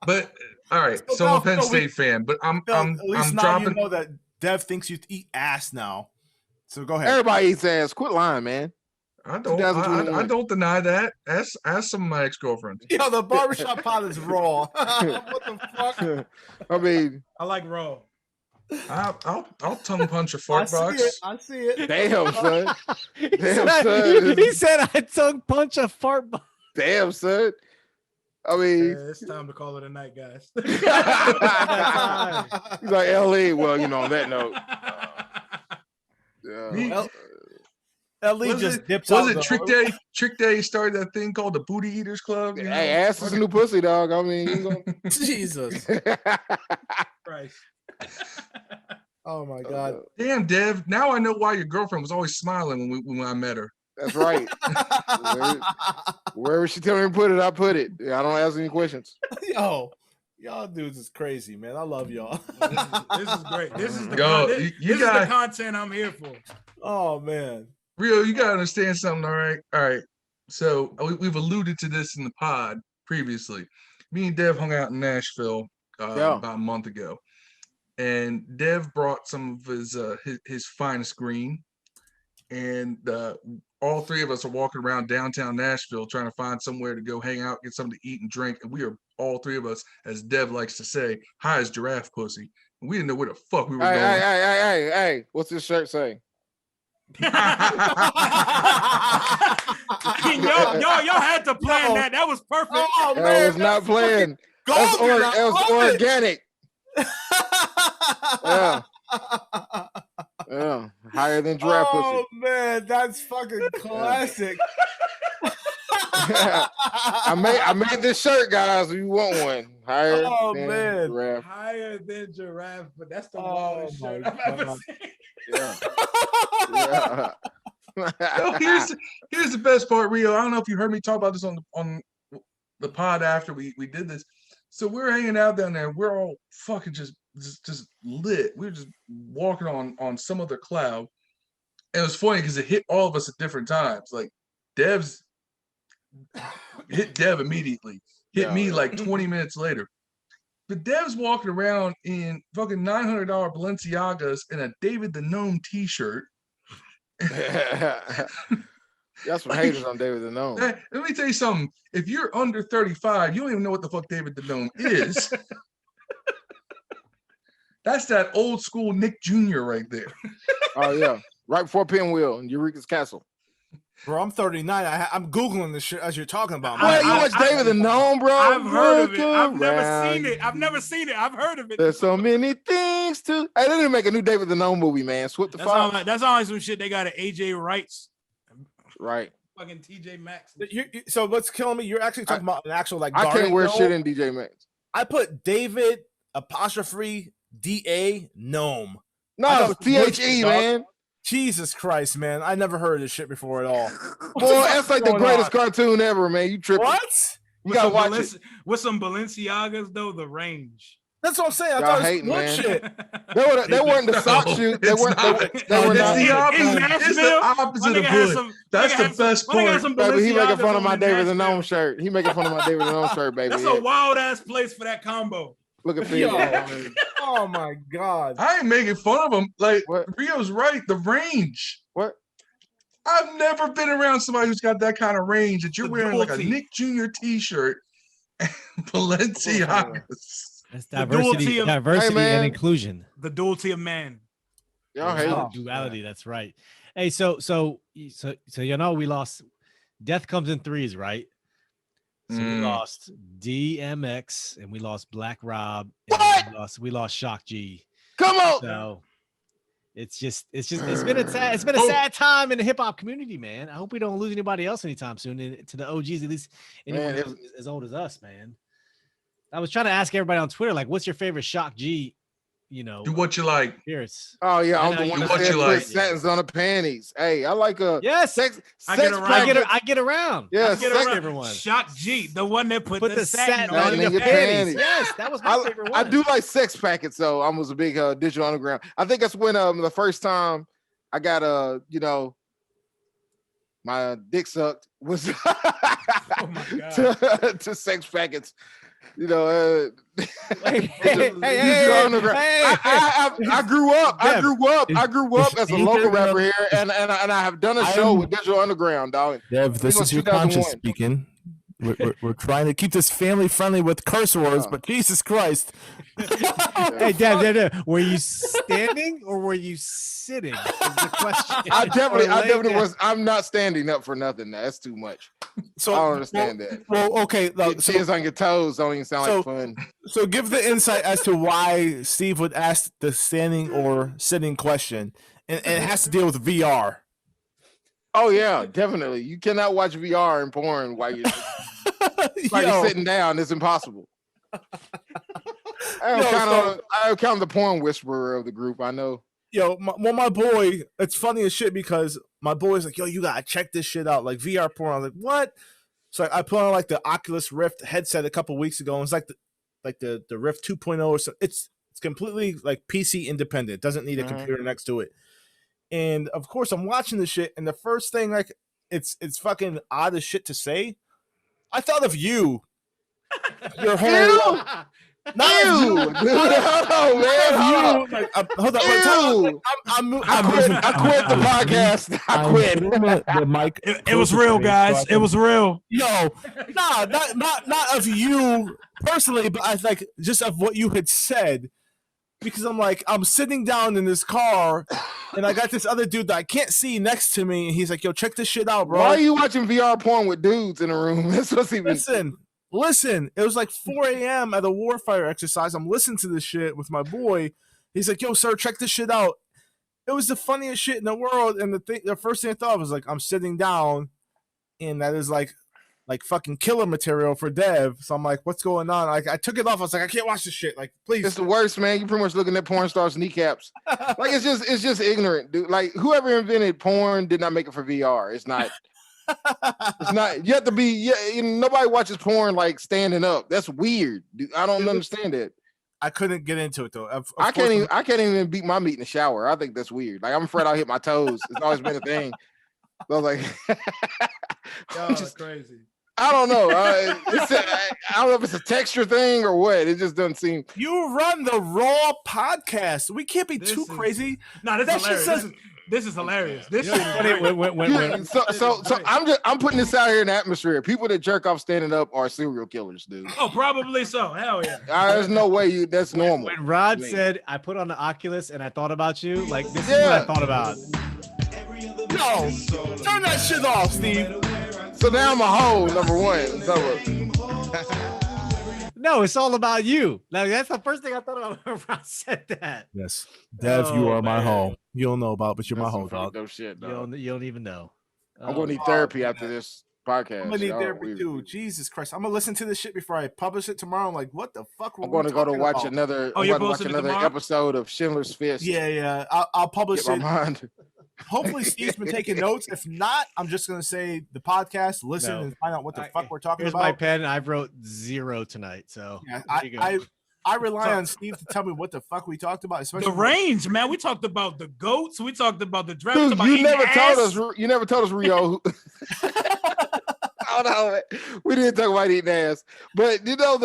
But all right, So so I'm a now, Penn Phil, State fan, but I'm At least now dropping. you know that Dev thinks you eat ass now. So go ahead. Everybody eats ass. Quit lying, man. I 2021. don't deny that. Ask some of my ex-girlfriends. Yo, the barbershop pod is raw. What the fuck? I mean, I like Raw. I'll tongue punch a I fart see box. it. I see it. damn, son. He Damn, said, son. he said I tongue punch a fart box. Damn, son. I mean, It's time to call it a night, guys. he's like LE. Well, on that note. Me- Yeah. Ellie Was just it- dips Was out. it though. Trick Day? Trick Day started that thing called the Booty Eaters Club. Hey, ass is a new pussy, dog. I mean, you gonna... Jesus. Christ. Oh my god. Damn, Dev. Now I know why your girlfriend was always smiling when I met her. That's right. Wherever she tell me to put it, I put it. I don't ask any questions. Yo, y'all dudes is crazy, man. I love y'all. This is great. This is the Yo, this, you this got- is the content I'm here for. Oh man. Rio, you gotta understand something, all right. So we've alluded to this in the pod previously. Me and Dev hung out in Nashville Yeah. about a month ago, and Dev brought some of his finest green, and all three of us are walking around downtown Nashville trying to find somewhere to go hang out, get something to eat and drink, and we are all three of us, as Dev likes to say, high as giraffe pussy. And we didn't know where the fuck we were going. Hey. What's this shirt say? Y'all had to plan that. That was perfect. Oh That man. was not playing. That was organic. Yeah. Yeah. Higher than giraffe Oh man, that's fucking classic. I made this shirt, guys. If you want one, higher Oh, than man. giraffe. Higher than giraffe, but that's the Oh, wildest my shirt I've ever God. seen. Yeah. No, here's the best part, Rio. I don't know if you heard me talk about this on the pod after we did this. So we're hanging out down there. We're all fucking just lit. We were just walking on some other cloud. And it was funny because it hit all of us at different times. Like Dev's hit Dev immediately. Hit me like 20 minutes later. But Dev's walking around in fucking $900 Balenciagas and a David the Gnome t-shirt. That's some haters on David the Gnome. Hey, let me tell you something. If you're under 35, you don't even know what the fuck David the Gnome is. That's that old school Nick Jr. right there. Oh yeah, right before Pinwheel and Eureka's Castle. Bro, I'm 39. I'm Googling this shit as you're talking about. Well, you watch David the Gnome, bro? I've heard of it. I've Look never around. seen it. I've never seen it. I've heard of it. There's so many things to. Hey, they didn't make a new David the Gnome movie, man. Swip the Fox. That's all some shit they got at AJ Wright's. Right. Fucking TJ Maxx. So what's killing me? You're actually talking about an actual like. I can't wear gnome. shit in DJ Maxx. I put David apostrophe DA gnome. No, THE, man. Jesus Christ, man! I never heard of this shit before at all. Boy, that's like the greatest cartoon ever, man. You tripping? What? You gotta watch it. With some Balenciagas though, the range. That's what I'm saying. I Y'all thought it hating, was man. bullshit. They weren't the sock shoot. They weren't. They were not. the opposite. In It's the opposite of good. That's the best part. Baby, he making fun of my David the Gnome shirt. He making fun of my David the Gnome shirt, baby. That's a wild ass place for that combo. Look at Phil. Oh my god! I ain't making fun of him. Like What? Rio's right. The range. What? I've never been around somebody who's got that kind of range that you're The wearing like a dual Nick Jr. T-shirt and Balenciagas. That's The duality diversity of- Hey, man. and inclusion. The duality of man. Y'all hate it. Duality. That's right. Hey, so you know we lost. Death comes in threes, right? So we lost DMX and we lost Black Rob. And What? we lost Shock G. Come on. So it's been a sad time in the hip hop community, man. I hope we don't lose anybody else anytime soon. And to the OGs, at least anyone Man, else as old as us, man. I was trying to ask everybody on Twitter, like, what's your favorite Shock G? You know, Do what you like. spirits. Oh yeah, I'm I know the one you that what said you put like. satins on the panties. Hey, I like a Yes, sex. I sex get around. packet. I get around. Yeah, Get sex- around. favorite one. Shock G, the one that put Put the satin on on your your panties. panties. Yes, that was my favorite one. I do like sex packets though. I was a big Digital Underground. I think that's when the first time I got my dick sucked was Oh my god. to sex packets. You know, Hey, Digital Underground. I grew up. I grew up as a local rapper here, and I have done a show with Digital Underground, dog. Dev, this is your conscience 2001. speaking. We're trying to keep this family friendly with curse words, but Jesus Christ. Hey, Dad, were you standing or were you sitting? Is the question. I definitely down. was. I'm not standing up for nothing. That's too much. So I don't understand that. Well, okay. Get So, tears on your toes don't even sound so- like fun. so give the insight as to why Steve would ask the standing or sitting question, and it has to deal with VR. Oh yeah, definitely. You cannot watch VR and porn while you're Yo, sitting down. It's impossible. I'm kind of the porn whisperer of the group. I know. my boy, it's funny as shit because my boy's like, yo, you gotta check this shit out, like VR porn. I was like, what? So I put on like the Oculus Rift headset a couple weeks ago, and it's like the Rift 2.0 or something. It's completely like PC independent. It doesn't need a computer next to it. And of course, I'm watching this shit, and the first thing, like, it's fucking odd as shit to say. I thought of you. Your whole Ew, dude, hold on, man. Hold on. Hold on. Ew. I quit the podcast. I quit. The mic. It was real, guys. It was real. Yo, not of you personally, but I like just of what you had said. Because I'm sitting down in this car, and I got this other dude that I can't see next to me, and he's like, "Yo, check this shit out, bro." Why are you watching VR porn with dudes in the room? That's what's even. Listen. It was like 4 a.m. at a warfire exercise. I'm listening to this shit with my boy. He's like, "Yo, sir, check this shit out." It was the funniest shit in the world, and the first thing I thought was like, I'm sitting down, and that is like fucking killer material for Dev. So I'm like, what's going on? Like, I took it off. I was like, I can't watch this shit. Like, please. It's the worst, man. You pretty much looking at porn stars' kneecaps. Like it's just ignorant, dude. Like whoever invented porn did not make it for VR. It's not. It's not. You have to be. Yeah, nobody watches porn like standing up. That's weird, dude. I don't understand it. I couldn't get into it though. I can't even beat my meat in the shower. I think that's weird. Like I'm afraid I'll hit my toes. It's always been a thing. So I was like, That's crazy. I don't know. I don't know if it's a texture thing or what. It just doesn't seem. You run the Raw podcast. We can't be too crazy. No, this is That shit hilarious. This is hilarious. This You shit know, is when- So I'm putting this out here in the atmosphere. People that jerk off standing up are serial killers, dude. Oh, probably so. Hell yeah. There's no way that's normal. When Rod said, I put on the Oculus and I thought about you, like this is what I thought about. Yo, turn that shit off, Steve. So now I'm a hoe, number one. No, it's all about you. Like, that's the first thing I thought about when I said that. Yes, Dev, you are my man. hoe. You don't know about, but you're my hoe, dog. Dope shit, dog. You don't even know. I'm gonna need therapy after this podcast. I'm gonna need Y'all therapy weird. too. Jesus Christ, I'm gonna listen to this shit before I publish it tomorrow. I'm like, what the fuck? I'm gonna go to watch another. Oh, I'm you're gonna watch posting it another tomorrow? episode of Schindler's Fist. Yeah. I'll publish Get my it. mind. Hopefully, Steve's been taking notes. If not, I'm just gonna say the podcast, listen No. and find out what the fuck we're talking Here's about. my pen. I wrote 0 tonight. So Yeah, there you go. I rely on Steve to tell me what the fuck we talked about, especially The range, man. We talked about the goats. We talked about the draft. Dude, about you eating never told ass. us. You never told us, Rio. Hold on, we didn't talk about eating ass, but you know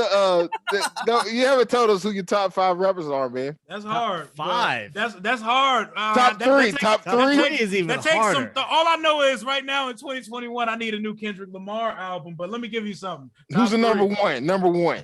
no, you haven't told us who your top 5 rappers are, man. That's hard. Top 5. That's hard. Top three. Top 3 is even That takes harder. all I know is right now in 2021, I need a new Kendrick Lamar album. But let me give you something. Who's the Top number three. one? Number one.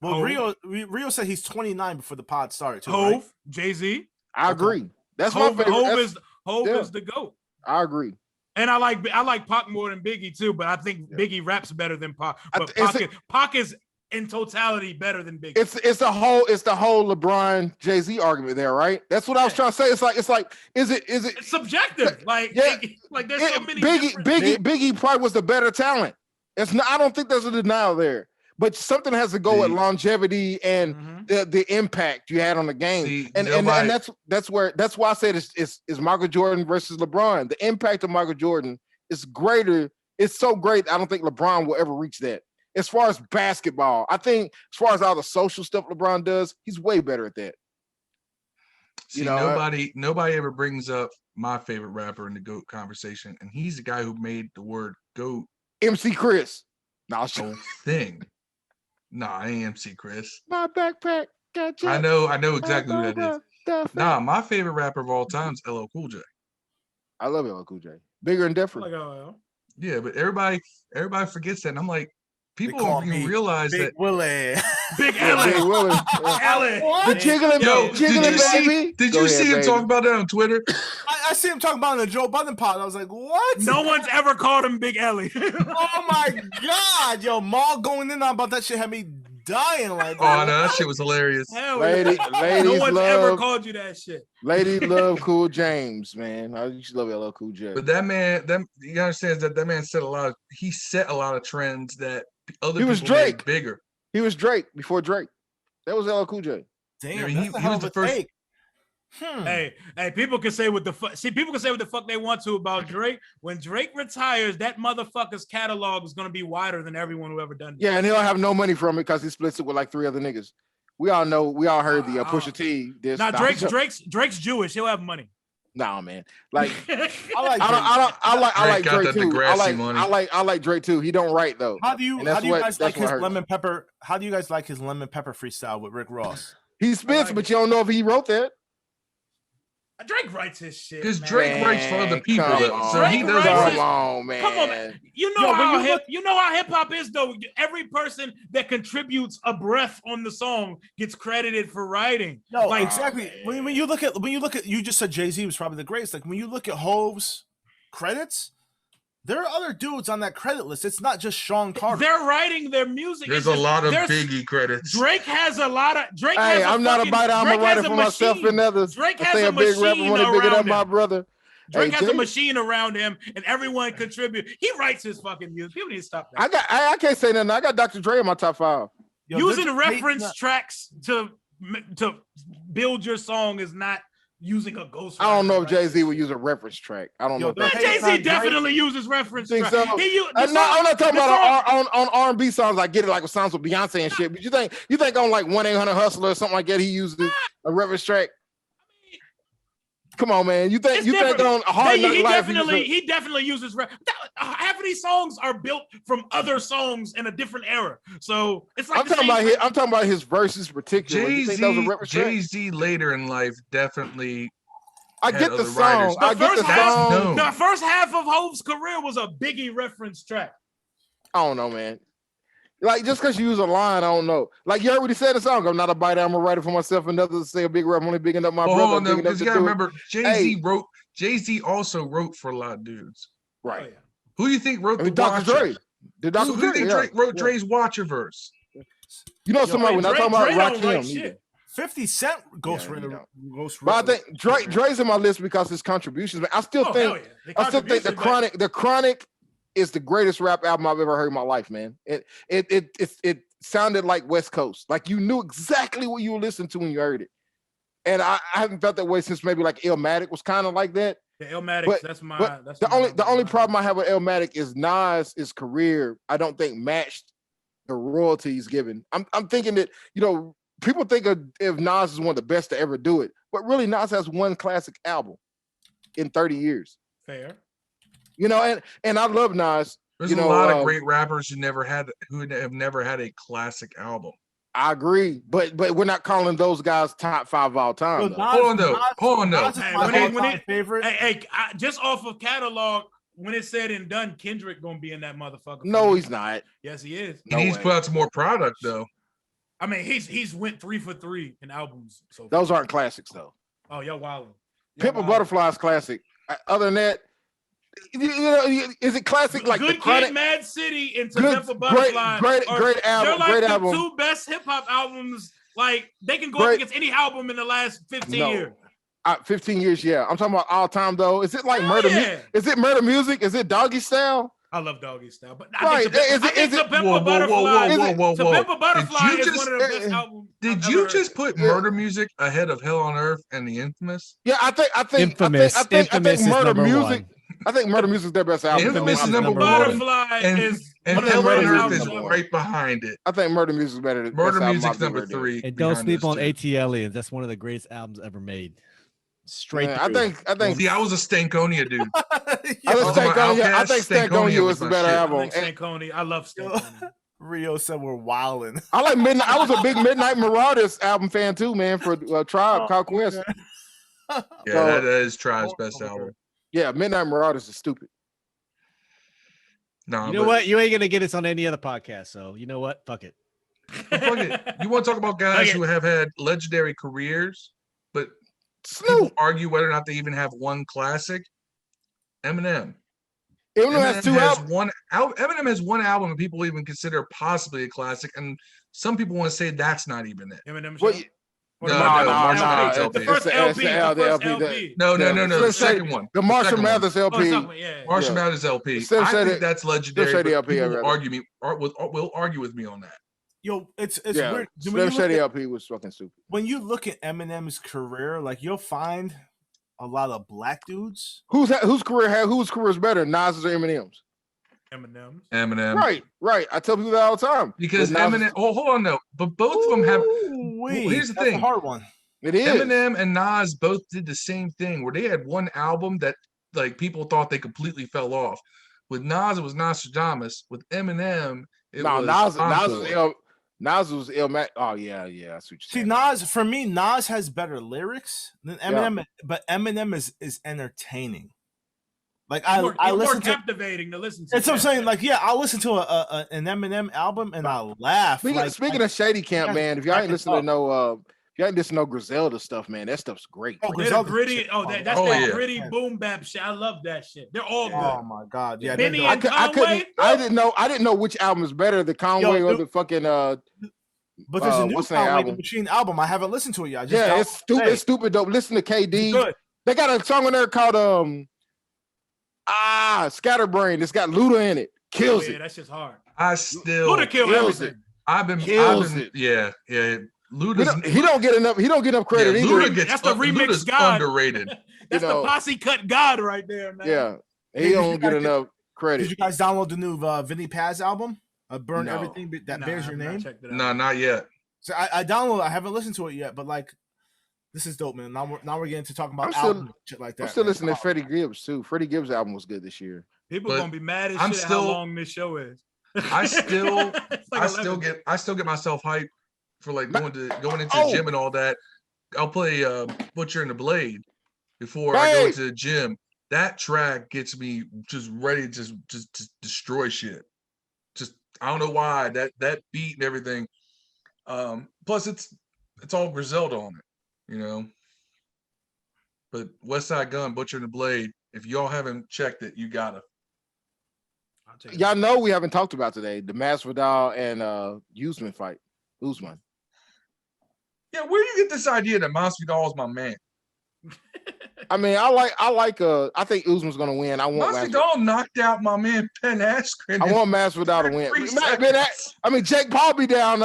Well, Hov. Rio said he's 29 before the pod started. Too, Hove, right? Jay-Z. I agree. That's Hove, my favorite. Hove yeah. is the GOAT. I agree. And I like Pac more than Biggie too, but I think Biggie raps better than Pac. But It's Pac is in totality better than Biggie. It's the whole LeBron Jay-Z argument there, right? That's what I was trying to say. It's like is it It's subjective. Like, Yeah. like there's so many Biggie probably was the better talent. It's not, I don't think there's a denial there. But something has to go with longevity and the impact you had on the game. And that's why I said it's Michael Jordan versus LeBron. The impact of Michael Jordan is greater. It's so great. I don't think LeBron will ever reach that. As far as basketball, I think as far as all the social stuff LeBron does, he's way better at that. See, nobody ever brings up my favorite rapper in the GOAT conversation, and he's the guy who made the word GOAT MC Chris. whole thing. Nah, I ain't MC Chris. My backpack got you. I know exactly who that is. Nah, my favorite rapper of all time is LL Cool J. I love LL Cool J. Bigger and different. Yeah, but everybody forgets that. And I'm like, people call don't even me realize Big that. Willie. Big Big Ellie. Willie. Ellie. The jiggling, baby. Did Go you ahead, see him baby. talk about that on Twitter? I see him talking about it in the Joe Budden pod. I was like, what? No one's ever called him Big Ellie. Oh my God. Yo, Maul going in on about that shit had me dying. Like, Oh no, that shit was hilarious. Hell Ladies no one's ever love, called you that shit. ladies love Cool James, man. I used to love LL Cool J. But that man, you understand that man set a lot of trends that other He was people made Drake. bigger. He was Drake before Drake. That was LL Cool J. damn, he that's the was hell of the a first- take. Hey, people can say what the fuck. See, people can say what the fuck they want to about Drake. When Drake retires, that motherfucker's catalog is gonna be wider than everyone who ever done it. Yeah, and he'll have no money from it because he splits it with like 3 other niggas. We all heard the Pusha T. This, Now Drake's Jewish. He'll have money. Nah, man. Like I like I like Drake got Drake that too. Degrassi money. I like Drake too. He don't write though. How do you And that's guys like what his hurts. lemon pepper? How do you guys like his lemon pepper freestyle with Rick Ross? He spits, but you don't know if he wrote that. Drake writes his shit. Because man. Drake writes for other people, Come though. on. So he Drake doesn't. writes write- his- Come on, man. Come on, man. You know how hip hop is though. Every person that contributes a breath on the song gets credited for writing. No, Like, exactly. When you look at you just said Jay-Z was probably the greatest. Like when you look at Hove's credits, there are other dudes on that credit list. It's not just Sean Carter. They're writing their music. There's It's a just- lot of there's- Biggie credits. Drake has a lot of Drake. Hey, has I'm not a biter. I'm Drake a writer has for myself machine. and others. Drake I has say a a big rapper machine want to big it up, around my him. brother. Drake Hey, has a Jay- machine around him, and everyone contributes. He writes his fucking music. People need to stop that. I can't say nothing. I got Dr. Dre in my top 5. Yo, Using they're reference tracks to build your song is not using a ghost. I don't know if writer, right? Jay-Z would use a reference track. I don't know. If they're that's- hating Jay-Z on definitely uses reference Think tracks. so? He I'm not talking about on R&B songs. I get it, like with songs with Beyonce and shit. But you think on like 1-800 Hustler or something like that, he used a reference track? Come on, man. You think on Hard Knock Life? He definitely uses half of these songs are built from other songs in a different era. So it's like I'm talking about his verses particularly. You think those are reference tracks? Jay-Z later in life definitely. I had get the other song. writers. I get the half- song. No. The first half of Hove's career was a Biggie reference track. I don't know, man. Like just because you use a line, I don't know. Like you heard what he said in the song. I'm not a biter. I'm a writer for myself. Another to say a big rap. I'm only bigging up my brother. Oh I'm no, bigging up because you to gotta do it. remember Jay-Z also wrote for a lot of dudes. Right. Oh, yeah. Who do you think wrote I mean, the Dr. Watcher? Dre. Did Dr. Who do you Dre? think Yeah. wrote Yeah. Dre's Watcher verse? You know, Yo, somebody we're not talking about Dre don't Rakim write either. shit. 50 Cent Ghost Yeah, you Rider. know. Ghost But I Rider. think Dre's in my list because his contributions. But I still Oh, think hell yeah. I still think the Chronic is the greatest rap album I've ever heard in my life, man. It sounded like West Coast. Like you knew exactly what you were listening to when you heard it. And I haven't felt that way since maybe like Illmatic was kind of like that. Yeah, Illmatic, But- that's my But that's the only problem I have with Illmatic is Nas' career, I don't think matched the royalties given. I'm thinking that, you know, people think of if Nas is one of the best to ever do it, but really Nas has one classic album in 30 years. fair. You know, and I love Nas. There's You a know, lot of great rappers who have never had a classic album. I agree, but we're not calling those guys top 5 of all time. Yo, though. Hold on, though. Nas is Hey, my when it- all-time favorite. Hey, just off of catalog, when it's said and done, Kendrick gonna be in that motherfucker. for No, me. he's not. Yes, he is. No He's way. put out some more product though. I mean, he's went 3 for 3 in albums. So Those aren't classics though. Oh, yo, wildin'. Pimp a Butterfly's classic. Other than that, you know, is it classic like Good the Chronic? Kid, Mad City, and To Good, Pimp a Butterfly. great They're album. like Great the album. 2 best hip hop albums. Like they can go up Great- against any album in the last 15 years. 15 years, yeah. I'm talking about all time though. Is it like Hell murder? yeah. Is it murder music? Is it Doggy Style? I love Doggy Style, but Right. I think To Pimp a Butterfly. To Pimp a Butterfly Did you is one of the best albums. Did I've you ever just heard. put Yeah. Murder Music ahead of Hell on Earth and The Infamous? Yeah, I think Infamous. I think Infamous is murder number music. one. I think murder music is their best album. Infamous is I number think one. Butterfly And- is And one of the Hell on greatest Earth albums is ever. right behind it. I think murder music is better than Murder best album Music's I've number ever done. 3. And don't behind sleep those on two. AT Aliens. That's one of the greatest albums ever made. Straight. Yeah, I through. think See, I was a Stankonia dude. I think Talking about Stankonia Stankonia was the was better my shit. I album. like Stankonia. I love Stankonia. Rio said we're wilding. I like Midnight. I was a big Midnight Marauders album fan too, man. For Tribe Called Quest. Yeah, So- that is Tribe's best album. Yeah, Midnight Marauders is stupid. No, You know what? You ain't gonna get us on any other podcast. So you know what? Fuck it. Fuck it. You want to talk about guys who have had legendary careers, but people Snoop. argue whether or not they even have one classic? Eminem. Eminem has 2 albums. Eminem has one album that people even consider possibly a classic, and some people want to say that's not even it. Eminem Well, Show? you- What No, about no, that? Marshall LP? Mathers The LP. first It's LP. the The first LP. LP. No, Yeah, the let's say second one. The Marshall second one. Mathers Oh, LP. something, yeah. Marshall Yeah. Mathers LP. Slim I Shady- think that's legendary. Shady but LP, people I'd will rather. will argue with me on that. Yo, it's Yeah, weird. When Slim you, look Shady at, LP was fucking stupid. when you look at Eminem's career, like you'll find a lot of black dudes. Whose career is better, Nas's or Eminem's? Eminem. Eminem. Right. I tell people that all the time. Because But Nas- Eminem. Oh, hold on, though. But both of them have. Wait, here's the that's thing. a hard one. It is. Eminem and Nas both did the same thing, where they had one album that like people thought they completely fell off. With Nas, it was Nostradamus. With Eminem, it No, was Nas Encore. was Illmatic. Oh yeah. I see what you're See, saying. Nas for me, Nas has better lyrics than Eminem, but Eminem is entertaining. Like I More listen to. captivating to listen to. That's what I'm saying. Like, yeah, I'll listen to an Eminem album and I'll laugh. Speaking of Shady Camp, Yeah, man, if y'all I ain't can listening to talk. if y'all ain't listening to no Griselda stuff, man, that stuff's great. Oh, They're the Griselda gritty. shit. Oh, that's Oh, that yeah. gritty boom bap shit. I love that shit. They're all good. Oh my god, yeah. Benny they're and dope. Conway? I didn't know which album is better, the Conway or dude. the fucking But there's a new what's that Conway the album? Machine album. I haven't listened to it yet. I just yeah, got it's stupid. today. It's stupid dope. Listen to KD. Good. They got a song on there called Scatterbrain. It's got Luda in it. Kills Yeah, it. that's just hard. I still. Luda killed kills everything. Kills it. Yeah. Luda's. He don't get enough credit yeah, either. Luda gets That's the remix Luda's god. underrated. That's You know. the posse cut god right there, man. Yeah, Hey, he did don't you get guys enough Did credit. you guys download the new Vinny Paz album? Burn No. Everything That Nah, Bears I Your have not Name. checked it out. No, not yet. So I downloaded. I haven't listened to it yet, but like, this is dope, man. Now we're getting to talking about I'm still- albums and shit like that. I'm still man. listening to Freddie Gibbs too. Freddie Gibbs album was good this year. People But gonna be mad as I'm shit still- how long this show is. I still, It's like I 11. still get myself hyped for like going into Oh. the gym and all that. I'll play Butcher and the Blade before I go Hey. into the gym. That track gets me just ready to just destroy shit. Just I don't know why that beat and everything. Plus it's all Griselda on it, you know. But West Side Gun, Butcher and the Blade. If y'all haven't checked it, you gotta. Y'all know we haven't talked about today the Masvidal and Usman fight. Usman. Yeah, where do you get this idea that Masvidal is my man? I mean, I think Usman's gonna win. I want Masvidal knocked out my man Ben Askren. I want Masvidal to win. Jake Paul be down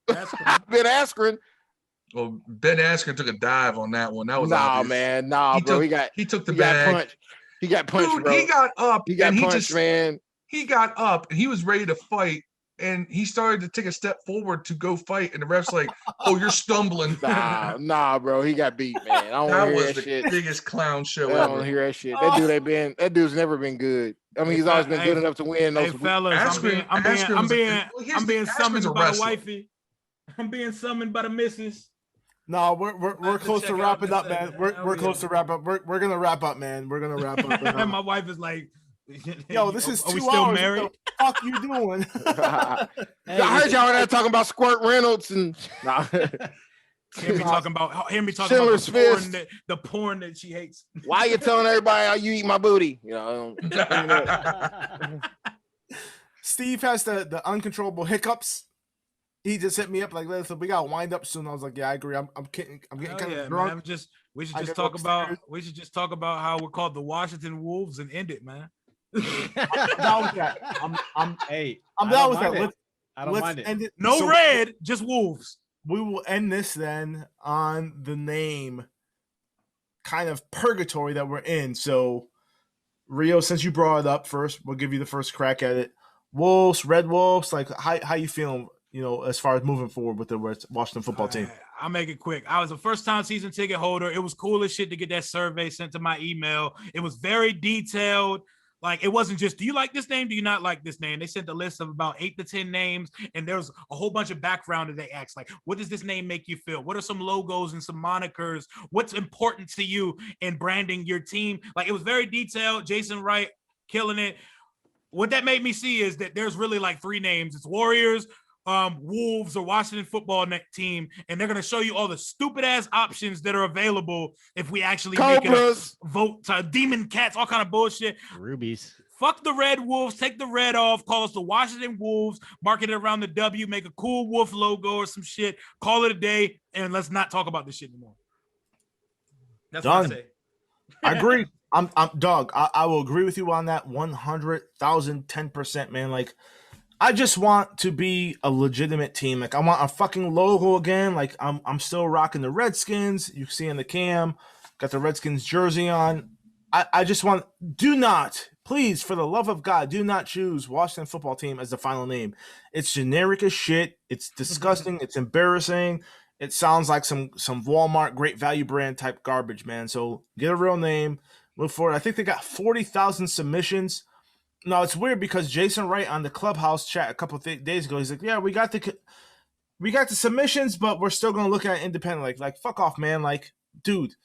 Ben Askren. Well, Ben Askren took a dive on that one. That was He took the bag. He got punched, Dude, bro. He got up. He got punched, man. He got up and he was ready to fight. And he started to take a step forward to go fight. And the ref's like, oh, you're stumbling. Nah, bro. He got beat, man. I don't that hear was that the shit. biggest clown show I ever. don't hear that shit. That dude's never been good. I mean, he's always been good enough to win. Hey, fellas, I'm being summoned by the wifey. I'm being summoned by the missus. No, we're close to wrapping up, man. We're close to wrap up. We're gonna wrap up, man. We're gonna wrap up. And my wife is like, yo, this is 2 hours. We still married? What the fuck you doing? I heard y'all there talking about Squirt Reynolds and hear me talking about the porn that she hates. Why you telling everybody how you eat my booty? You know. Steve has the uncontrollable hiccups. He just hit me up like, listen, we got to wind up soon. I was like, yeah, I agree. I'm getting kind of drunk. Man, we should just talk about how we're called the Washington Wolves and end it, man. I'm down with that. I'm down with that. I don't mind it. End it. No red, just Wolves. We will end this then on the name kind of purgatory that we're in. So, Rio, since you brought it up first, we'll give you the first crack at it. Wolves, Red Wolves, like how you feeling? You know, as far as moving forward with the Washington football team. I'll make it quick. I was a first-time season ticket holder. It was cool as shit to get that survey sent to my email. It was very detailed. Like, it wasn't just, do you like this name? Do you not like this name? They sent a list of about 8 to 10 names, and there's a whole bunch of background that they asked. Like, what does this name make you feel? What are some logos and some monikers? What's important to you in branding your team? Like, it was very detailed. Jason Wright killing it. What that made me see is that there's really like 3 names. It's Warriors, Wolves, or Washington football team, and they're going to show you all the stupid ass options that are available if we actually make it a vote to Demon Cats, all kind of bullshit. Rubies. Fuck the Red Wolves, take the red off, call us the Washington Wolves, market it around the W, make a cool wolf logo or some shit, call it a day, and let's not talk about this shit anymore. That's what I say. I agree. I'm Doug. I will agree with you on that 100,010%, man. Like, I just want to be a legitimate team. Like, I want a fucking logo again. Like, I'm still rocking the Redskins. You see in the cam, got the Redskins jersey on. I just want, do not, please, for the love of God, do not choose Washington football team as the final name. It's generic as shit. It's disgusting. It's embarrassing. It sounds like some Walmart great value brand type garbage, man. So get a real name. Move forward. I think they got 40,000 submissions. No, it's weird because Jason Wright on the Clubhouse chat a couple of days ago, he's like, "Yeah, we got the submissions, but we're still gonna look at it independently." Like, fuck off, man. Like, dude,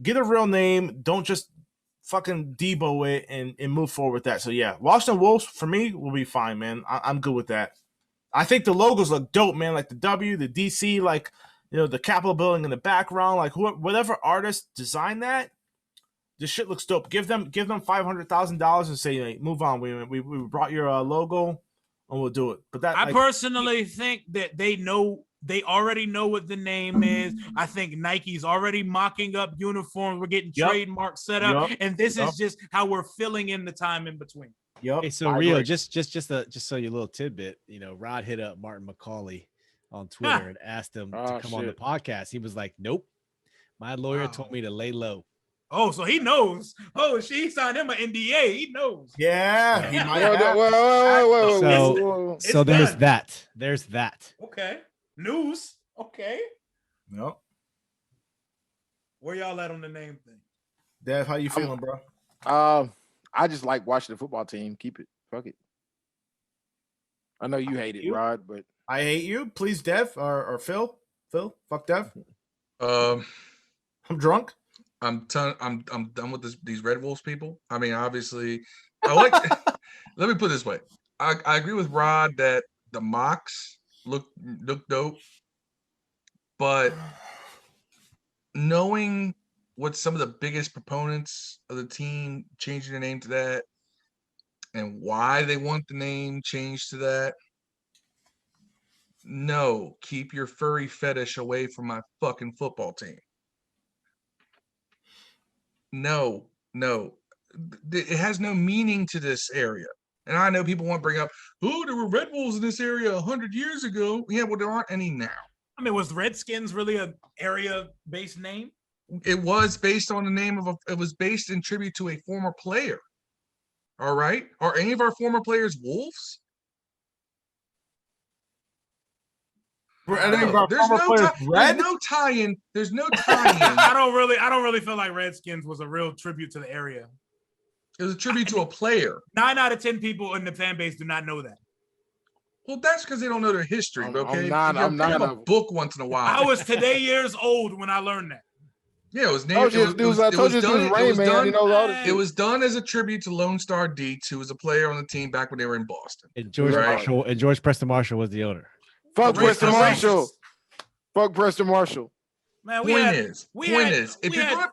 get a real name. Don't just fucking Debo it and move forward with that. So yeah, Washington Wolves for me will be fine, man. I'm good with that. I think the logos look dope, man. Like the W, the DC, like, you know, the Capitol building in the background, like whatever artist designed that. This shit looks dope. Give them $500,000 and say, hey, move on. We brought your logo and we'll do it. But that I personally think that they already know what the name is. I think Nike's already mocking up uniforms. We're getting trademarks set up, and this is just how we're filling in the time in between. Yep. Hey, so Rio, just so your little tidbit, you know, Rod hit up Martin McCauley on Twitter and asked him to come on the podcast. He was like, "Nope, my lawyer told me to lay low." Oh, so he knows. Oh, she signed him an NDA. He knows. Yeah. He might so there's that. There's that. Okay. News. Okay. Yep. Where y'all at on the name thing? Dev, how you feeling, bro? I just like watching the football team. Keep it. Fuck it. I know you hate it, Rod, but I hate you. Please, Dev or Phil. Phil, fuck Dev. I'm drunk. I'm done with these Red Wolves people. I mean, obviously, I like. Let me put it this way: I agree with Rod that the mocks look dope, but knowing what some of the biggest proponents of the team changing their name to that and why they want the name changed to that, no, keep your furry fetish away from my fucking football team. No. It has no meaning to this area. And I know people want to bring up, oh, there were Red Wolves in this area 100 years ago. Yeah, well, there aren't any now. I mean, was Redskins really an area-based name? It was based on the name of it was based in tribute to a former player. All right. Are any of our former players Wolves? There's no tie-in. There's no tie-in. I don't really feel like Redskins was a real tribute to the area. It was a tribute to a player. 9 out of 10 people in the fan base do not know that. Well, that's because they don't know their history. Okay, I'm not a book once in a while. I was today years old when I learned that. Yeah, it was named. It was done as a tribute to Lone Star Dietz, who was a player on the team back when they were in Boston. And George Preston Marshall was the owner. Fuck Preston Marshall. Fuck Preston Marshall. Man, point is, if you're gonna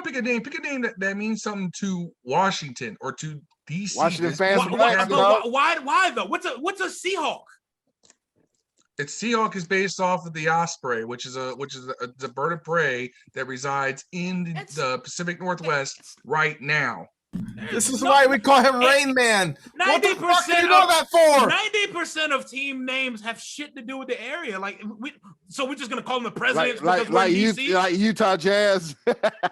pick a name, pick a name that means something to Washington or to DC. Washington fans. Why though? What's a Seahawk? Its Seahawk is based off of the osprey, which is a bird of prey that resides in the Pacific Northwest right now. This is why we call him Rain Man. What the fuck do you know that for? 90% of team names have shit to do with the area. So we're just gonna call them the presidents like Utah Jazz.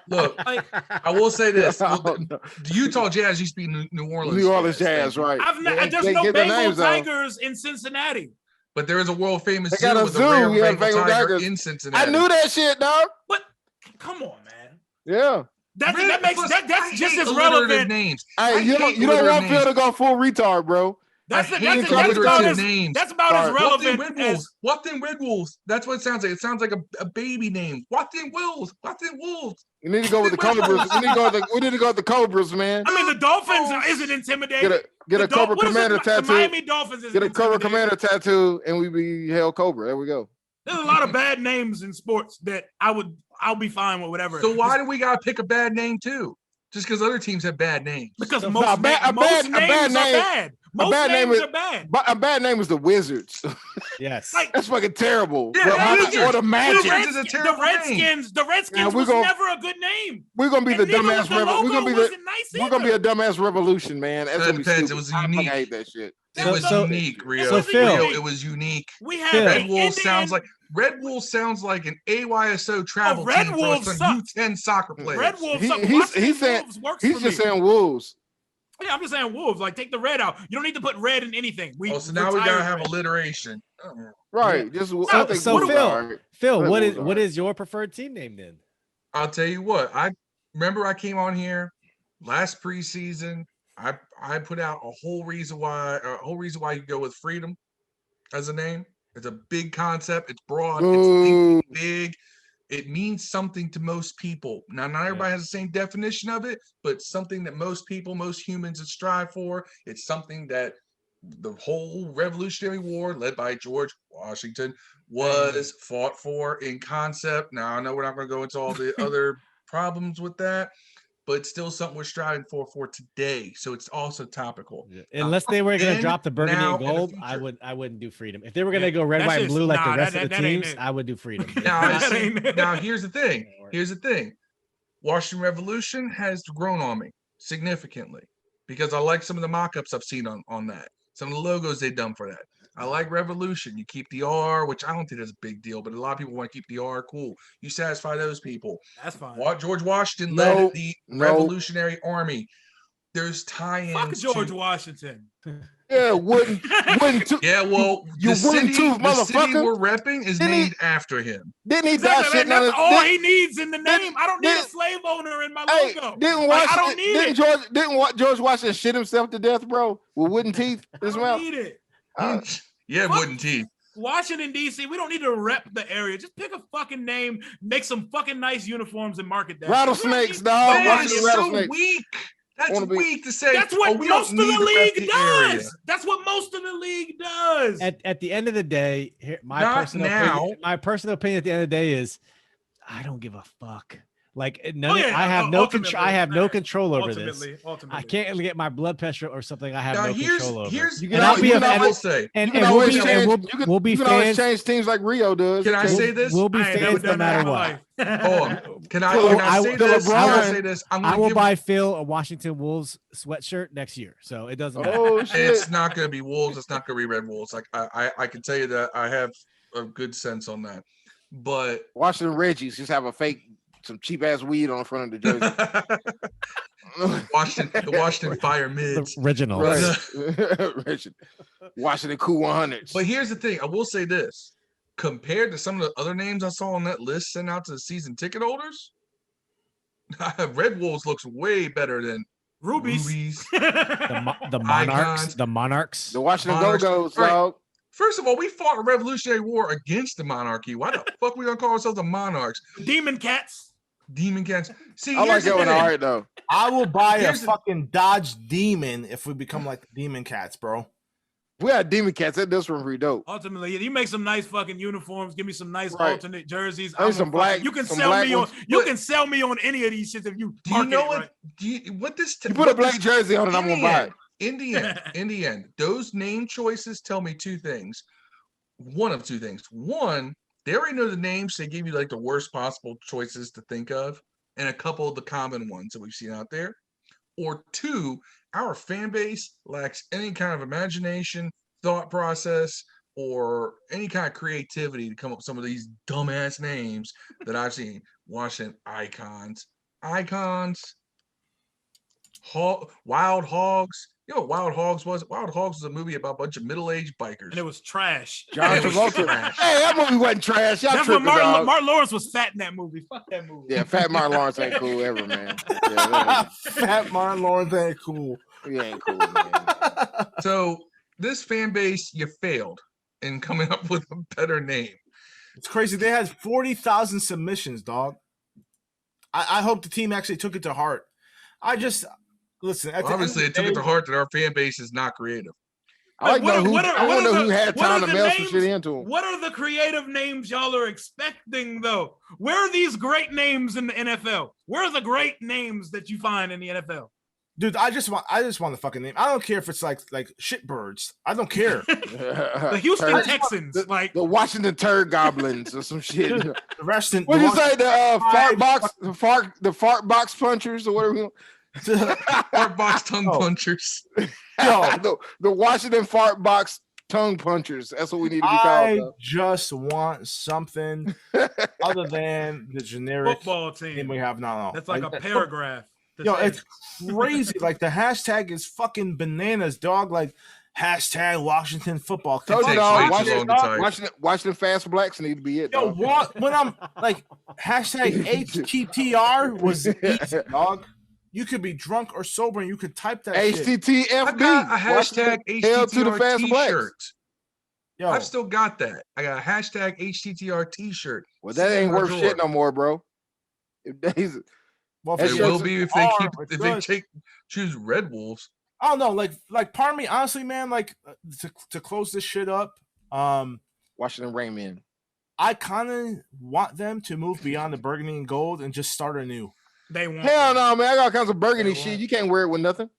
Look, I will say this: the Utah Jazz used to be New Orleans. New Orleans Jazz, right? There's no Bengal Tigers in Cincinnati. But there is a world famous zoo with a rare Bengal tiger in Cincinnati. I knew that shit, dog. But come on, man. Yeah. That's just as relevant. Names. Hey, you don't want Phil to go full retard, bro. That's about as relevant as Watson Red Wolves. That's what it sounds like. It sounds like a baby name. Watson Wolves. You need to go with the Cobras. We need to go with the Cobras, man. I mean, the Dolphins isn't intimidating. Get a Cobra Commander tattoo. The Miami Dolphins get a Cobra Commander tattoo, and we be held Cobra. There we go. There's a lot of bad names in sports that I'll be fine with whatever. So why do we gotta pick a bad name too? Just because other teams have bad names? Because most names are bad. Most names are bad. A bad name is the Wizards. Yes, that's fucking terrible. Yeah, or the Magic. The Redskins was never a good name. We're gonna be the dumbass revolution. We're gonna be a dumbass revolution, man. That's gonna be stupid. It was unique. I hate that shit. It was unique, Rio. So Phil, it was unique. We have Red Wolves sounds like an AYSO travel team for some U10 soccer players. Red Wolves. He's just saying Wolves. Yeah, I'm just saying Wolves. Like, take the red out. You don't need to put red in anything. So now we gotta have alliteration. Right. Phil, what is your preferred team name then? I'll tell you what. I remember I came on here last preseason. I put out a whole reason why you go with freedom as a name. It's a big concept. It's broad. It's big. It means something to most people. Now, not everybody has the same definition of it, but something that most people, most humans strive for. It's something that the whole Revolutionary War, led by George Washington, was fought for in concept. Now, I know we're not going to go into all the other problems with that, but it's still something we're striving for today. So it's also topical. Yeah. Unless they were going to drop the burgundy and gold, I wouldn't do freedom. If they were going to go red, white, and blue like the rest of the teams, I would do freedom. Now here's the thing. Washington Revolution has grown on me significantly because I like some of the mock-ups I've seen on that. Some of the logos they've done for that. I like Revolution. You keep the R, which I don't think is a big deal, but a lot of people want to keep the R. Cool. You satisfy those people. That's fine. George Washington led the Revolutionary Army. There's tie-ins. Fuck George Washington. Yeah, wooden tooth. Yeah, well, the city we're repping is named after him. Didn't he die shit? That's all he needs in the name. I don't need a slave owner in my logo. Didn't George Washington shit himself to death, bro? With wooden teeth in his mouth? Need it. Wooden teeth. Washington, D.C., we don't need to rep the area. Just pick a fucking name, make some fucking nice uniforms, and market that. Rattlesnakes, dog. It's so weak. That's wanna be- weak to say. That's what we don't most of need the to rep league the area. does. That's what most of the league does. At the end of the day, my Not personal now. opinion, at the end of the day is I don't give a fuck. Like I have no control over this. Ultimately. I can't get my blood pressure or something I have Now, no here's control over. here's You And can I'll be you a can fan. I will say. And You can we'll always be change. we'll be You can always fans. change teams like Rio does. Can I say this? We'll be I ain't never fans no done that matter in my what. life. Hold on. Can I say Till this? I will LeBron- say this. I will buy Phil a Washington Wolves sweatshirt next year, so it doesn't matter. Oh shit! It's not going to be Wolves. It's not going to be Red Wolves. Like I can tell you that I have a good sense on that. But Washington Reggie's just have some cheap ass weed on the front of the jersey. the Washington Fire Mids. The original. Right. Washington Cool 100s. But here's the thing. I will say this. Compared to some of the other names I saw on that list sent out to the season ticket holders, Red Wolves looks way better than Rubies. The Icons. Monarchs. The Washington Monarchs. Go-Go's, All right. dog. First of all, we fought a Revolutionary War against the monarchy. Why the fuck we gonna call ourselves the Monarchs? Demon Cats. Demon cats. See, I like here's that the one. thing. All right, though. I will buy Here's a the- fucking Dodge Demon if we become like the Demon Cats, bro. We had Demon Cats. This one pretty dope. Ultimately, you make some nice fucking uniforms. Give me some nice Right. alternate jerseys. Maybe some black- You can some sell black me on. ones. You But- can sell me on any of these shits if you. Do you market know it what? right. What this? You put a black jersey on it, I'm in gonna the buy end, it. in the end, those name choices tell me two things. One of two things. One, they already know the names. They gave you like the worst possible choices to think of, and a couple of the common ones that we've seen out there. Or two, our fan base lacks any kind of imagination, thought process, or any kind of creativity to come up with some of these dumbass names that I've seen. Washington Icons, Wild Hogs. You know what Wild Hogs was? Wild Hogs was a movie about a bunch of middle-aged bikers. And it was trash. John It was Travolta. trash. Hey, that movie wasn't trash. Y'all That's when tripping, dog. Martin Lawrence was fat in that movie. Fuck that movie. Yeah, Fat Martin Lawrence ain't cool ever, man. Yeah, Fat Martin Lawrence ain't cool. he ain't cool, man. So this fan base, you failed in coming up with a better name. It's crazy. They had 40,000 submissions, dog. I hope the team actually took it to heart. I just listen. At the end of Obviously, the it took it day- to heart that our fan base is not creative. I like What know are- who. what are- I what want to are know the- who had what are time to the mail some names? shit into him. What are the creative names y'all are expecting though? Where are these great names in the NFL? Where are the great names that you find in the NFL? Dude, I just want the fucking name. I don't care if it's like shitbirds. I don't care. The Houston Turd- Texans, like the Washington Turd Goblins or some shit. The rest in What do you say? The fart Five- box, the fart box punchers or whatever. Fart box tongue Oh. punchers. The Washington fart box tongue punchers. That's what we need to be I called. just want something other than the generic football name team. we have now. That's like a that- paragraph. to Yo, say. it's crazy. Like the hashtag is fucking bananas, dog. Like hashtag Washington football. Told you, Takes dog. way too long to type. Washington fast blacks need to be it. Yo, Dog. what when I'm like hashtag HTTR was easy, dog. You could be drunk or sober and you could type that shit. HTTFB. I've got a hashtag Hail to the HTTR fast blacks. t-shirt. Yo, I've still got that. I got a hashtag HTTR t-shirt. Well, that Sitting in ain't my worth drawer. shit no more, bro. If days, well, That It for shirt's will sure, be if they choose Red Wolves. I don't know. Like pardon me, honestly, man. Like to close this shit up. Washington Rainmen. I kind of want them to move beyond the burgundy and gold and just start anew. They won't. Hell no, man. I got all kinds of burgundy They shit. won't. You can't wear it with nothing.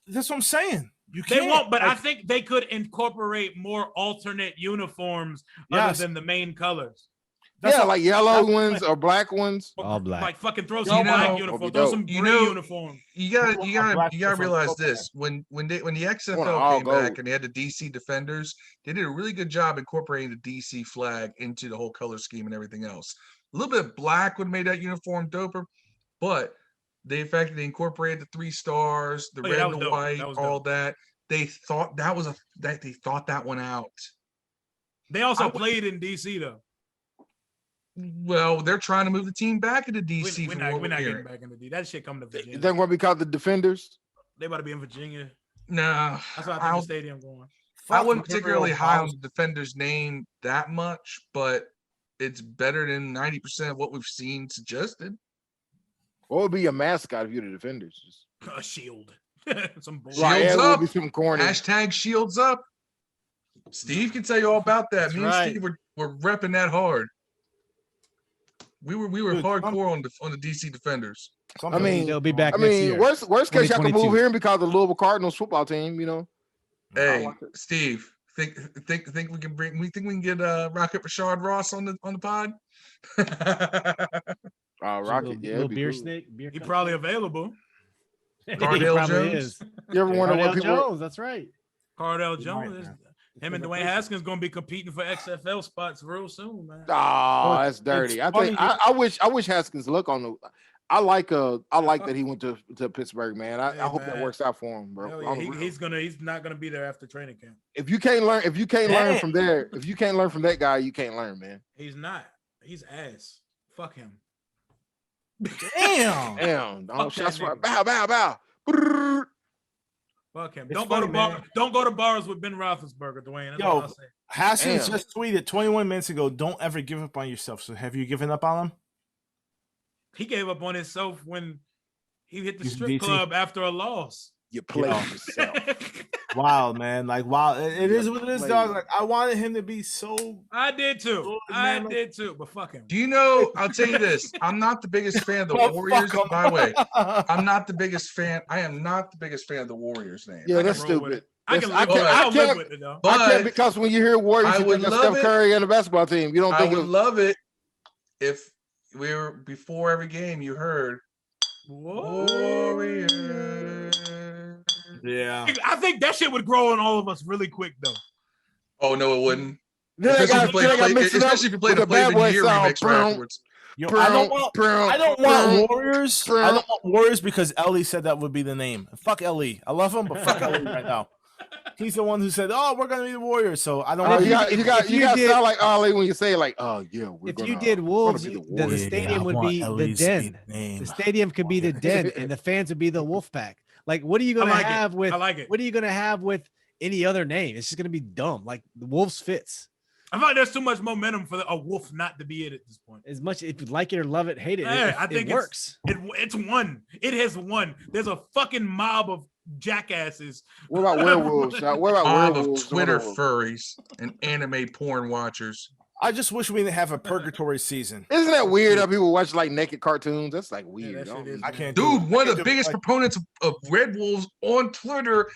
That's what I'm saying. You They can't. won't, but I Like, think they could incorporate more alternate uniforms Yes. other than the main colors. that's Yeah, what- like yellow that's- ones or black ones. All black. Like fucking throw You some know- black Would uniform, be throw dope. some You gray know- uniform. You gotta black realize uniform. this. When the wanna XFL all came back gold. and they had the DC Defenders, they did a really good job incorporating the DC flag into the whole color scheme and everything else. A little bit of black would have made that uniform doper, but the fact that they incorporated the 3 stars, the Oh, yeah, red that and was the dope. white, That was all dope. that, they thought they thought that one out. They also I would- played in DC though. Well, they're trying to move the team back into DC We're from not, what we're we're not hearing. getting back into D. That shit coming to Virginia. They're going to be called the Defenders. They about to be in Virginia. No, That's why I think I'll- the stadium going. I fuck wasn't Imperial particularly high on House. the Defender's name that much, but it's better than 90% of what we've seen suggested. What would be your mascot if you're the Defenders? A shield. Some bullshit. Shields Right, it up. would be some corny. Hashtag shields up. Steve can tell you all about that. That's Me right. and Steve were repping that hard. We were Dude, hardcore on the DC Defenders. I mean, they'll be back I next mean, year. worst case, y'all can 2022. move him because of the Louisville Cardinals football team. You know. Hey, like it. Steve, think we can get Rocket Rashard Ross on the pod? Rocket, yeah, little it'd be beer cool. snake. Beer He cup probably snake. available. He Cardale probably Jones? is. You ever wonder Cardale what people? Jones, that's right. Cardell He Jones. might, man. Him and Dwayne Haskins gonna be competing for XFL spots real soon, man. Oh, Look, that's dirty. it's I think funny I wish Haskins look on the. I like that he went to Pittsburgh, man. Hey, I hope that man. works out for him, bro. Hell yeah, he's not gonna be there after training camp. If you can't learn from there, if you can't learn from that guy, you can't learn, man. He's not. He's ass. Fuck him. Damn. Damn, Fuck don't shots that fired. nigga. Bow. Brrr. Fuck him. It's Don't go to funny, bar. man. Don't go to bars with Ben Roethlisberger, Dwayne. That's Yo. all I'll say. Haskins Damn. just tweeted 21 minutes ago, don't ever give up on yourself. So have you given up on him? He gave up on himself when he hit the He's strip BT. club after a loss. You play Yo. yourself. Wow, man. Like, wow. It is what it is, Like- dog. Like, I wanted him to be so. I did too. Good, I man. did too. But fuck him. Do you know? I'll tell you this. I'm not the biggest fan of the Well, Warriors. fuck 'em. By the way, I'm not the biggest fan. I am not the biggest fan of the Warriors name. Yeah, I that's can roll with stupid. it. I can That's- live with it. I'll live can't- with it though. I can't But because when you hear Warriors, I you would think of love Steph it. Curry and the basketball team. You don't I think would of love it if we were before every game you heard Whoa. Warriors. Yeah. I think that shit would grow on all of us really quick though. Oh no, it wouldn't. Then they Especially got if you mixed it up especially if you play with the Flavor Bad Boy Year sound. remix right afterwards. Yo, I don't want Brown. Warriors. I don't want Warriors because Ellie said that would be the name. Fuck Ellie. I love him, but fuck Ellie right now. He's the one who said, "Oh, we're gonna be the Warriors." So I don't. Oh, want you got you to did- sound like Ali when you say like, "Oh yeah, we're If gonna, you did we're Wolves, gonna be the the Warriors." stadium would be the den. The stadium could be the den, and the fans would be the wolf pack. Like, what are you gonna I like have it. with? I like it. What are you gonna have with any other name? It's just gonna be dumb. Like the Wolves fits. I feel like there's too much momentum for a wolf not to be it at this point. As much if you like it or love it, hate it, Yeah, I it think works. It's won. It has won. There's a fucking mob of jackasses. What about werewolves? What about Mob werewolves? of Twitter Werewolves. furries and anime porn watchers. I just wish we didn't have a purgatory season. Isn't that weird? How people watch like naked cartoons? That's like Yeah, weird. that shit is I can't. Dude, one of the I can't biggest do it. proponents of Red Wolves on Twitter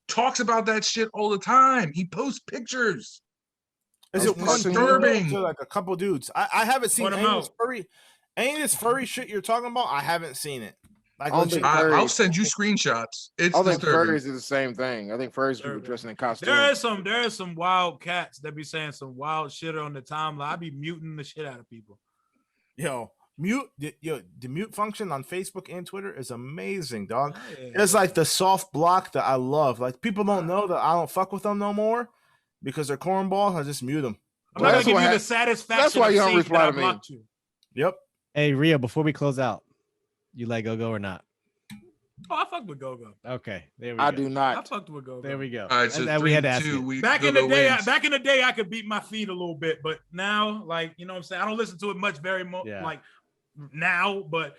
talks about that shit all the time. He posts pictures. Is That's it one dude or disturbing. is it like a couple dudes? I haven't seen Point 'em any of out. this furry. Any of this furry shit you're talking about? I haven't seen it. Like, I don't legit- think I'll furries- send you screenshots. It's I think disturbing. furries is the same thing. I think furries are people Disturbing. dressing in costumes. There is some wild cats that be saying some wild shit on the timeline. I be muting the shit out of people. Yo, the mute function on Facebook and Twitter is amazing, dog. Yeah. It's like the soft block that I love. Like, people don't know that I don't fuck with them no more because they're cornballs. I just mute them. I'm Well, not that's gonna give what you hap- the satisfaction. that's why of you don't seeing reply that I to me. blocked you. Yep. Hey Rio, before we close out, you like go or not? Oh, I fucked with Go-Go. Okay, there we I go. do I not. fucked with Go-Go. There we go. All right, so And we had to ask 3-2. you. We Back in the Go-Go day, wins. I could beat my feet a little bit, but now, like, you know what I'm saying? I don't listen to it much Yeah. like now, but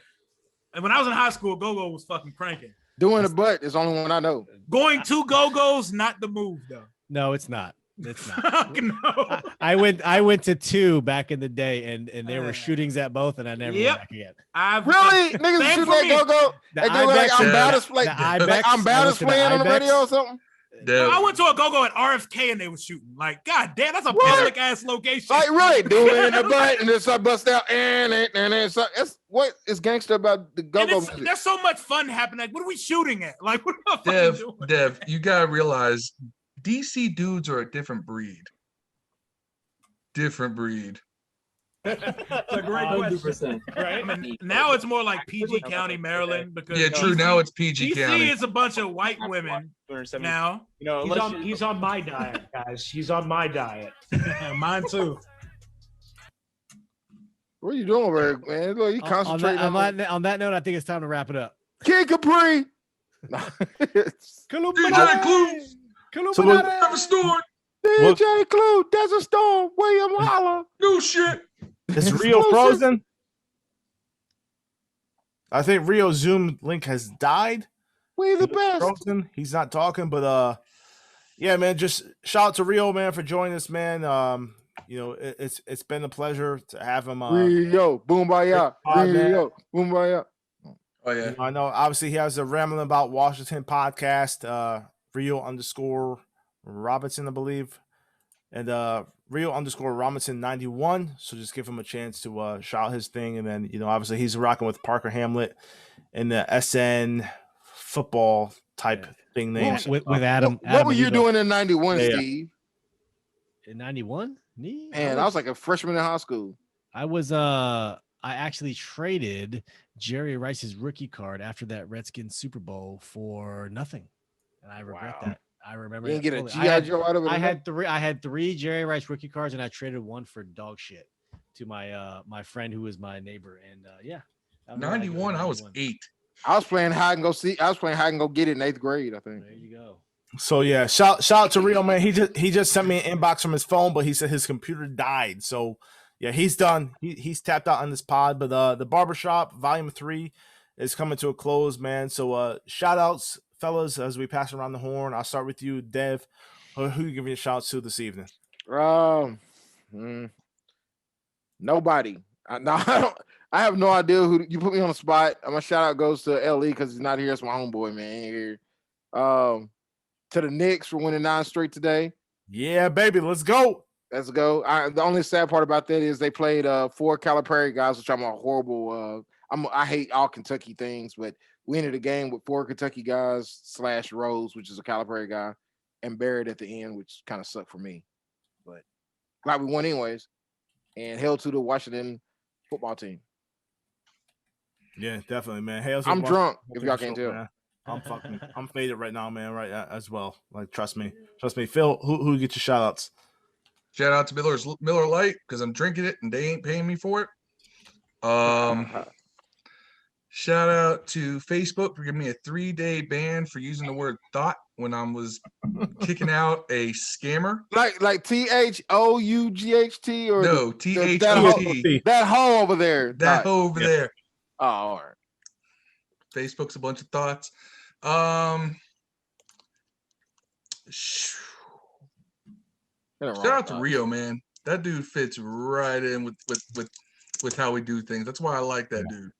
when I was in high school, Go-Go was fucking cranking. Doing the butt is the only one I know. Going to Go-Go's, not the move though. No, it's not. It's not. Fuck no. I went to 2 back in the day, and there were shootings at both, and I never Yep. went back again. I've Really? Niggas Same shooting for at me. go-go? The They go like Ibex- I'm Yeah. bad as The like Ibex, I'm bad I as went to the playing on the Ibex. radio or something. Dev, I went to a Go-Go at RFK and they were shooting. Like, god damn, that's a What? public ass location. Like really, do it in the butt and then start bust out and so it's what is gangster about the And go-go it's, music? there's so much fun happening. Like, what are we shooting at? Like, what am I fucking doing? Dev, you gotta realize DC dudes are a different breed. Different breed. It's a great question. 100%. Right? I mean, now it's more like PG County, Maryland, because Yeah, true. Now it's PG DC County. is a bunch of white women now. You know, he's on my diet, guys. He's on my diet. Mine too. What are you doing over there, man? Look, you On concentrating on that note, I think it's time to wrap it up. Kid Capri. DJ Clue, So what- Trevor Stewart, DJ Clue, Desert Storm, William Holler. new shit. Is Rio frozen? I think Rio's Zoom link has died. We the best. Frozen. He's not talking, but yeah, man. Just shout out to Rio, man, for joining us, man. It's been a pleasure to have him. Rio, Boombaya, Rio, Boombaya. Oh yeah. I know. Obviously, he has a Rambling About Washington podcast. Rio _Robinson, I believe, and Rio _Robinson 91. So just give him a chance to shout his thing, and then obviously he's rocking with Parker Hamlet in the SN football type thing name with Adam. What were you doing in 91, Yeah. Steve? In 91? Me? Man, I was like a freshman in high school. I was I actually traded Jerry Rice's rookie card after that Redskins Super Bowl for nothing. And I regret that. I remember You that didn't get a totally. G.I. Joe out of it? I had three Jerry Rice rookie cards, and I traded one for dog shit to my my friend who was my neighbor. And yeah. 91, I was 8. I was playing hide and go seek. I was playing hide and go get it in 8th grade, I think. There you go. So yeah, shout out to Rio, man. He just sent me an inbox from his phone, but he said his computer died. So yeah, he's done. He's tapped out on this pod. But the Barbershop Volume 3 is coming to a close, man. So shout outs, fellas, as we pass around the horn. I'll start with you, Dev. Who you giving a shout out to this evening? Nobody. I have no idea who you put me on the spot. My shout out goes to LE because he's not here. It's my homeboy, man. Here. To the Knicks for winning 9 straight today. Yeah, baby, let's go. Let's go. The only sad part about that is they played 4 Calipari guys, which I'm a horrible. I hate all Kentucky things, but we ended the game with 4 Kentucky guys / Rose, which is a Calipari guy, and Barrett at the end, which kind of sucked for me. But glad we won anyways, and held to the Washington football team. Yeah, definitely, man. Hey, I'm drunk, if y'all can't tell. Man. I'm faded right now, man. Right as well. Like, trust me. Phil, who get your shout outs? Shout out to Miller Lite because I'm drinking it and they ain't paying me for it. Shout out to Facebook for giving me a 3-day ban for using the word thought when I was kicking out a scammer. Like THOUGHT or no THOT. That hoe over there. That hoe over there. Oh, all right. Facebook's a bunch of thoughts. Shout out to Rio, man. That dude fits right in with how we do things. That's why I like that dude.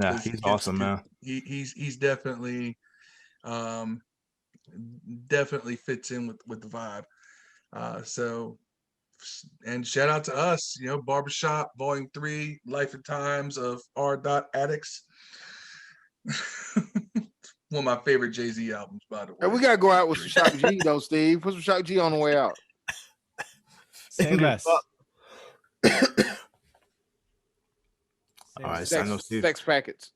Yeah, he's awesome, man. He's definitely definitely fits in with the vibe. And shout out to us, Barbershop Volume 3, Life and Times of R.Addicts. One of my favorite Jay-Z albums, by the way. Hey, we gotta go out with some Shock G though, Steve. Put some Shock G on the way out. Say less. All right, sex packets.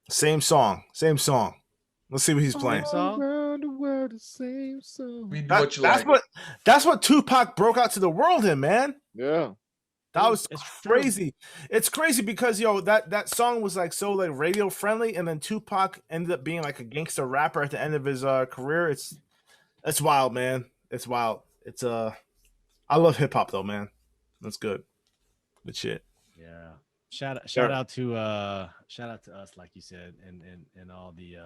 Same song. Let's see what he's playing. Around the world, the same song. That's what Tupac broke out to the world in, man. Yeah. That was crazy. It's crazy because that song was like so like radio friendly, and then Tupac ended up being like a gangster rapper at the end of his career. It's wild, man. It's wild. It's I love hip hop though, man. That's good. Good shit. Yeah. Shout out to us, like you said, and all the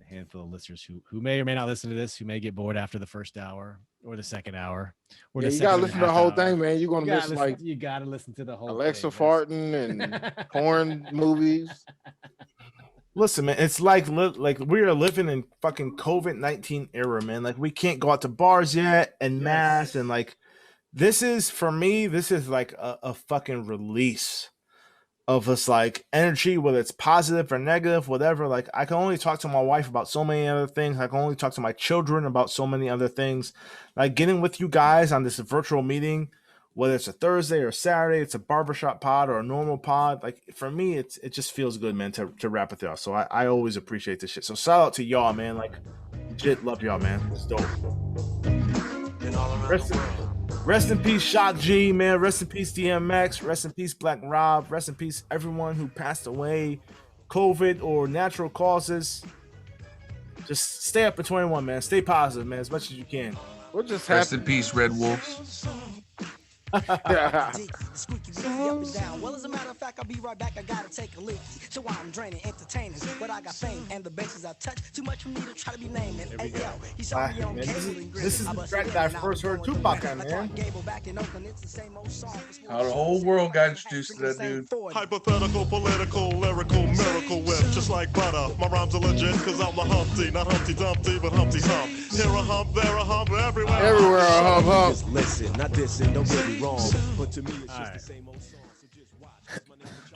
handful of listeners who may or may not listen to this, who may get bored after the first hour or the second hour. Or you gotta listen to the whole thing, man. You're gonna miss you gotta listen to the whole Alexa thing, farting and porn movies. Listen, man, it's like we are living in fucking COVID-19 era, man. Like we can't go out to bars yet and mass and like this is like a fucking release of us like energy, whether it's positive or negative, whatever. Like I can only talk to my wife about so many other things. I can only talk to my children about so many other things. Like getting with you guys on this virtual meeting, whether it's a Thursday or Saturday, it's a barbershop pod or a normal pod. Like for me, it just feels good, man, to rap with y'all. So I always appreciate this shit. So shout out to y'all, man. Like legit love y'all, man. It's dope. Rest in peace, Shock G, man. Rest in peace, DMX. Rest in peace, Black Rob. Rest in peace, everyone who passed away, COVID or natural causes. Just stay up for 21, man. Stay positive, man, as much as you can. What just Rest happened? in peace, Red Wolves. Up and down. Well, as a matter of fact, I'll be right back. I gotta take a leak. So I'm draining entertainers, but I got fame and the bases I touch. Too much for me to try to be naming. Hey, yo, he saw me on cable and This is the track that I first heard Tupac on, man. How the whole world got introduced to that dude. Hypothetical, political, lyrical, miracle whip. Just like butter. My rhymes are legit because I'm the Humpty. Not Humpty Dumpty, but Humpty Hump. Here a hump, there a hump, everywhere. Everywhere a hump, hump. Just listen, not dissing, don't get me wrong. But to me, it's just the same old song. So just watch.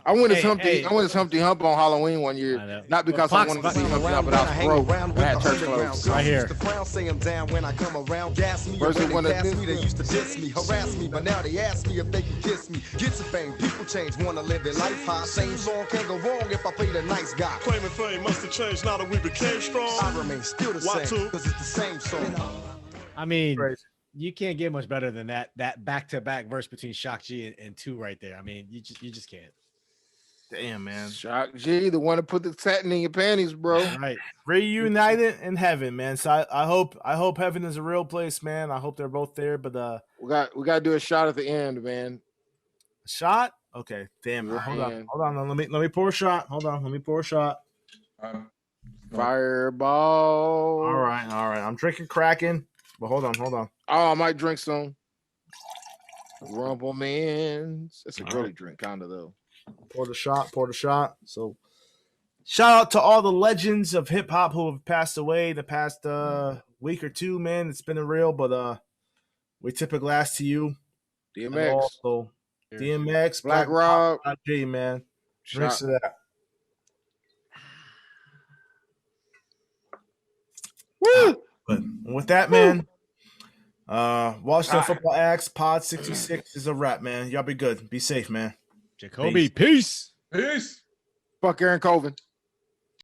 I went as Humpty Hump on Halloween one year. Not because I wanted to see Humpty Hump, but I was broke. I had church clothes. Right here. The crown say I'm down when I come around. Gas me, First when one they that pass did me, they this. used to diss me, harass me, but now they ask me if they can kiss me. Get some fame, people change, wanna live their life high. Same song can't go wrong if I play the nice guy. Claiming fame must have changed now that we became strong. I remain still the Why same, two? because it's the same song. I mean, Crazy. you can't get much better than that back-to-back verse between Shock G and 2 right there. I mean, you just can't. Damn, man. Shock G, the one that put the satin in your panties, bro. Right. Reunited in heaven, man. So I hope heaven is a real place, man. I hope they're both there. But We got to do a shot at the end, man. shot? Okay, damn. Yeah, Hold man. on. Let me pour a shot. Hold on. Let me pour a shot. Fireball. All right. I'm drinking Kraken. But hold on. Oh, I might drink some. Rumplemans. That's a girly drink, kind of, though. Pour the shot. So shout out to all the legends of hip hop who have passed away the past week or two, man. It's been a real, but we tip a glass to you. And DMX. also DMX, Black Rob. G, man. Drinks to that. Woo! But with that, man, Washington Football Acts Pod 66 is a wrap, man. Y'all be good. Be safe, man. Jacoby, peace. Peace. Fuck Aaron Colvin.